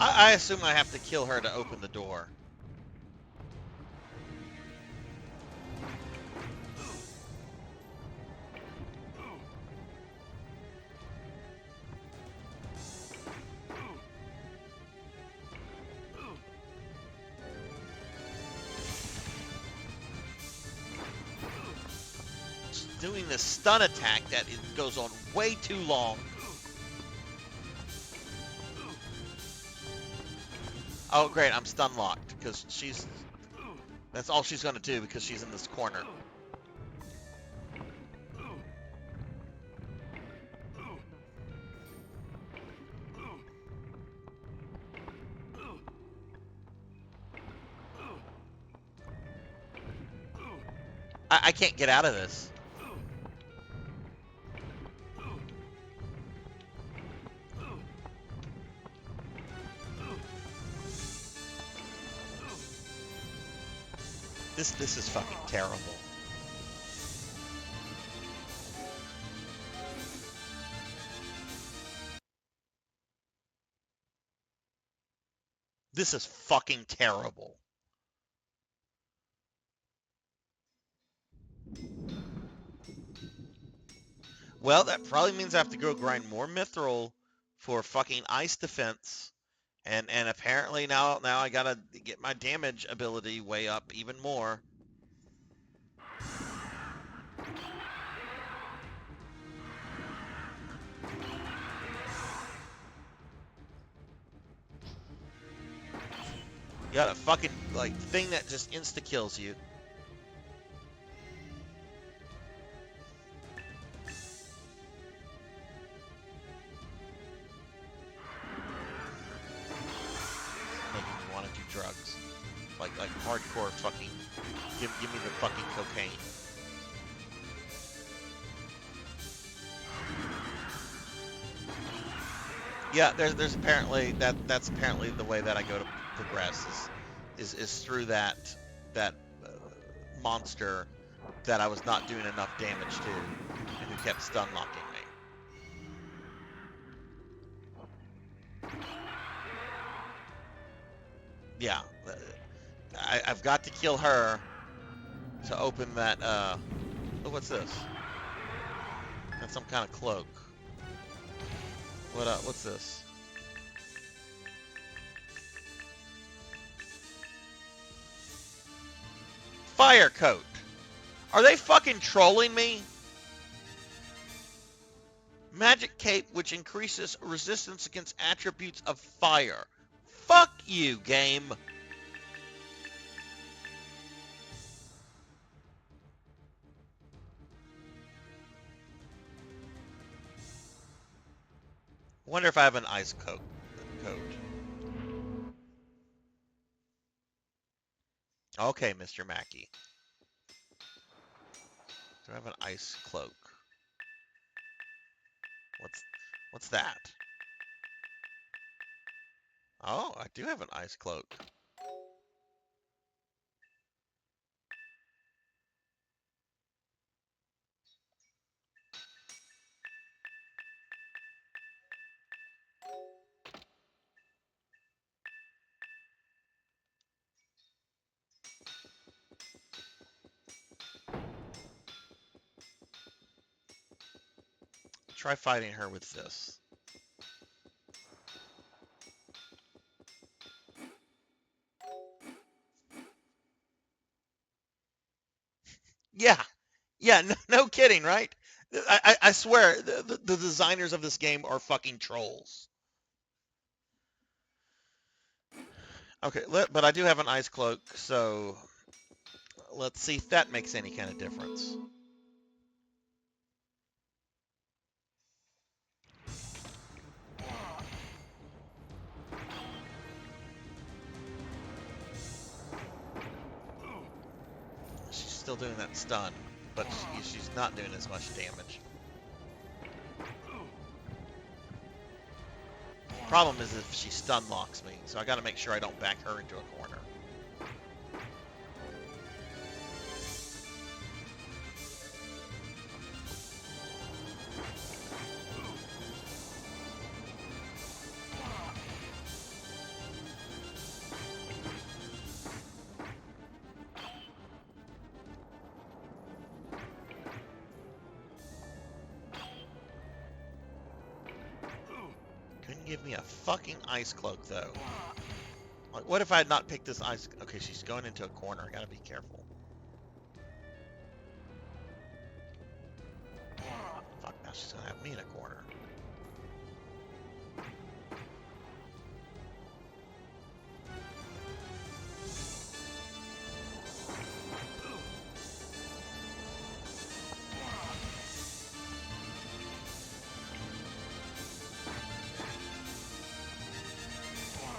I assume I have to kill her to open the door. Doing this stun attack that it goes on way too long. Oh, great, I'm stun locked because that's all she's going to do because she's in this corner. I can't get out of this. This is fucking terrible. This is fucking terrible. Well, that probably means I have to go grind more mithril for fucking ice defense. And apparently now I gotta get my damage ability way up even more. You got a fucking like thing that just insta kills you. Making me want to do drugs. Like hardcore fucking give me the fucking cocaine. Yeah, there's apparently that's apparently the way that I go to progress is through that monster that I was not doing enough damage to and who kept stun locking me. Yeah, I've got to kill her to open that. Oh, what's this? That's some kind of cloak. What's this? Fire coat. Are they fucking trolling me? Magic cape which increases resistance against attributes of fire. Fuck you, game. Wonder if I have an ice coat. Okay, Mr. Mackey. Do I have an ice cloak? What's that? Oh, I do have an ice cloak. Try fighting her with this. Yeah, no kidding, right? I swear, the designers of this game are fucking trolls. Okay, but I do have an ice cloak, so let's see if that makes any kind of difference. She's still doing that stun, but she's not doing as much damage. Problem is if she stun locks me, so I gotta make sure I don't back her into a corner. give me a fucking ice cloak, though. Like, what if I had not picked this ice... Okay, she's going into a corner. I gotta be careful. Fuck, now she's gonna have me in a corner.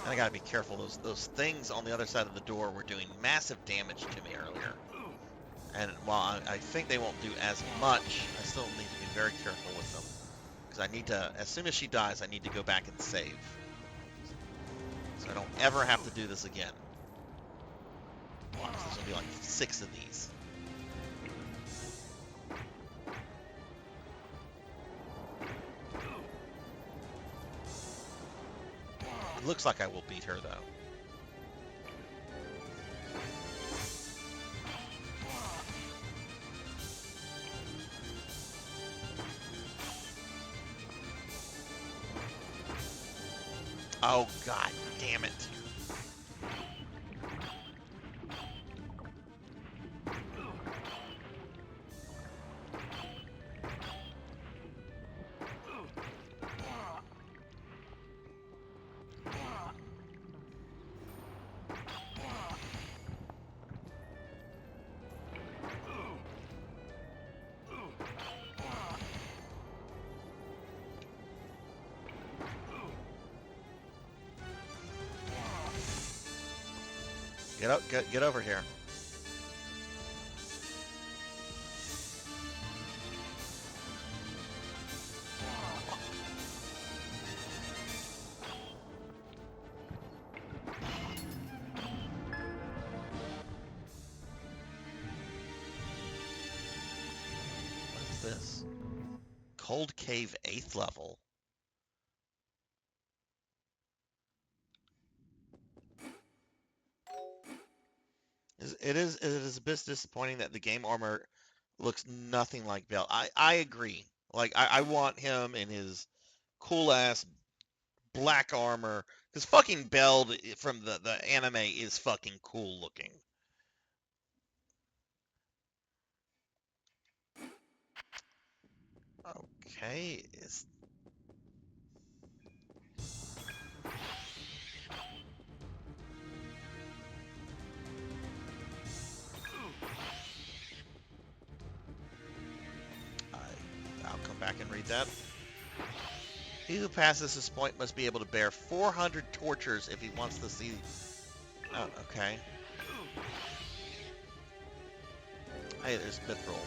And I gotta be careful. Those things on the other side of the door were doing massive damage to me earlier. And while I think they won't do as much, I still need to be very careful with them. Because I need to, as soon as she dies, I need to go back and save. So I don't ever have to do this again. Watch, there's gonna be like 6 of these. It looks like I will beat her, though. Oh, god damn it. Get over here. What is this? Cold Cave 8th level. It is a bit disappointing that the game armor looks nothing like Bell. I agree. Like I want him in his cool ass black armor because fucking Bell from the anime is fucking cool looking. Okay, I'll come back and read that. He who passes this point must be able to bear 400 tortures if he wants to see... Oh, okay. Hey, there's Mithril.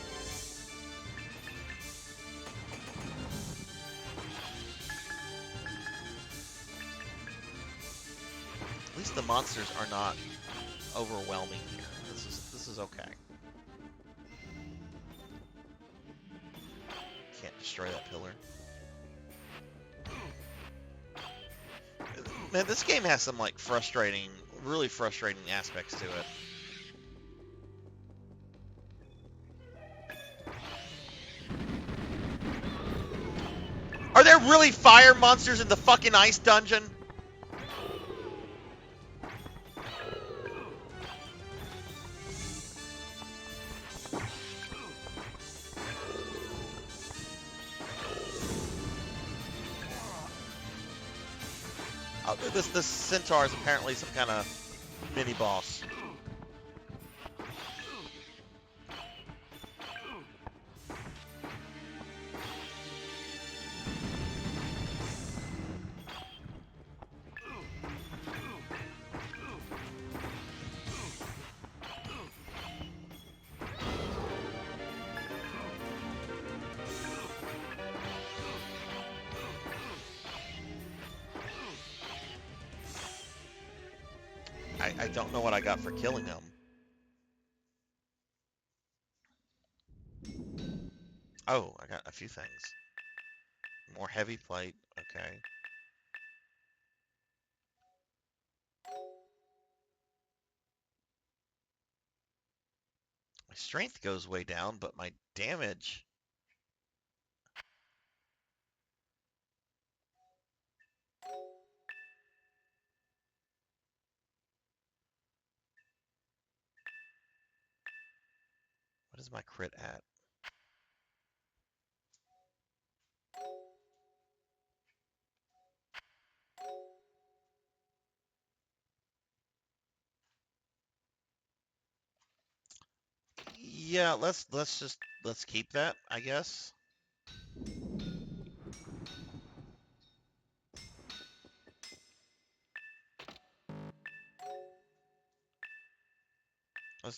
At least the monsters are not overwhelming here. This is okay. Can't destroy that pillar. Man, this game has some like frustrating, really frustrating aspects to it. Are there really fire monsters in the fucking ice dungeon? Oh, this centaur is apparently some kind of mini boss. I don't know what I got for killing him. Oh, I got a few things. More heavy plate, okay. My strength goes way down, but my damage... Where's my crit at? Yeah, let's keep that, I guess.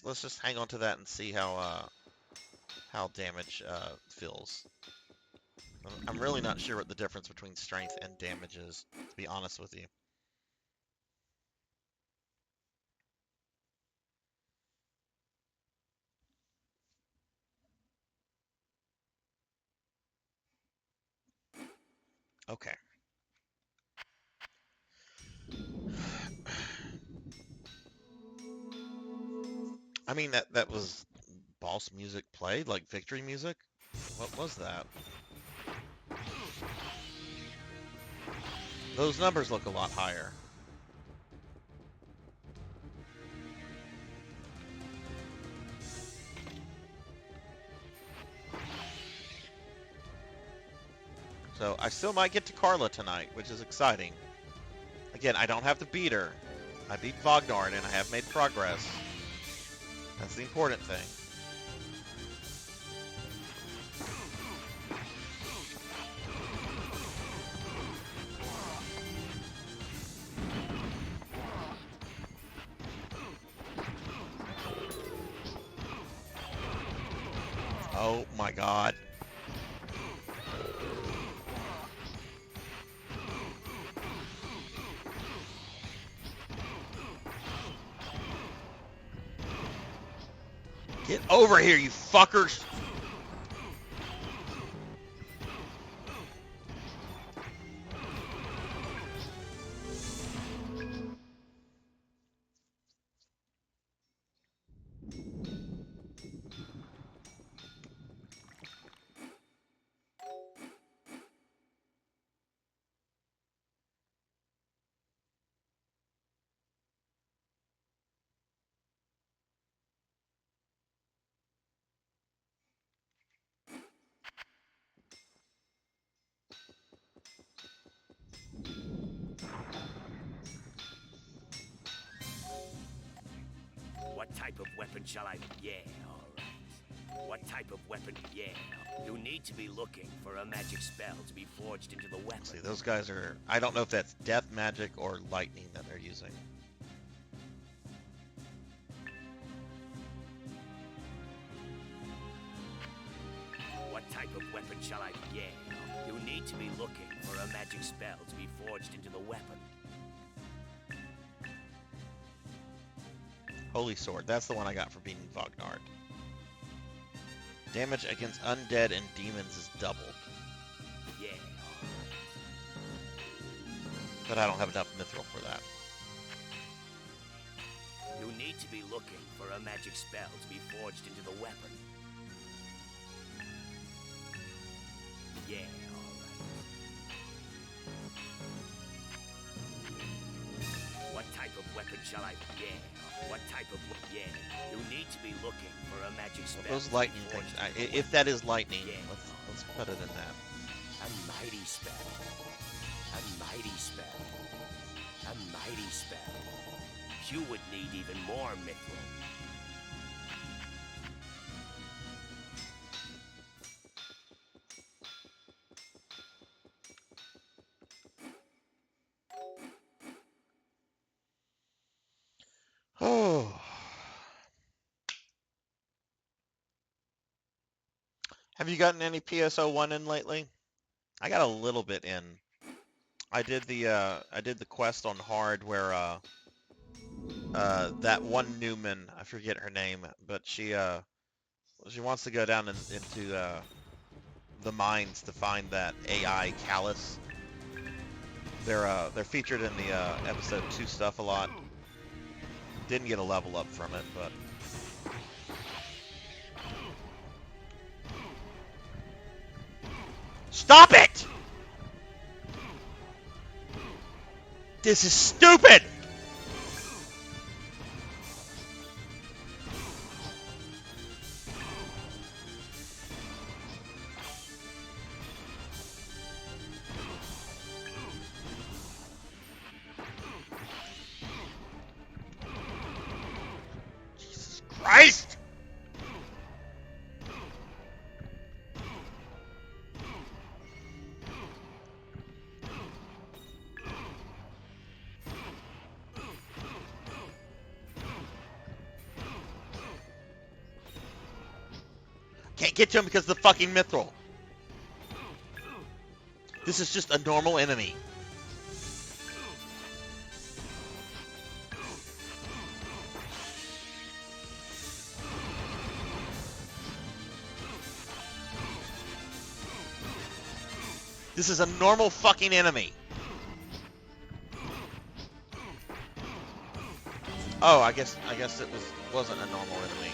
Let's just hang on to that and see how damage feels. I'm really not sure what the difference between strength and damage is, to be honest with you. Okay. I mean that was boss music played, like victory music. What was that? Those numbers look a lot higher. So I still might get to Carla tonight, which is exciting. Again, I don't have to beat her. I beat Vognard and I have made progress. That's the important thing. Oh my god. Get over here, you fuckers! What type of weapon shall I... Yeah, all right. What type of weapon... Yeah. You need to be looking for a magic spell to be forged into the weapon. See, those guys are... I don't know if that's death magic or lightning that they're using. What type of weapon shall I... Yeah. You need to be looking for a magic spell to be forged into the weapon. Holy Sword. That's the one I got for beating Vognard. Damage against undead and demons is doubled. Yeah. But I don't have enough mithril for that. You need to be looking for a magic spell to be forged into the weapon. Yeah, all right. What type of weapon shall I... Yeah. What type of... Yeah. You need to be looking for a magic spell. Those lightning things, if that is lightning, Yeah. let's put it in that. A mighty spell. A mighty spell. A mighty spell. You would need even more mithril. Oh. Have you gotten any PSO1 in lately? I got a little bit in. I did the quest on hard where that one Newman, I forget her name, but she wants to go down into the mines to find that AI Callus. They're featured in the episode 2 stuff a lot. Didn't get a level up from it, but stop it! This is stupid! Christ! Can't get to him because of the fucking mithril. This is just a normal enemy. This is a normal fucking enemy. Oh, I guess it wasn't a normal enemy.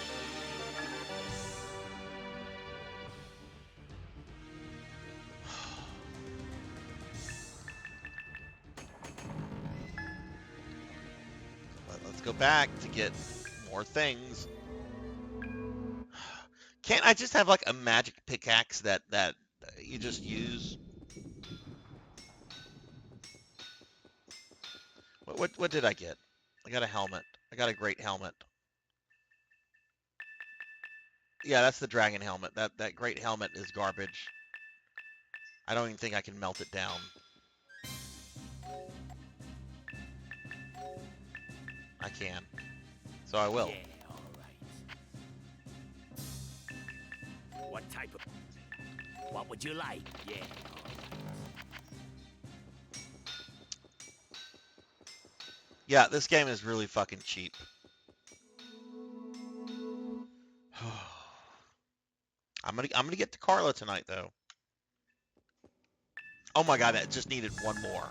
Let's go back to get more things. Can't I just have like a magic pickaxe that you just use? What did I get? I got a helmet. I got a great helmet. Yeah, that's the dragon helmet. That great helmet is garbage. I don't even think I can melt it down. I can. So I will. Yeah, all right. What type of... What would you like? Yeah, all right. Yeah, this game is really fucking cheap. I'm gonna get to Carla tonight though. Oh my god, that just needed one more.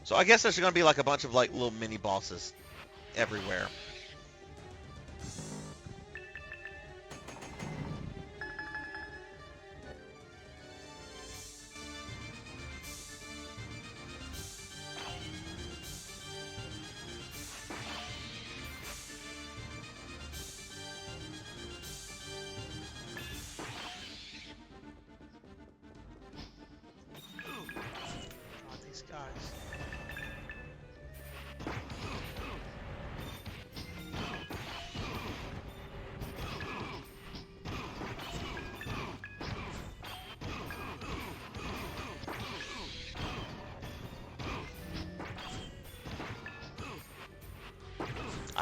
So I guess there's gonna be like a bunch of like little mini bosses everywhere. God, these guys.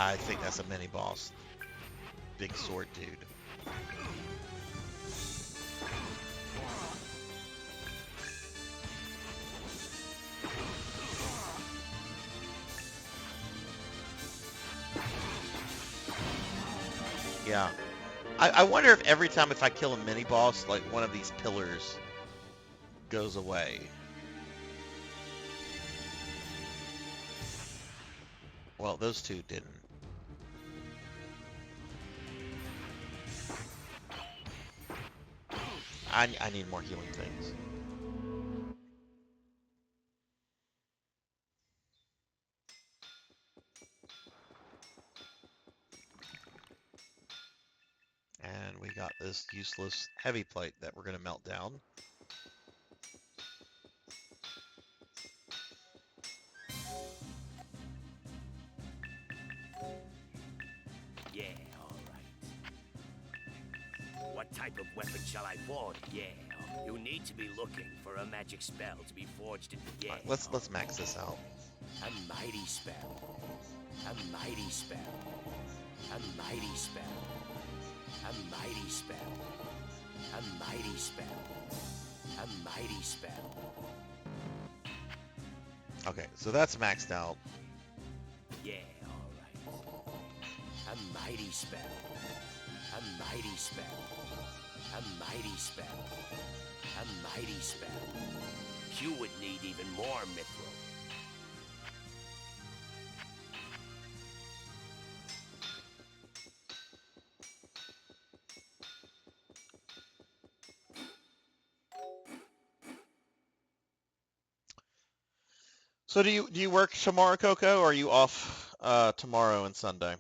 I think that's a mini boss. Big sword dude. Yeah. I wonder if every time if I kill a mini boss, like one of these pillars goes away. Well, those two didn't. I need more healing things. And we got this useless heavy plate that we're going to melt down. Yeah, all right. What type of weapon shall I forge? Yeah, you need to be looking for a magic spell to be forged in. Yeah. Right, let's max this out. A mighty spell. A mighty spell. A mighty spell. A mighty spell. A mighty spell. A mighty spell. Okay, so that's maxed out. Yeah, all right. A mighty spell. A mighty spell. A mighty spell. A mighty spell. You would need even more mithril. So do you work tomorrow, Coco, or are you off tomorrow and Sunday?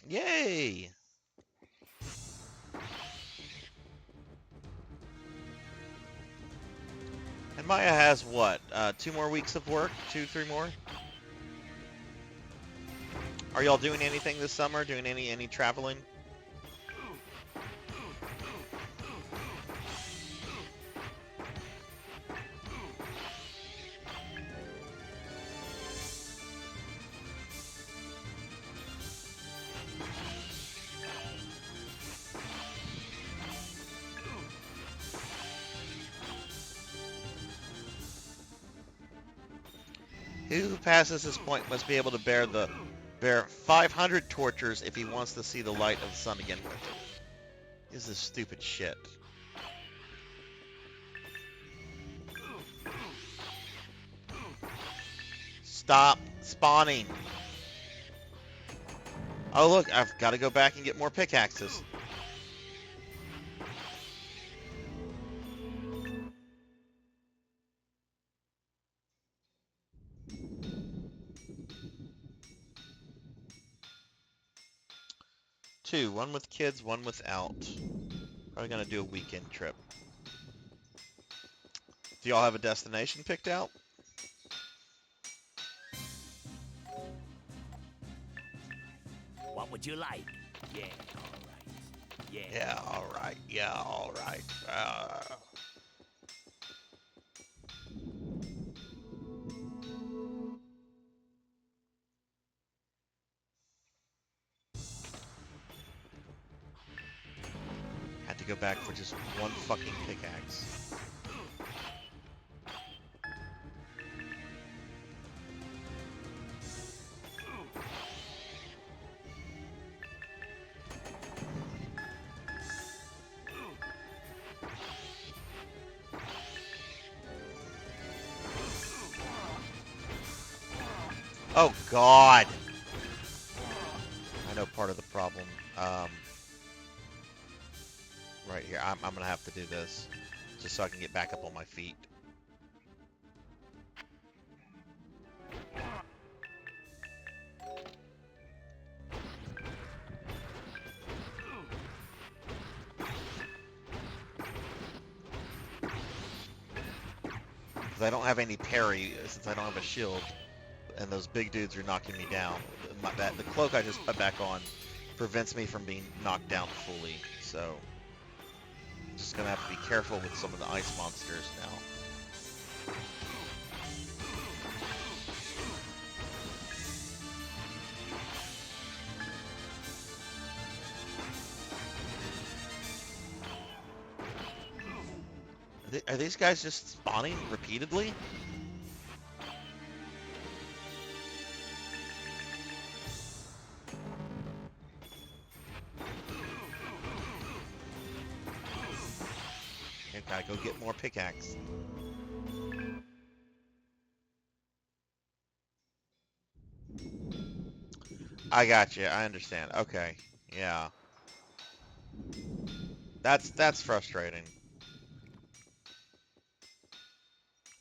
Yay! And Maya has what? 2 more weeks of work? 2, 3 more? Are y'all doing anything this summer? Doing any traveling? Who passes this point must be able to bear 500 tortures if he wants to see the light of the sun again with it. This is stupid shit. Stop spawning. Oh look, I've got to go back and get more pickaxes. Two, one with kids, one without. Probably gonna do a weekend trip. Do y'all have a destination picked out? What would you like? Yeah, all right. Yeah. Yeah, all right. Yeah, all right. Had to go back for just one fucking pickaxe. Oh God! I know part of the problem. Right here, I'm gonna have to do this just so I can get back up on my feet. Because I don't have any parry since I don't have a shield, and those big dudes are knocking me down. The cloak I just put back on prevents me from being knocked down fully, so I'm just gonna have to be careful with some of the ice monsters now. Are these guys just spawning repeatedly? Okay, gotta go get more pickaxe. I got you. I understand. Okay. Yeah. That's frustrating.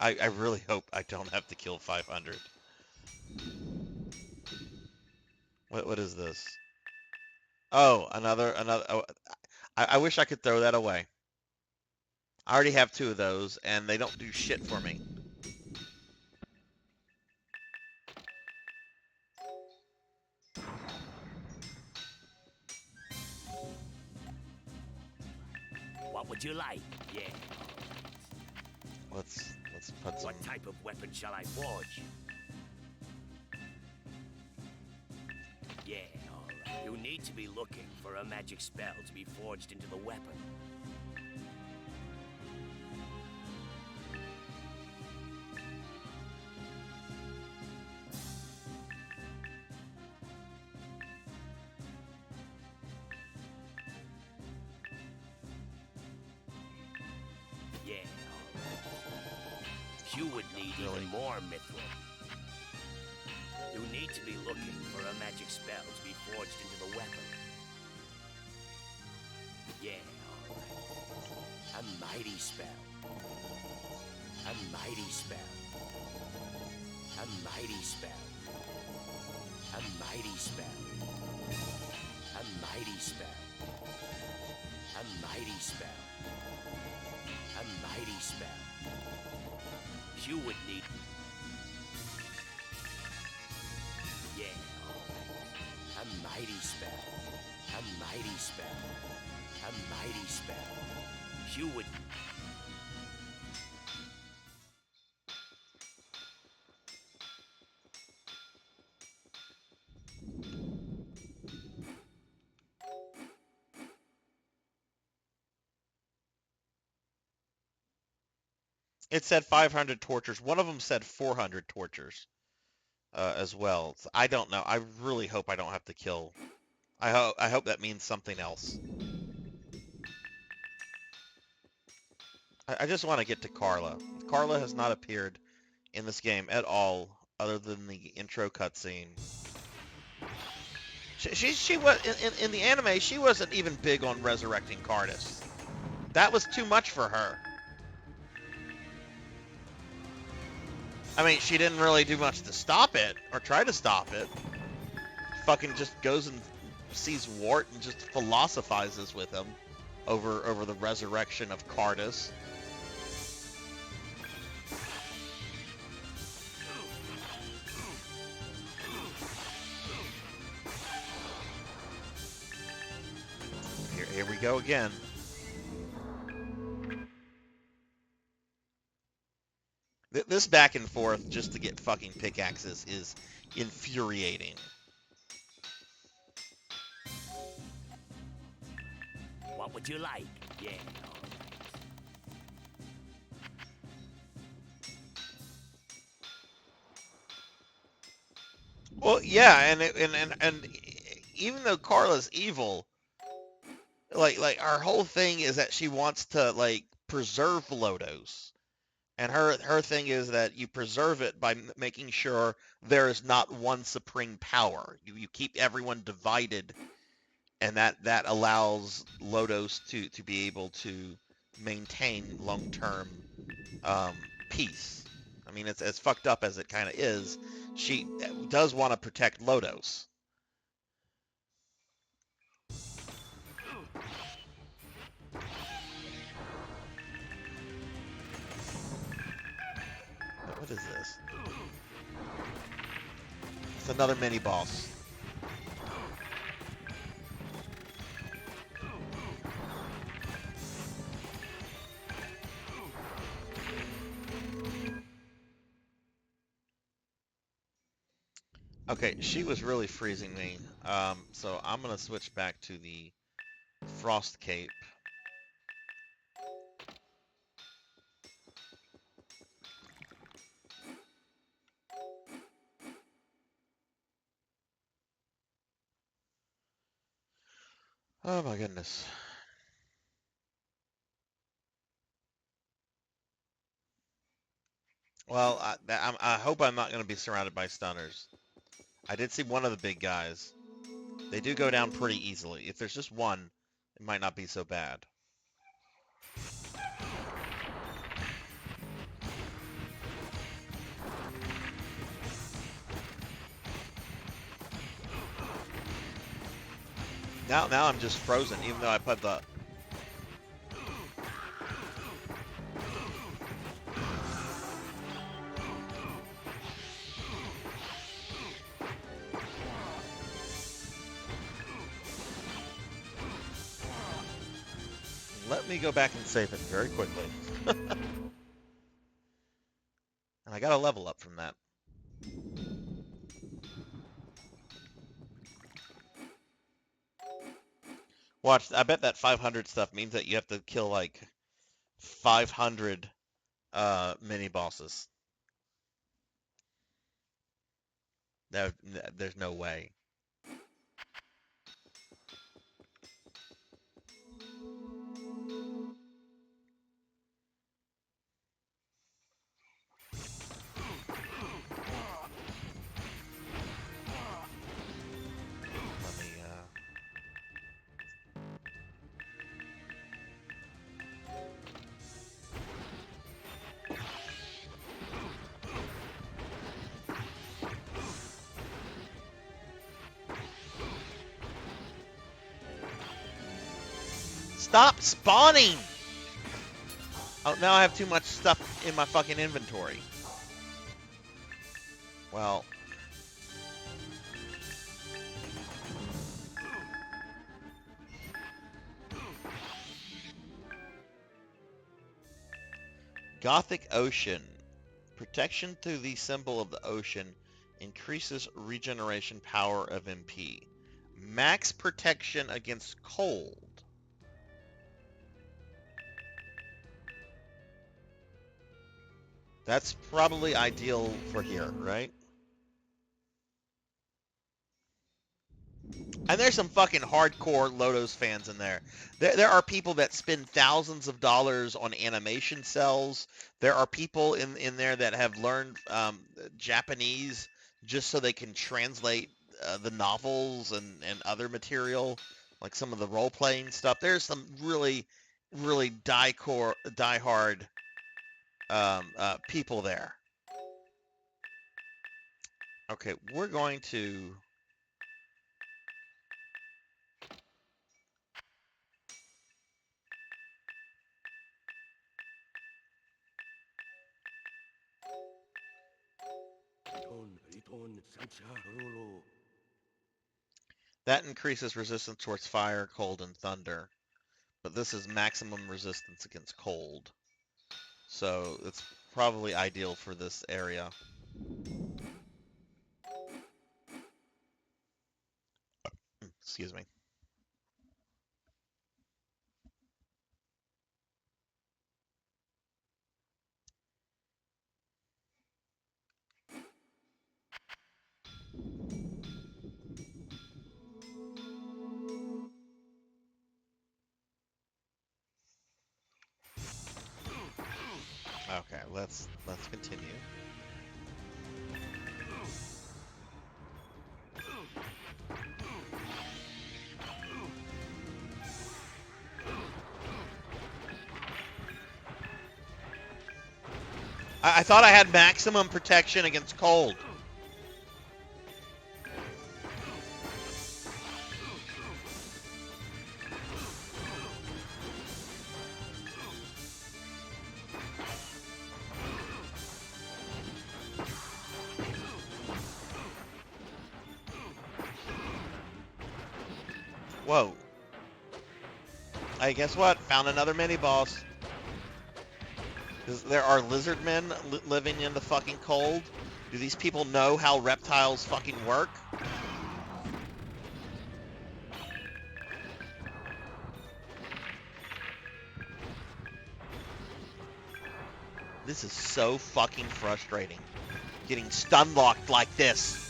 I really hope I don't have to kill 500. What is this? Oh, another. Oh, I wish I could throw that away. I already have 2 of those, and they don't do shit for me. What would you like? Yeah. Let's put some. What type of weapon shall I forge? Yeah, all right. You need to be looking for a magic spell to be forged into the weapon. Yeah, all right. You would need Really? even more mithril. You need to be looking for a magic spell to be forged into the weapon. Yeah, all right. A mighty spell. A mighty spell. A mighty spell. A mighty spell. mighty spell. A mighty spell. A mighty spell. You would need... Yeah, all right. A mighty spell. A mighty spell. A mighty spell. You would... It said 500 tortures. One of them said 400 tortures as well. So I don't know. I really hope I don't have to kill. I hope that means something else. I just want to get to Carla. Carla has not appeared in this game at all, other than the intro cutscene. She was in the anime. She wasn't even big on resurrecting Cardice. That was too much for her. I mean, she didn't really do much to stop it, or try to stop it. Fucking just goes and sees Wart and just philosophizes with him over the resurrection of Cardice. Here we go again. This back and forth just to get fucking pickaxes is infuriating. What would you like? Yeah, all right. Well, yeah, and even though Carla's evil, like our whole thing is that she wants to like preserve Lodoss. And her thing is that you preserve it by making sure there is not one supreme power. You keep everyone divided, and that allows Lodoss to be able to maintain long-term peace. I mean, it's as fucked up as it kind of is. She does want to protect Lodoss. What is this? It's another mini boss. Okay, she was really freezing me. So I'm gonna switch back to the Frost Cape. Oh my goodness. Well, I hope I'm not going to be surrounded by stunners. I did see one of the big guys. They do go down pretty easily. If there's just one, it might not be so bad. Now I'm just frozen, even though I put the... Let me go back and save it very quickly. And I got a level up from that. Watch, I bet that 500 stuff means that you have to kill like 500 mini bosses. There's no way. Let me Stop spawning! Oh, now I have too much stuff in my fucking inventory. Well... Gothic Ocean. Protection through the symbol of the ocean increases regeneration power of MP. Max protection against cold. That's probably ideal for here, right? And there's some fucking hardcore Lodoss fans in there. There are people that spend thousands of dollars on animation cells. There are people in there that have learned Japanese just so they can translate the novels and other material, like some of the role-playing stuff. There's some really, really die-hard people there. Okay, we're going to... That increases resistance towards fire, cold, and thunder. But this is maximum resistance against cold. So it's probably ideal for this area. Excuse me. Okay, let's continue. I thought I had maximum protection against cold. Whoa. Hey, guess what? Found another mini-boss. There are lizard men living in the fucking cold. Do these people know how reptiles fucking work? This is so fucking frustrating. Getting stun locked like this.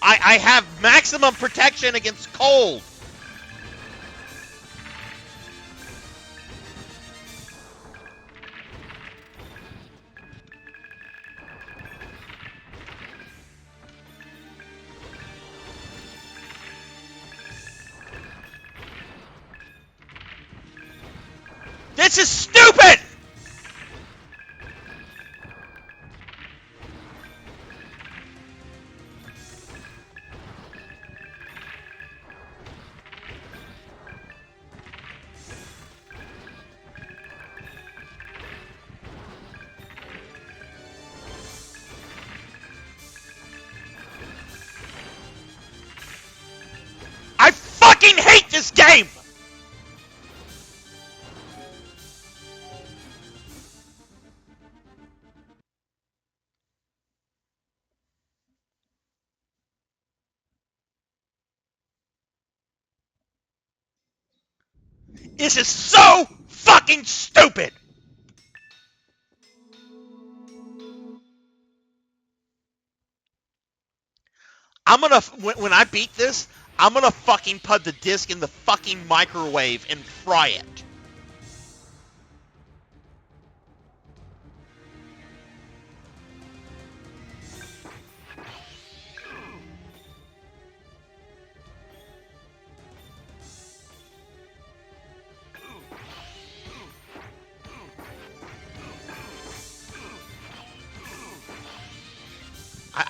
I have maximum protection against cold. This is stupid! I fucking hate this game! This is so fucking stupid! I'm gonna, when I beat this, I'm gonna fucking put the disc in the fucking microwave and fry it.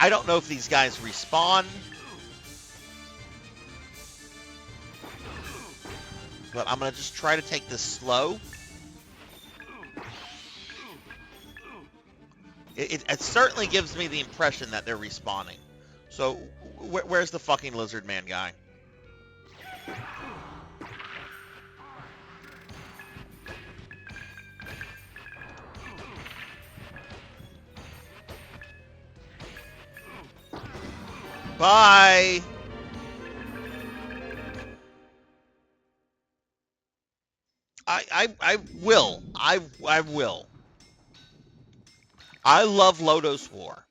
I don't know if these guys respawn. but I'm going to just try to take this slow. It certainly gives me the impression that they're respawning. So, where's the fucking lizard man guy? Bye! I will. I will. I love Lodoss War.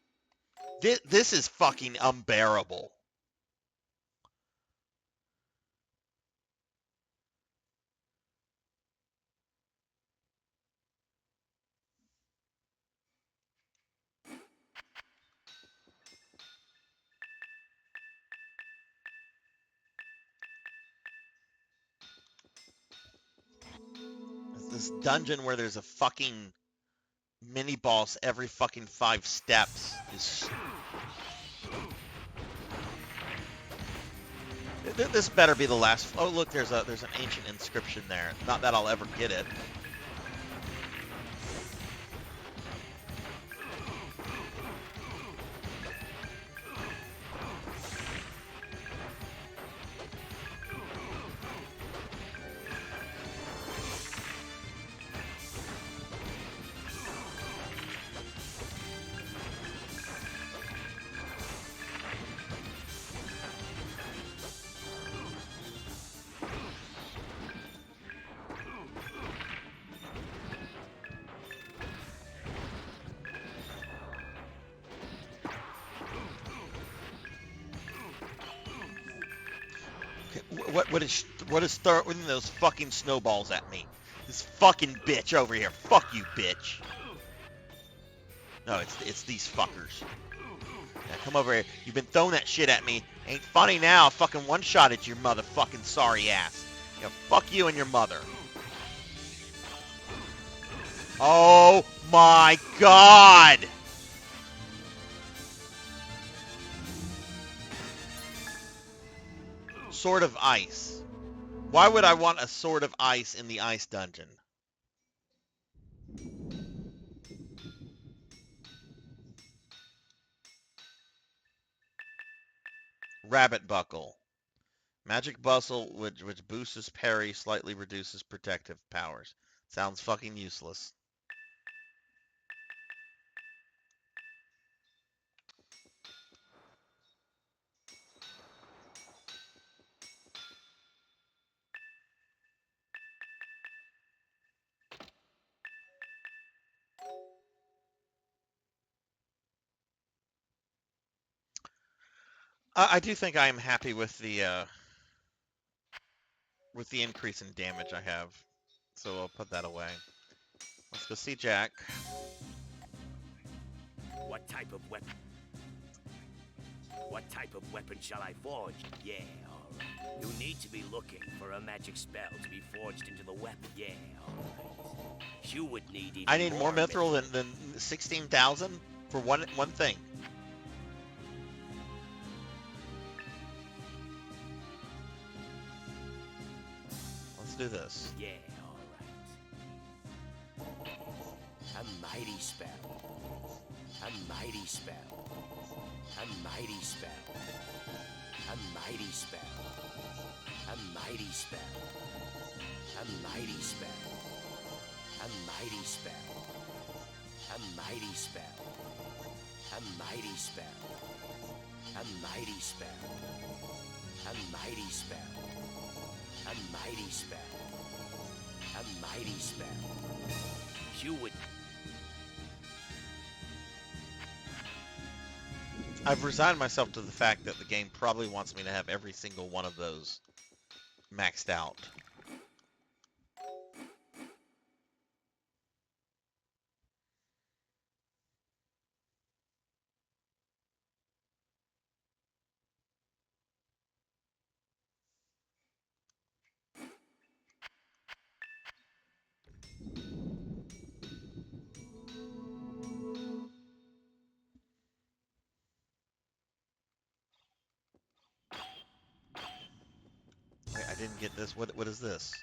This is fucking unbearable. This dungeon where there's a fucking mini boss every fucking 5 steps is. This better be the last. Oh look, there's an ancient inscription there. Not that I'll ever get it. What is throwing those fucking snowballs at me? This fucking bitch over here. Fuck you, bitch. No, it's these fuckers. Yeah, come over here. You've been throwing that shit at me. Ain't funny now. I fucking one-shotted your motherfucking sorry ass. Yeah, fuck you and your mother. Oh my god! Sword of Ice. Why would I want a Sword of Ice in the Ice Dungeon? Rabbit Buckle. Magic Bustle, which boosts parry, slightly reduces protective powers. Sounds fucking useless. I do think I am happy with the increase in damage I have, so I'll put that away. Let's go see Jack. What type of weapon? What type of weapon shall I forge? Yeah, all right. You need to be looking for a magic spell to be forged into the weapon. Yeah, all right. You would need even I need more mithril than 16,000 for one thing. Let's do this. Yeah, all right. A mighty spell. A mighty spell. A mighty spell. A mighty spell. A mighty spell. A mighty spell. A mighty spell. A mighty spell. A mighty spell. A mighty spell. A mighty spell. A mighty spell. A mighty spell. You would. I've resigned myself to the fact that the game probably wants me to have every single one of those maxed out. didn't get this. What is this?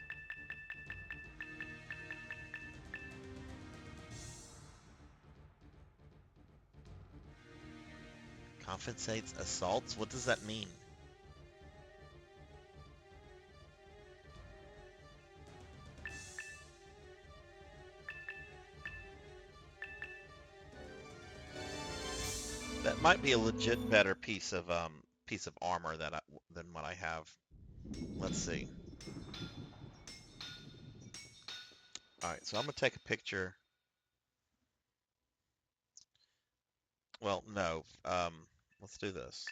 Compensates assaults? What does that mean? That might be a legit better piece of armor than what I have. Let's see. All right, so I'm gonna take a picture. Well, no. Let's do this.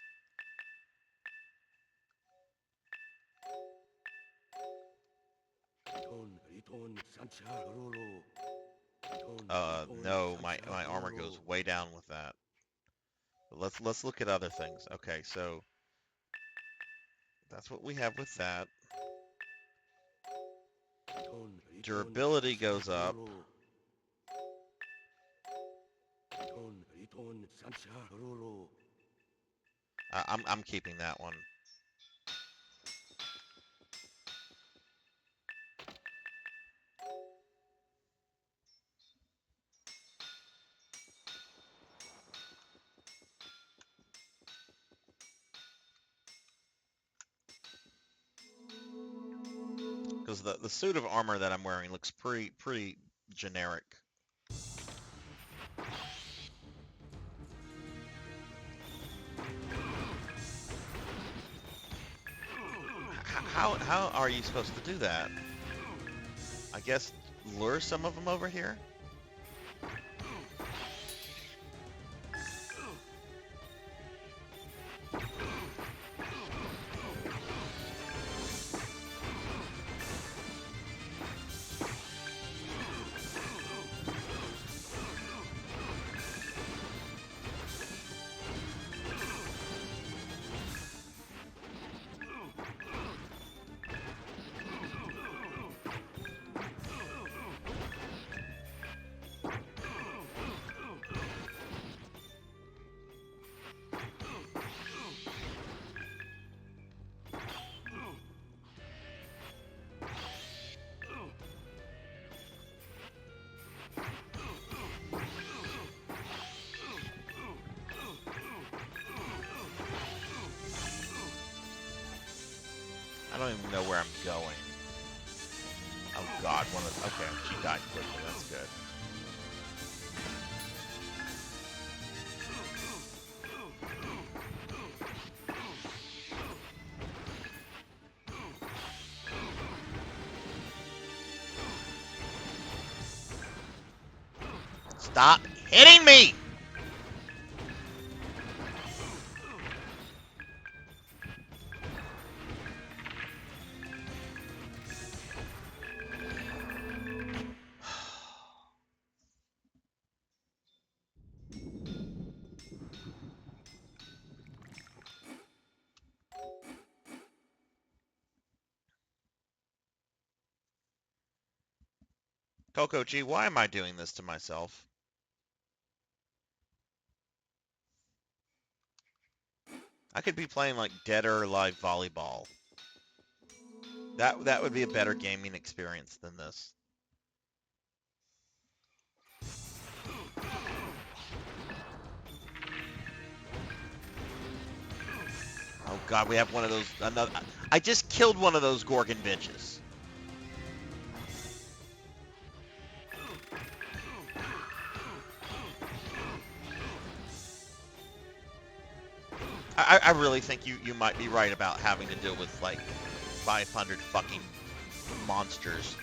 No, my armor goes way down with that. But let's look at other things. Okay, so that's what we have with that. Durability goes up. I'm keeping that one. Because the suit of armor that I'm wearing looks pretty generic. How are you supposed to do that? I guess lure some of them over here? I don't even know where I'm going. Oh god, okay, she died quickly, that's good. Stop hitting me! Coco G, why am I doing this to myself? I could be playing like Dead or Alive volleyball. That would be a better gaming experience than this. Oh god, we have one of those. I just killed one of those Gorgon bitches. I really think you might be right about having to deal with like 500 fucking monsters.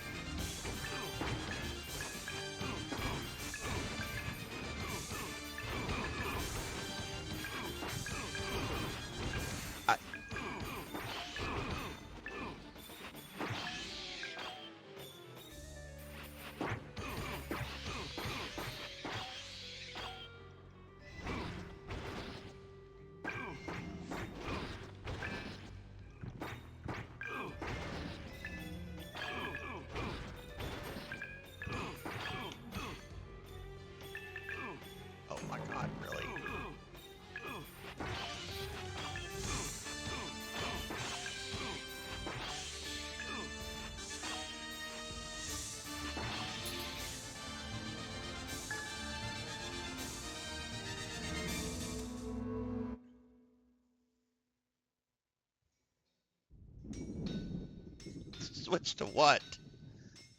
Switch to what?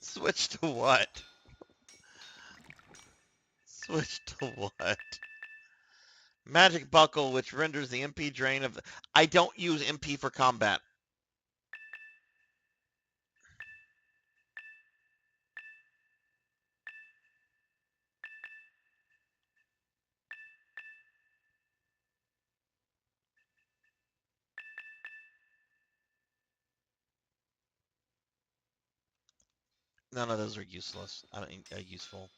Switch to what? Switch to what? Magic Buckle, which renders the MP drain of the... I don't use MP for combat. None of those are useless. I mean, useful.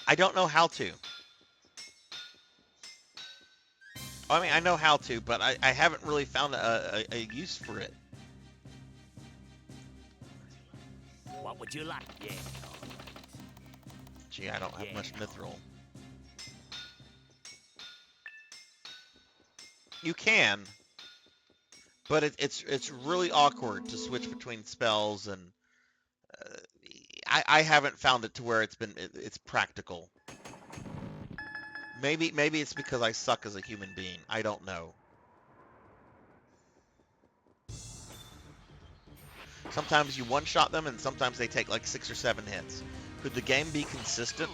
I don't know how to. I mean, I know how to, but I haven't really found a use for it. What would you like? Yeah. Gee, I don't have much mithril. You can, but it's really awkward to switch between spells, and I haven't found it to where it's practical. Maybe it's because I suck as a human being. I don't know. Sometimes you one-shot them, and sometimes they take like 6 or 7 hits. Could the game be consistent?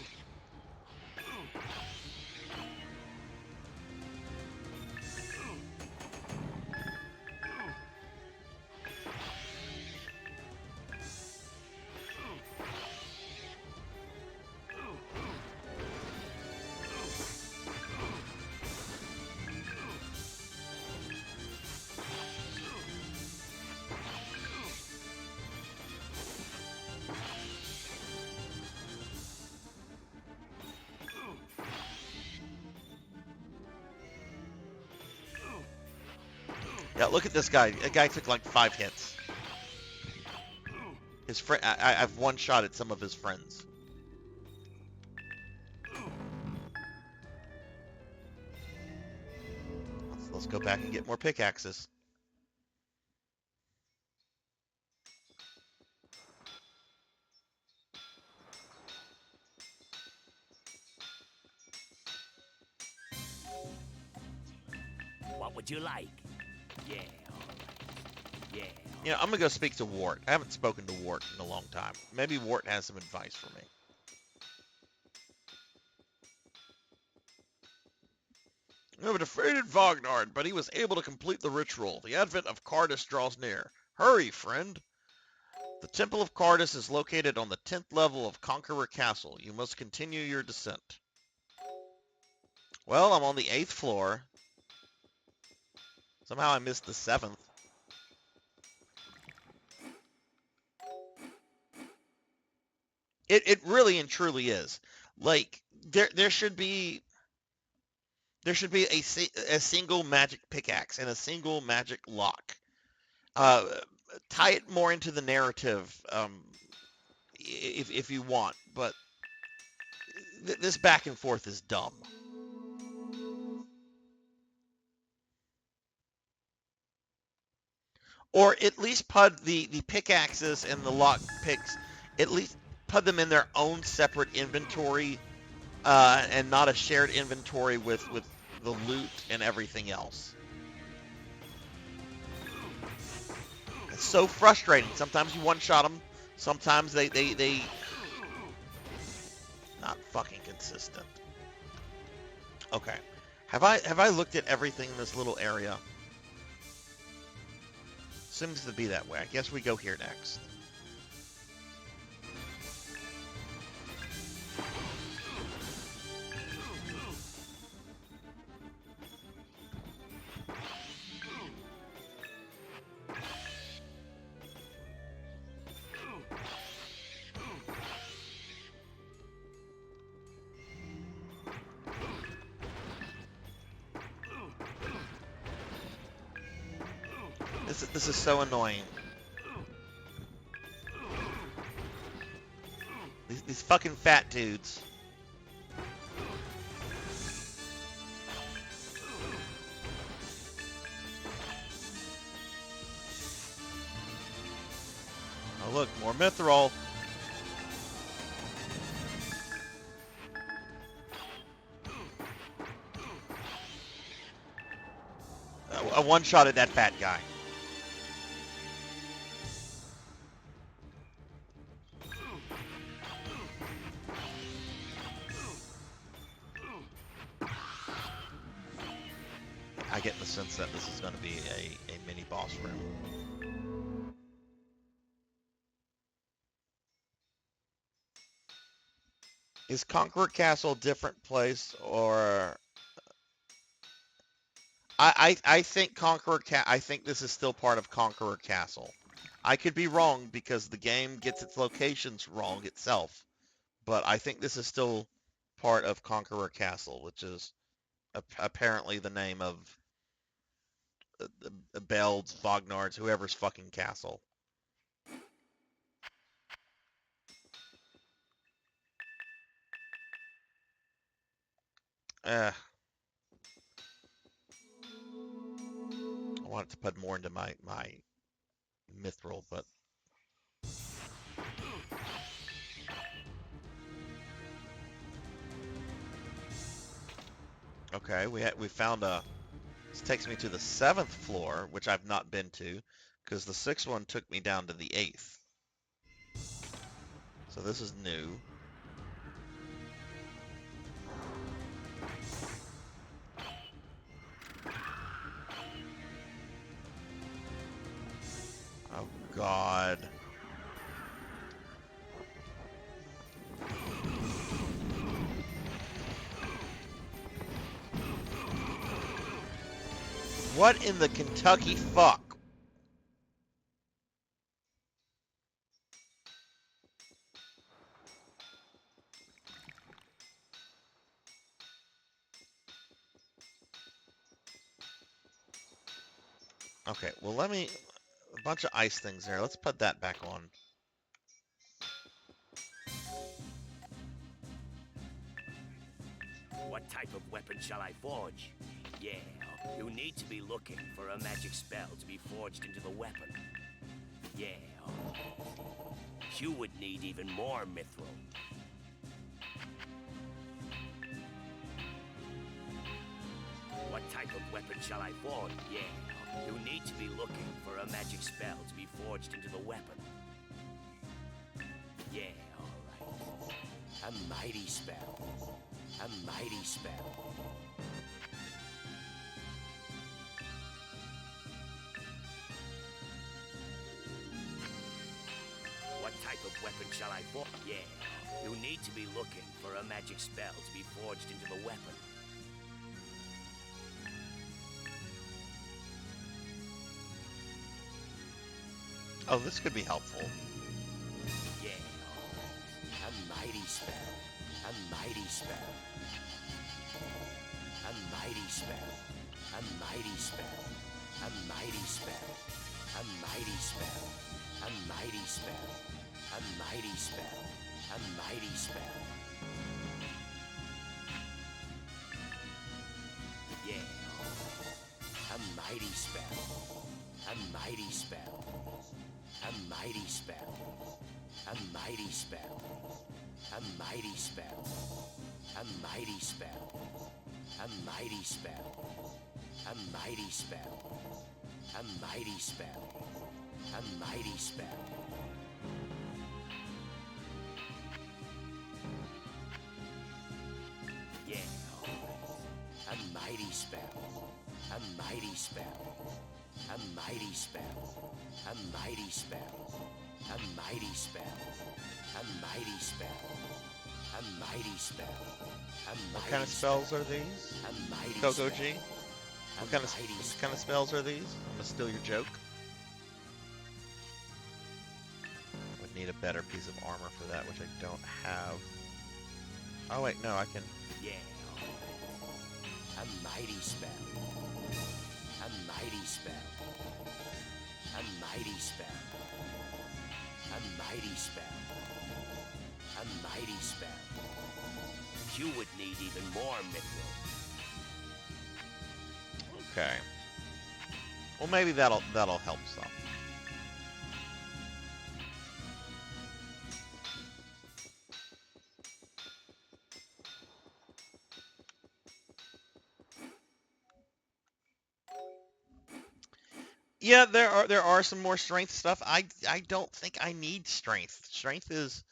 Yeah, look at this guy. That guy took like 5 hits. His friend, I've one-shotted some of his friends. Let's go back and get more pickaxes. What would you like? Yeah, all right. Yeah. You know, I'm gonna go speak to Wart. I haven't spoken to Wart in a long time. Maybe Wart has some advice for me. We have defeated Vognard, but he was able to complete the ritual. The advent of Cardice draws near. Hurry, friend! The Temple of Cardice is located on the 10th level of Conqueror Castle. You must continue your descent. Well, I'm on the 8th floor. Somehow I missed the 7th. It really and truly is. Like, there should be a single magic pickaxe and a single magic lock. Tie it more into the narrative, if you want, but this back and forth is dumb. Or at least put the pickaxes and the lock picks, at least put them in their own separate inventory, and not a shared inventory with the loot and everything else. It's so frustrating. Sometimes you one-shot them. Sometimes they not fucking consistent. Okay. Have I looked at everything in this little area? Seems to be that way. I guess we go here next. This is so annoying. These fucking fat dudes. Oh look, more mithril. A one shot at that fat guy. I get the sense that this is going to be a mini boss room. Is Conqueror Castle a different place, or I think I think this is still part of Conqueror Castle. I could be wrong because the game gets its locations wrong itself, but I think this is still part of Conqueror Castle, which is apparently the name of Beld's, Vognard's, whoever's fucking castle. I wanted to put more into my mithril, but okay, we found a. This takes me to the 7th floor, which I've not been to, because the 6th one took me down to the 8th. So this is new. Oh God. What in the Kentucky fuck? Okay, well let me, a bunch of ice things there. Let's put that back on. What type of weapon shall I forge? Yeah, you need to be looking for a magic spell to be forged into the weapon. Yeah. You would need even more mithril. What type of weapon shall I forge? Yeah, you need to be looking for a magic spell to be forged into the weapon. Yeah, all right. A mighty spell. A mighty spell. What type of weapon shall I forge? Yeah, you need to be looking for a magic spell to be forged into the weapon. Oh, this could be helpful. Yeah, a mighty spell. A mighty spell. A mighty spell. A mighty spell. A mighty spell. A mighty spell. A mighty spell. A mighty spell. A mighty spell. Yeah. A mighty spell. A mighty spell. A mighty spell. A mighty spell. A mighty spell. A mighty spell. A mighty spell. A mighty spell. A mighty spell. A mighty spell. Yeah. A mighty spell. A mighty spell. A mighty spell. A mighty spell. A mighty spell. A mighty spell. A mighty spell. What kind of spells are these? A mighty Coco spell. G? What kind of spells are these? I'm gonna steal your joke. Would need a better piece of armor for that, which I don't have. Oh wait, no, I can. Yeah. A mighty spell. A mighty spell. A mighty spell. A mighty spell. A mighty spell. You would need even more mithril. Okay. Well, maybe that'll help some. Yeah, there are some more strength stuff. I don't think I need strength. Strength is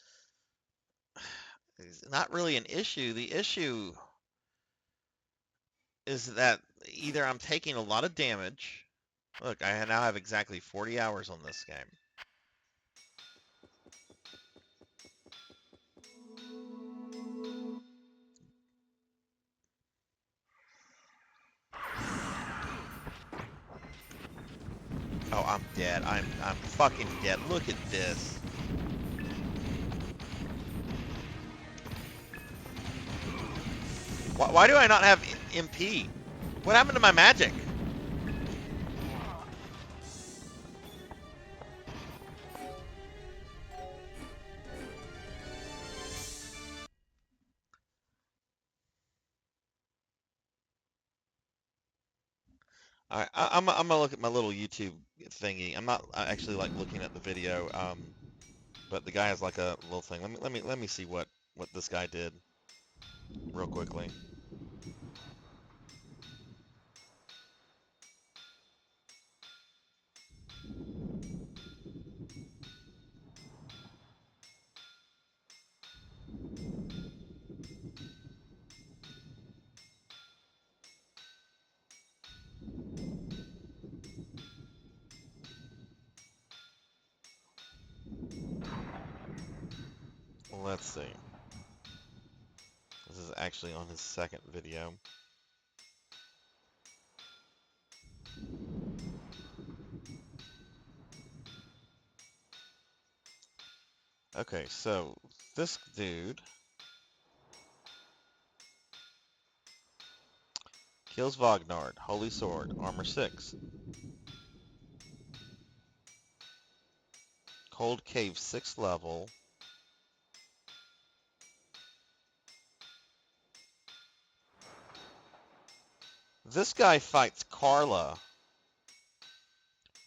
not really an issue. The issue is that either I'm taking a lot of damage. Look, I now have exactly 40 hours on this game. Oh, I'm dead. I'm fucking dead. Look at this. Why do I not have MP? What happened to my magic? All right, I'm gonna look at my little YouTube thingy. I'm not actually like looking at the video, but the guy has like a little thing. Let me see what this guy did real quickly. Let's see. This is actually on his second video. Okay, so this dude kills Vognard, Holy Sword, Armor 6. Cold Cave 6th level. This guy fights Carla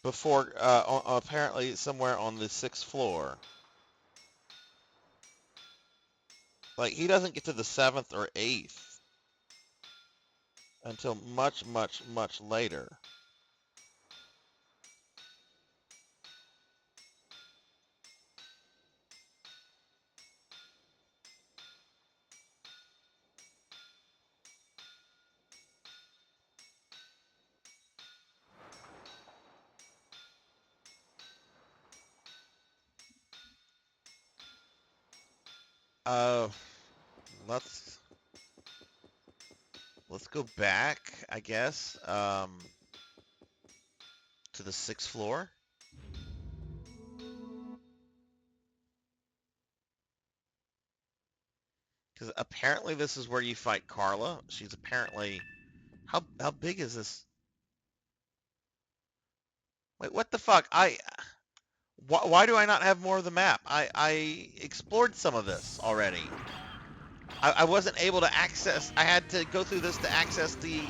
before, apparently somewhere on the 6th floor. Like, he doesn't get to the 7th or 8th until much, much, much later. Uh, let's go back, I guess, to the 6th floor. Because apparently this is where you fight Carla. She's apparently... How big is this? Wait, what the fuck? Why do I not have more of the map? I explored some of this already. I wasn't able to access... I had to go through this to access the...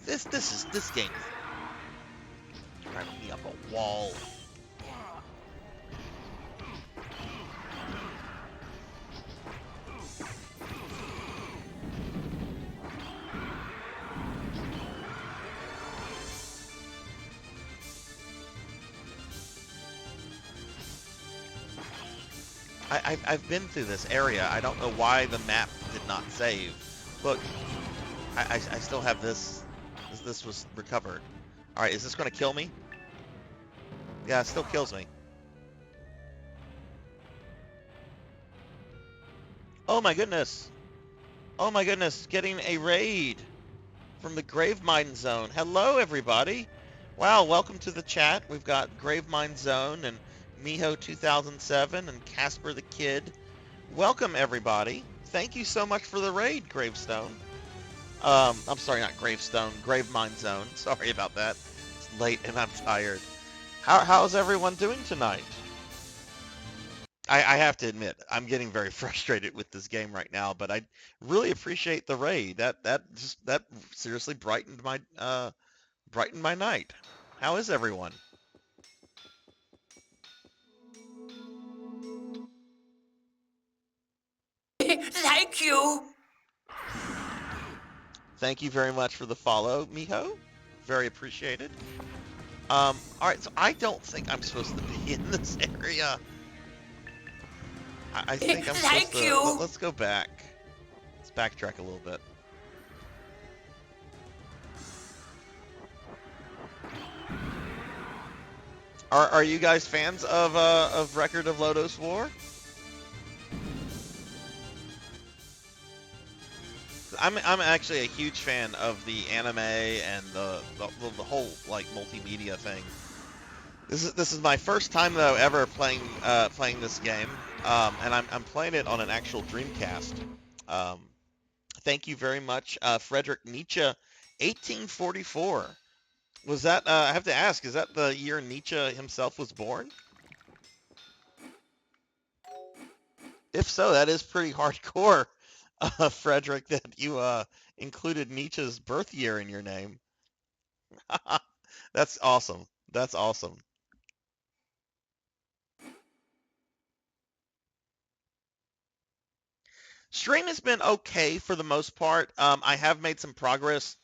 This game is driving me up a wall. I've been through this area. I don't know why the map did not save. Look, I still have this. This was recovered. All right, is this going to kill me? Yeah, it still kills me. Oh my goodness. Oh my goodness, getting a raid from the Gravemind Zone. Hello, everybody. Wow, welcome to the chat. We've got Gravemind Zone and Miho 2007 and Casper the Kid. Welcome, everybody. Thank you so much for the raid, Gravestone. I'm sorry, not Gravestone, Gravemind Zone. Sorry about that. It's late and I'm tired. How's everyone doing tonight? I have to admit, I'm getting very frustrated with this game right now, but I really appreciate the raid. That seriously brightened my night. How is everyone? Thank you. Thank you very much for the follow, Miho. Very appreciated. Alright, so I don't think I'm supposed to be in this area. I think I'm supposed Thank to... you. Let's go back. Let's backtrack a little bit. Are you guys fans of Record of Lodoss War? I'm actually a huge fan of the anime and the whole like multimedia thing. This is my first time though ever playing this game, and I'm playing it on an actual Dreamcast. Um, thank you very much, Frederick Nietzsche, 1844. Was that? I have to ask, is that the year Nietzsche himself was born? If so, that is pretty hardcore, Frederick, that you included Nietzsche's birth year in your name. That's awesome. That's awesome. Stream has been okay for the most part. I have made some progress.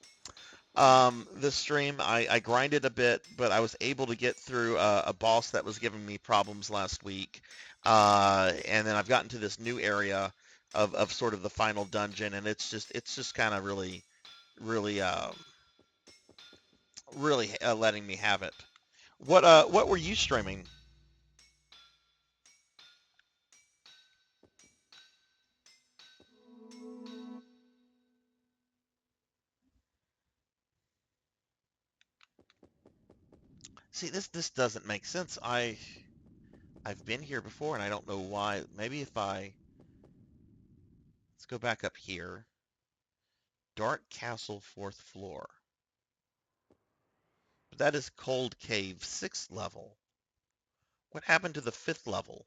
This stream, I grinded a bit, but I was able to get through a boss that was giving me problems last week. And then I've gotten to this new area of sort of the final dungeon, and it's just kind of really letting me have it. What were you streaming? See, this doesn't make sense. I've been here before, and I don't know why. Maybe if let's go back up here. Dark Castle, 4th floor. But that is Cold Cave, 6th level. What happened to the 5th level?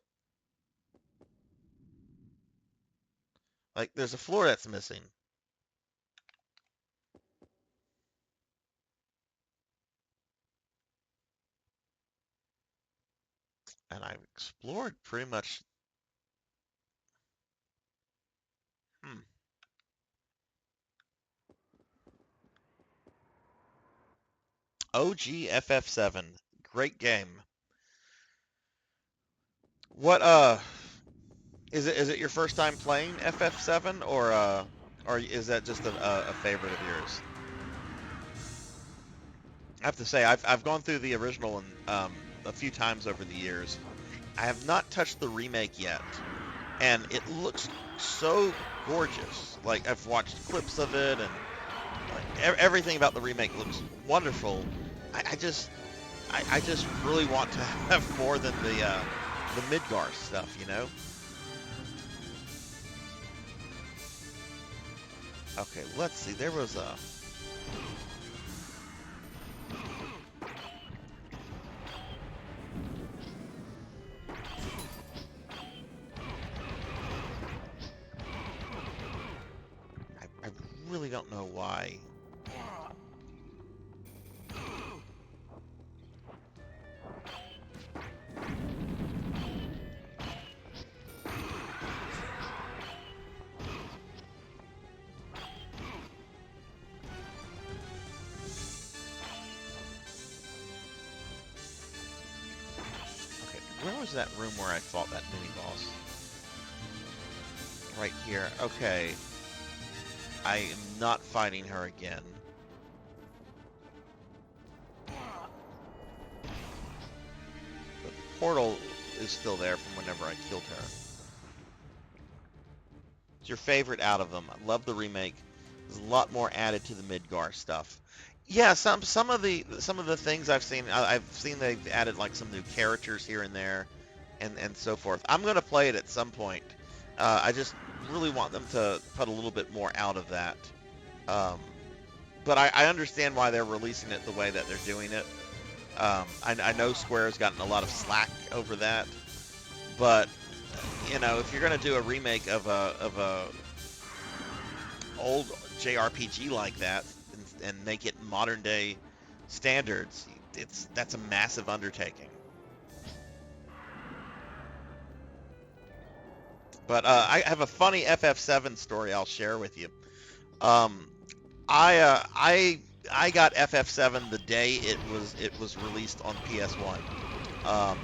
Like, there's a floor that's missing. And I've explored pretty much... Hmm. OG FF7. Great game. What, is it your first time playing FF7, or is that just a favorite of yours? I have to say, I've gone through the original a few times over the years. I have not touched the remake yet, and it looks so gorgeous. Like, I've watched clips of it, and like, everything about the remake looks wonderful. I just really want to have more than the Midgar stuff, you know? Okay, let's see. There was a... I really don't know why. Okay, where was that room where I fought that mini-boss? Right here. Okay. I am not fighting her again. The portal is still there from whenever I killed her. It's your favorite out of them. I love the remake. There's a lot more added to the Midgar stuff. Yeah, some of the things I've seen they've added like some new characters here and there, and so forth. I'm gonna play it at some point. I just really want them to put a little bit more out of that. But I understand why they're releasing it the way that they're doing it. I know Square has gotten a lot of slack over that, but you know, if you're gonna do a remake of a old JRPG like that and make it modern day standards, that's a massive undertaking. But I have a funny FF7 story I'll share with you. Um, I I got FF7 the day it was released on PS1. Um,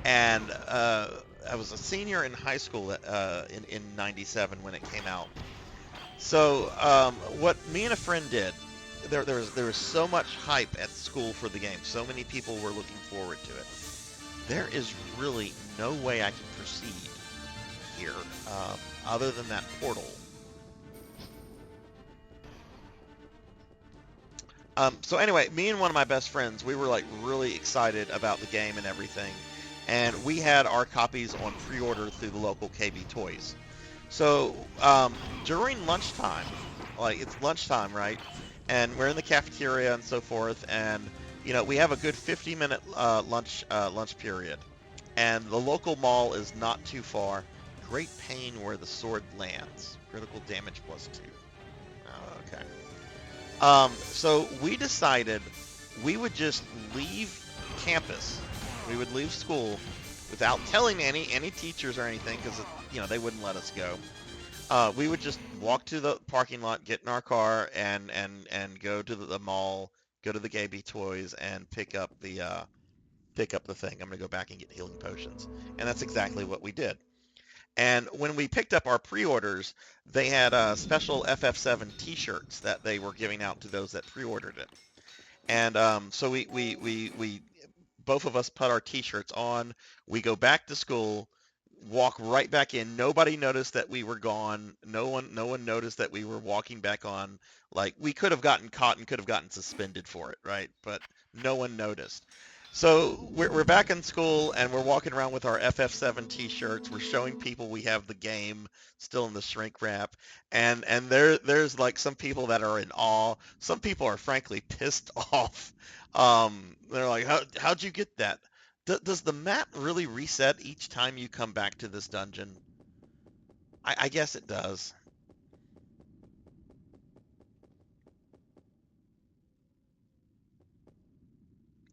and I was a senior in high school in '97 when it came out. So what me and a friend did, there was so much hype at school for the game. So many people were looking forward to it. There is really no way I can proceed here other than that portal. So anyway, me and one of my best friends, we were like really excited about the game and everything, and we had our copies on pre-order through the local KB Toys. So during lunchtime, like it's lunchtime, right? And we're in the cafeteria and so forth, and we have a good 50-minute lunch period, and the local mall is not too far. Great pain where the sword lands. Critical damage +2. Oh, okay. So we decided we would just leave campus. We would leave school without telling any teachers or anything because they wouldn't let us go. We would just walk to the parking lot, get in our car, and go to the mall, go to the KB Toys, and pick up the thing. I'm gonna go back and get healing potions, and that's exactly what we did. And when we picked up our pre-orders, they had special FF7 T-shirts that they were giving out to those that pre-ordered it. And so we both of us put our T-shirts on. We go back to school, walk right back in. Nobody noticed that we were gone. No one noticed that we were walking back on. Like we could have gotten caught and could have gotten suspended for it, right? But no one noticed. So we're back in school and we're walking around with our FF7 T-shirts. We're showing people we have the game still in the shrink wrap, and there's like some people that are in awe. Some people are frankly pissed off. They're like, how'd you get that? Does the map really reset each time you come back to this dungeon? I guess it does.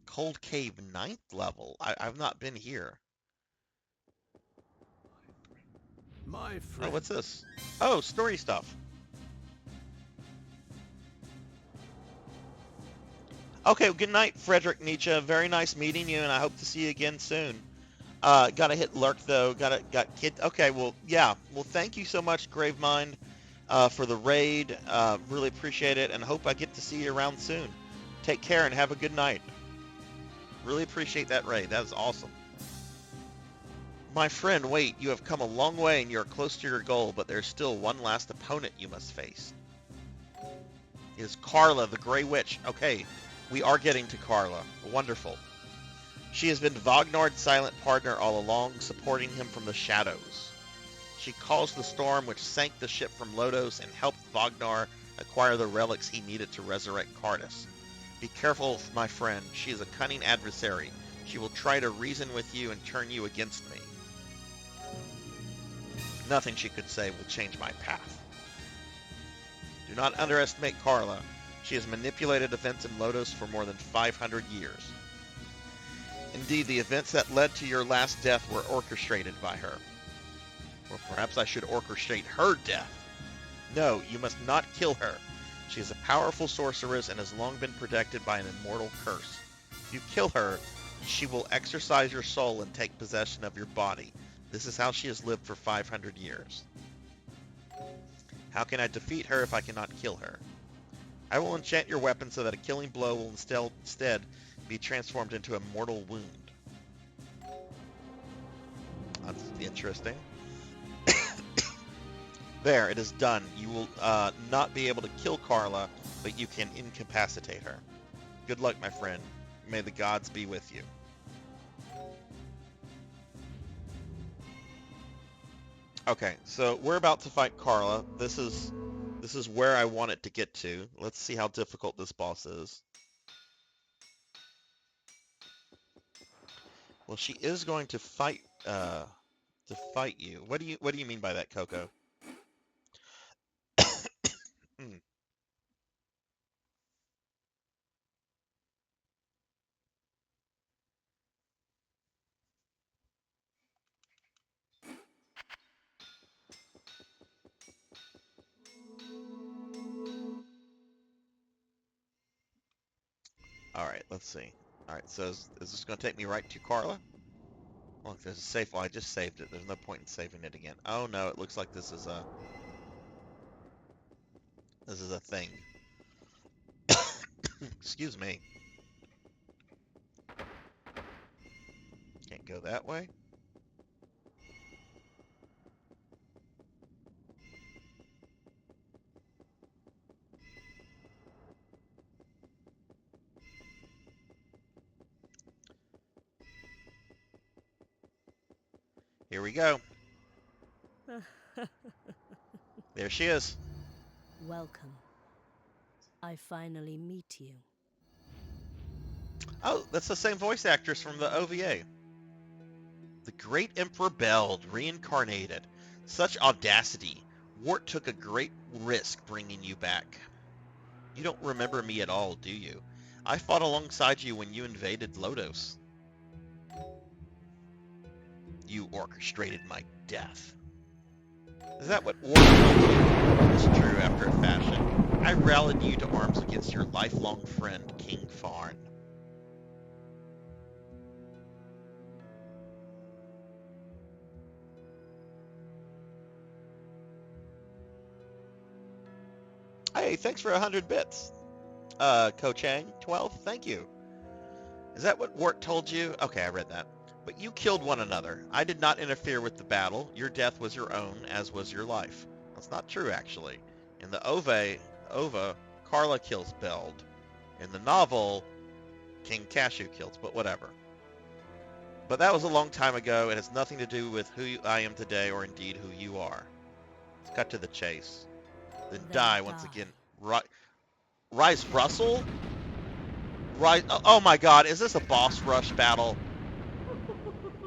Cold Cave ninth level. I've not been here. My Oh, friend. what's this? Oh, story stuff. Okay, well, good night, Frederick Nietzsche. Very nice meeting you, and I hope to see you again soon. Gotta hit lurk though. Got kid. Okay, well, yeah. Well, thank you so much, Gravemind, for the raid. Really appreciate it, and hope I get to see you around soon. Take care and have a good night. Really appreciate that raid. That was awesome. My friend, wait. You have come a long way and you're close to your goal, but there's still one last opponent you must face. It is Carla, the Grey Witch. Okay, we are getting to Carla. Wonderful. She has been Vognard's silent partner all along, supporting him from the shadows. She caused the storm which sank the ship from Lodoss and helped Vognar acquire the relics he needed to resurrect Cardice. Be careful, my friend. She is a cunning adversary. She will try to reason with you and turn you against me. Nothing she could say will change my path. Do not underestimate Carla. She has manipulated events in Lodoss for more than 500 years. Indeed, the events that led to your last death were orchestrated by her. Or perhaps I should orchestrate her death. No, you must not kill her. She is a powerful sorceress and has long been protected by an immortal curse. If you kill her, she will exorcise your soul and take possession of your body. This is how she has lived for 500 years. How can I defeat her if I cannot kill her? I will enchant your weapon so that a killing blow will instead be transformed into a mortal wound. That's interesting. There, it is done. You will not be able to kill Carla, but you can incapacitate her. Good luck, my friend. May the gods be with you. Okay, so we're about to fight Carla. This is where I want it to get to. Let's see how difficult this boss is. Well, she is going to fight you. What do you mean by that, Coco? Hmm. Alright, let's see. Alright, so is this going to take me right to Carla? Look, there's a safe. Well, I just saved it. There's no point in saving it again. Oh no, it looks like this is a thing. Excuse me. Can't go that way. Here we go. There she is. Welcome. I finally meet you. Oh, that's the same voice actress from the OVA. The Great Emperor Beld, reincarnated. Such audacity. Wart took a great risk bringing you back. You don't remember me at all, do you? I fought alongside you when you invaded Lodoss. You orchestrated my death. Is that what Wart told you? It's true after a fashion. I rallied you to arms against your lifelong friend, King Farn. Hey, thanks for 100 bits. Ko-Chang, 12, thank you. Is that what Wart told you? Okay, I read that. But you killed one another. I did not interfere with the battle. Your death was your own, as was your life. That's not true, actually. In the OVA, Carla kills Beld. In the novel, King Cashew kills, but whatever. But that was a long time ago. It has nothing to do with who I am today, or indeed who you are. Let's cut to the chase. Then die once again. Rise Russell? Rise, oh my god, is this a boss rush battle?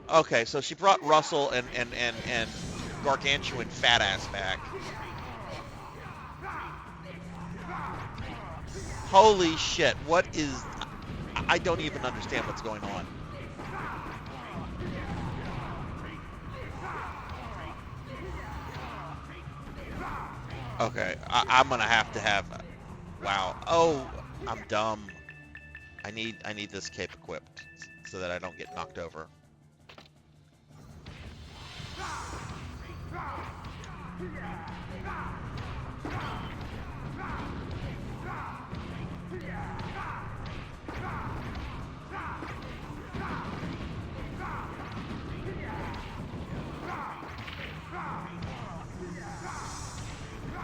Okay, so she brought Russell and Gargantuan fat ass back. Holy shit, what is... I don't even understand what's going on. Okay, I'm gonna have to have... Wow. Oh, I'm dumb. I need this cape equipped so that I don't get knocked over.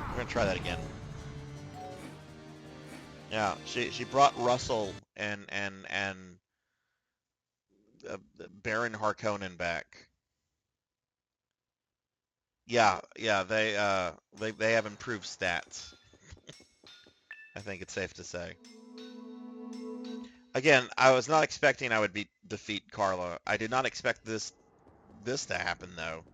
We're gonna try that again. Yeah, she brought Russell and Baron Harkonnen back. Yeah, they have improved stats. I think it's safe to say. Again, I was not expecting I would defeat Carla. I did not expect this to happen though.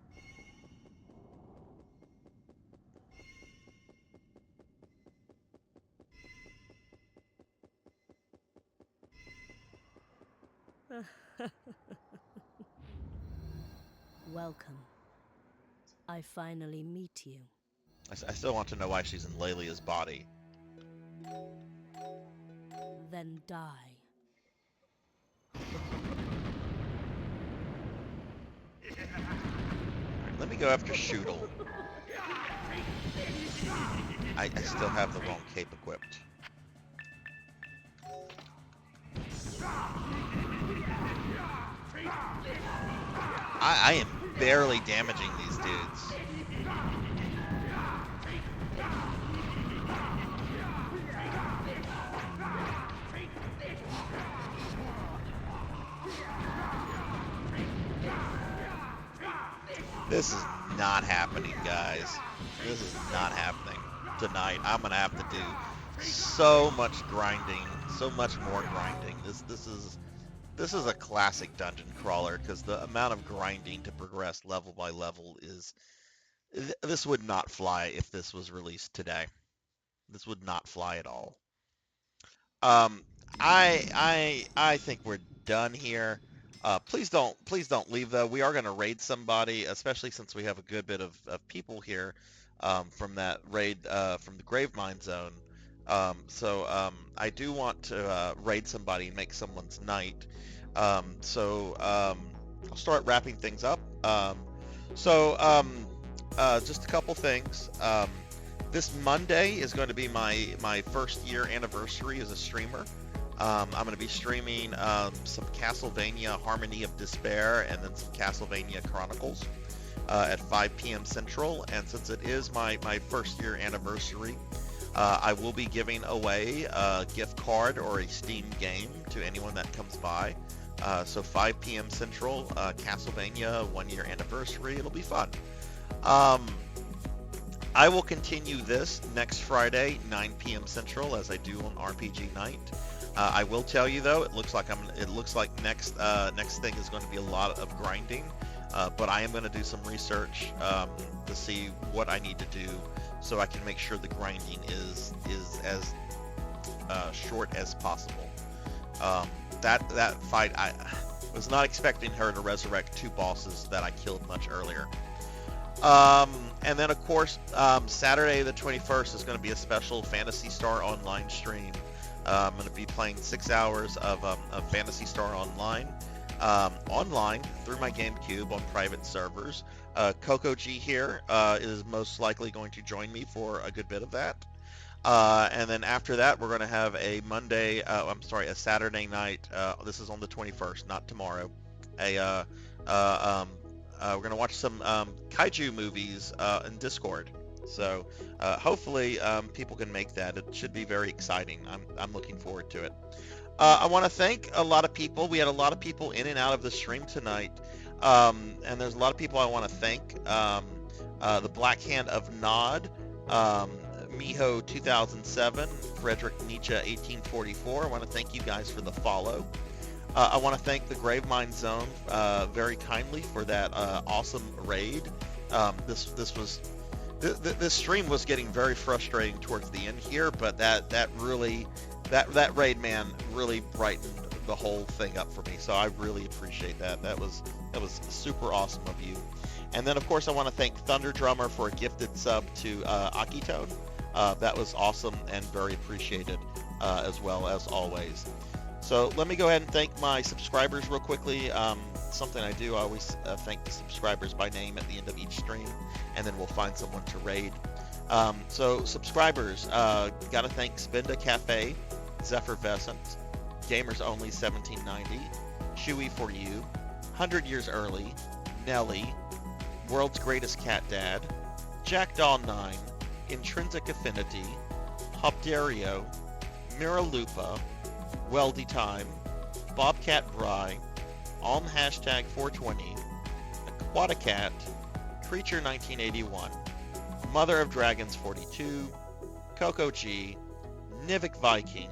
Welcome. I finally meet you. I still want to know why she's in Lelia's body. Then die. Right, let me go after Shootle. I still have the wrong cape equipped. I am barely damaging these dudes. This is not happening, guys. This is not happening tonight. I'm gonna have to do so much grinding, so much more grinding. This is a classic dungeon crawler because the amount of grinding to progress level by level is... This would not fly if this was released today. This would not fly at all. I think we're done here. Please don't leave though. We are going to raid somebody, especially since we have a good bit of people here from that raid from the Gravemind Zone. I do want to raid somebody and make someone's night. I'll start wrapping things up. So just a couple things. This Monday is going to be my first year anniversary as a streamer. I'm going to be streaming some Castlevania Harmony of Despair and then some Castlevania Chronicles at 5 p.m. Central. And since it is my first year anniversary, I will be giving away a gift card or a Steam game to anyone that comes by. So 5 p.m. Central, Castlevania 1 year anniversary. It'll be fun. I will continue this next Friday, 9 p.m. Central, as I do on RPG Night. I will tell you though, it looks like next thing is going to be a lot of grinding, but I am going to do some research to see what I need to do so I can make sure the grinding is as short as possible. That fight, I was not expecting her to resurrect 2 bosses that I killed much earlier. And then of course, Saturday the 21st is going to be a special Phantasy Star Online stream. I'm going to be playing 6 hours of Phantasy Star Online, through my GameCube on private servers. Coco G here is most likely going to join me for a good bit of that. And then after that, we're going to have a Saturday night. This is on the 21st, not tomorrow. We're going to watch some kaiju movies in Discord. So hopefully people can make that. It should be very exciting. I'm looking forward to it. I want to thank a lot of people. We had a lot of people in and out of the stream tonight. And there's a lot of people I want to thank. The Black Hand of Nod, Miho 2007, Frederick Nietzsche 1844. I want to thank you guys for the follow. I want to thank the Gravemind Zone very kindly for that awesome raid. This stream was getting very frustrating towards the end here, but that raid, man, really brightened the whole thing up for me. So I really appreciate that. That was super awesome of you. And then of course I want to thank Thunder Drummer for a gifted sub to Akitone. That was awesome and very appreciated as well as always. So let me go ahead and thank my subscribers real quickly. Something I do, I always thank the subscribers by name at the end of each stream, and then we'll find someone to raid. So subscribers, gotta thank Spinda Cafe, Zephyrvescent, Gamers Only 1790, Chewy for You, 100 Years Early, Nelly, World's Greatest Cat Dad, Jackdaw 9, Intrinsic Affinity, Hopdario, Miralupa, Weldy Time, Bobcat Bry, Alm Hashtag 420, Aquaticat, Creature 1981, Mother of Dragons 42, Coco G, Nivik Viking,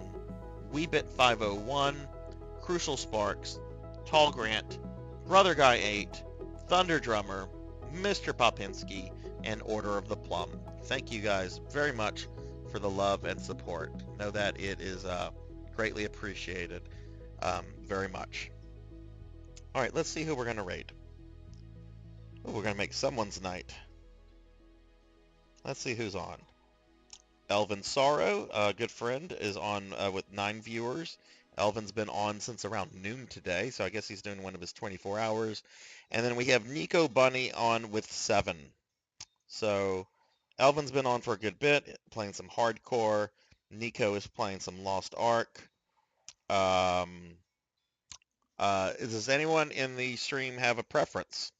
Weebit 501, Crucial Sparks, Tall Grant, Brother Guy 8, Thunder Drummer, Mr. Popinski, and Order of the Plum. Thank you guys very much for the love and support. Know that it is greatly appreciated very much. All right, let's see who we're going to raid. Oh, we're going to make someone's night. Let's see who's on. Elvin Sorrow, a good friend, is on with 9 viewers. Elvin's been on since around noon today, so I guess he's doing one of his 24 hours. And then we have Nico Bunny on with 7. So Elvin's been on for a good bit, playing some hardcore. Nico is playing some Lost Ark. Does anyone in the stream have a preference?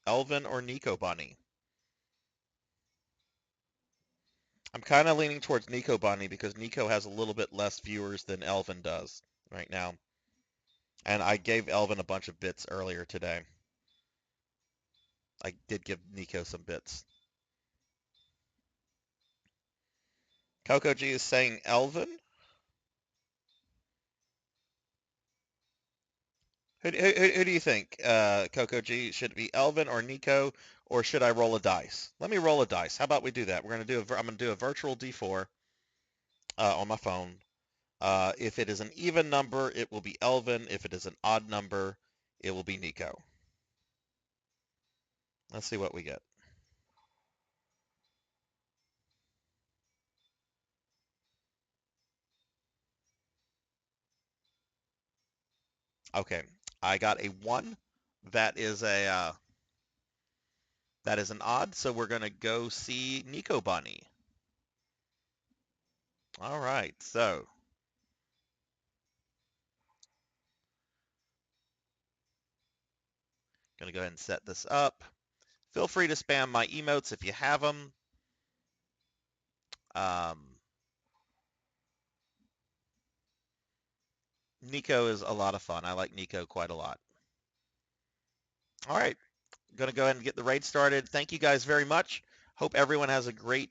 Elvin or Nico Bunny? I'm kind of leaning towards Nico Bunny because Nico has a little bit less viewers than Elvin does right now. And I gave Elvin a bunch of bits earlier today. I did give Nico some bits. Coco G is saying Elvin? Who do you think, Coco G? Should it be Elvin or Nico, or should I roll a dice? Let me roll a dice. How about we do that? I'm going to do a virtual D4 on my phone. If it is an even number, it will be Elvin. If it is an odd number, it will be Nico. Let's see what we get. Okay, I got a 1. That is an odd, so we're gonna go see Nico Bunny. All right, so gonna go ahead and set this up. Feel free to spam my emotes if you have them. Nico is a lot of fun. I like Nico quite a lot. All right, going to go ahead and get the raid started. Thank you guys very much. Hope everyone has a great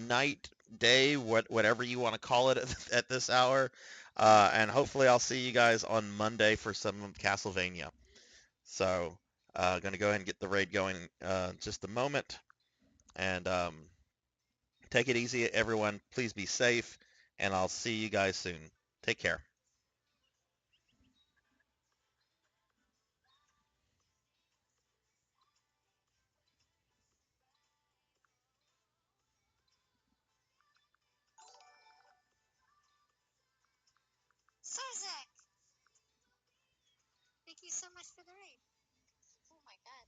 night, day, whatever you want to call it at this hour. And hopefully I'll see you guys on Monday for some Castlevania. So going to go ahead and get the raid going just a moment. And take it easy, everyone. Please be safe. And I'll see you guys soon. Take care. Sarzac! Thank you so much for the raid. Oh my god.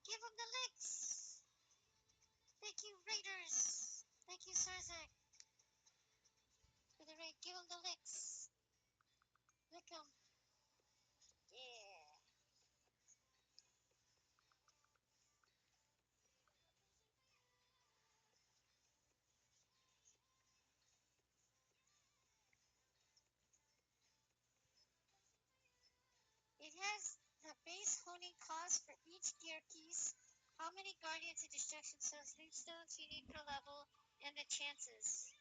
Give him the licks! Thank you, raiders! Thank you, Sarzac, for the raid. Give him the licks! Lick him. Yeah. It has the base honing cost for each gear piece, how many Guardians of Destruction Stones, loot stones you need per level, and the chances.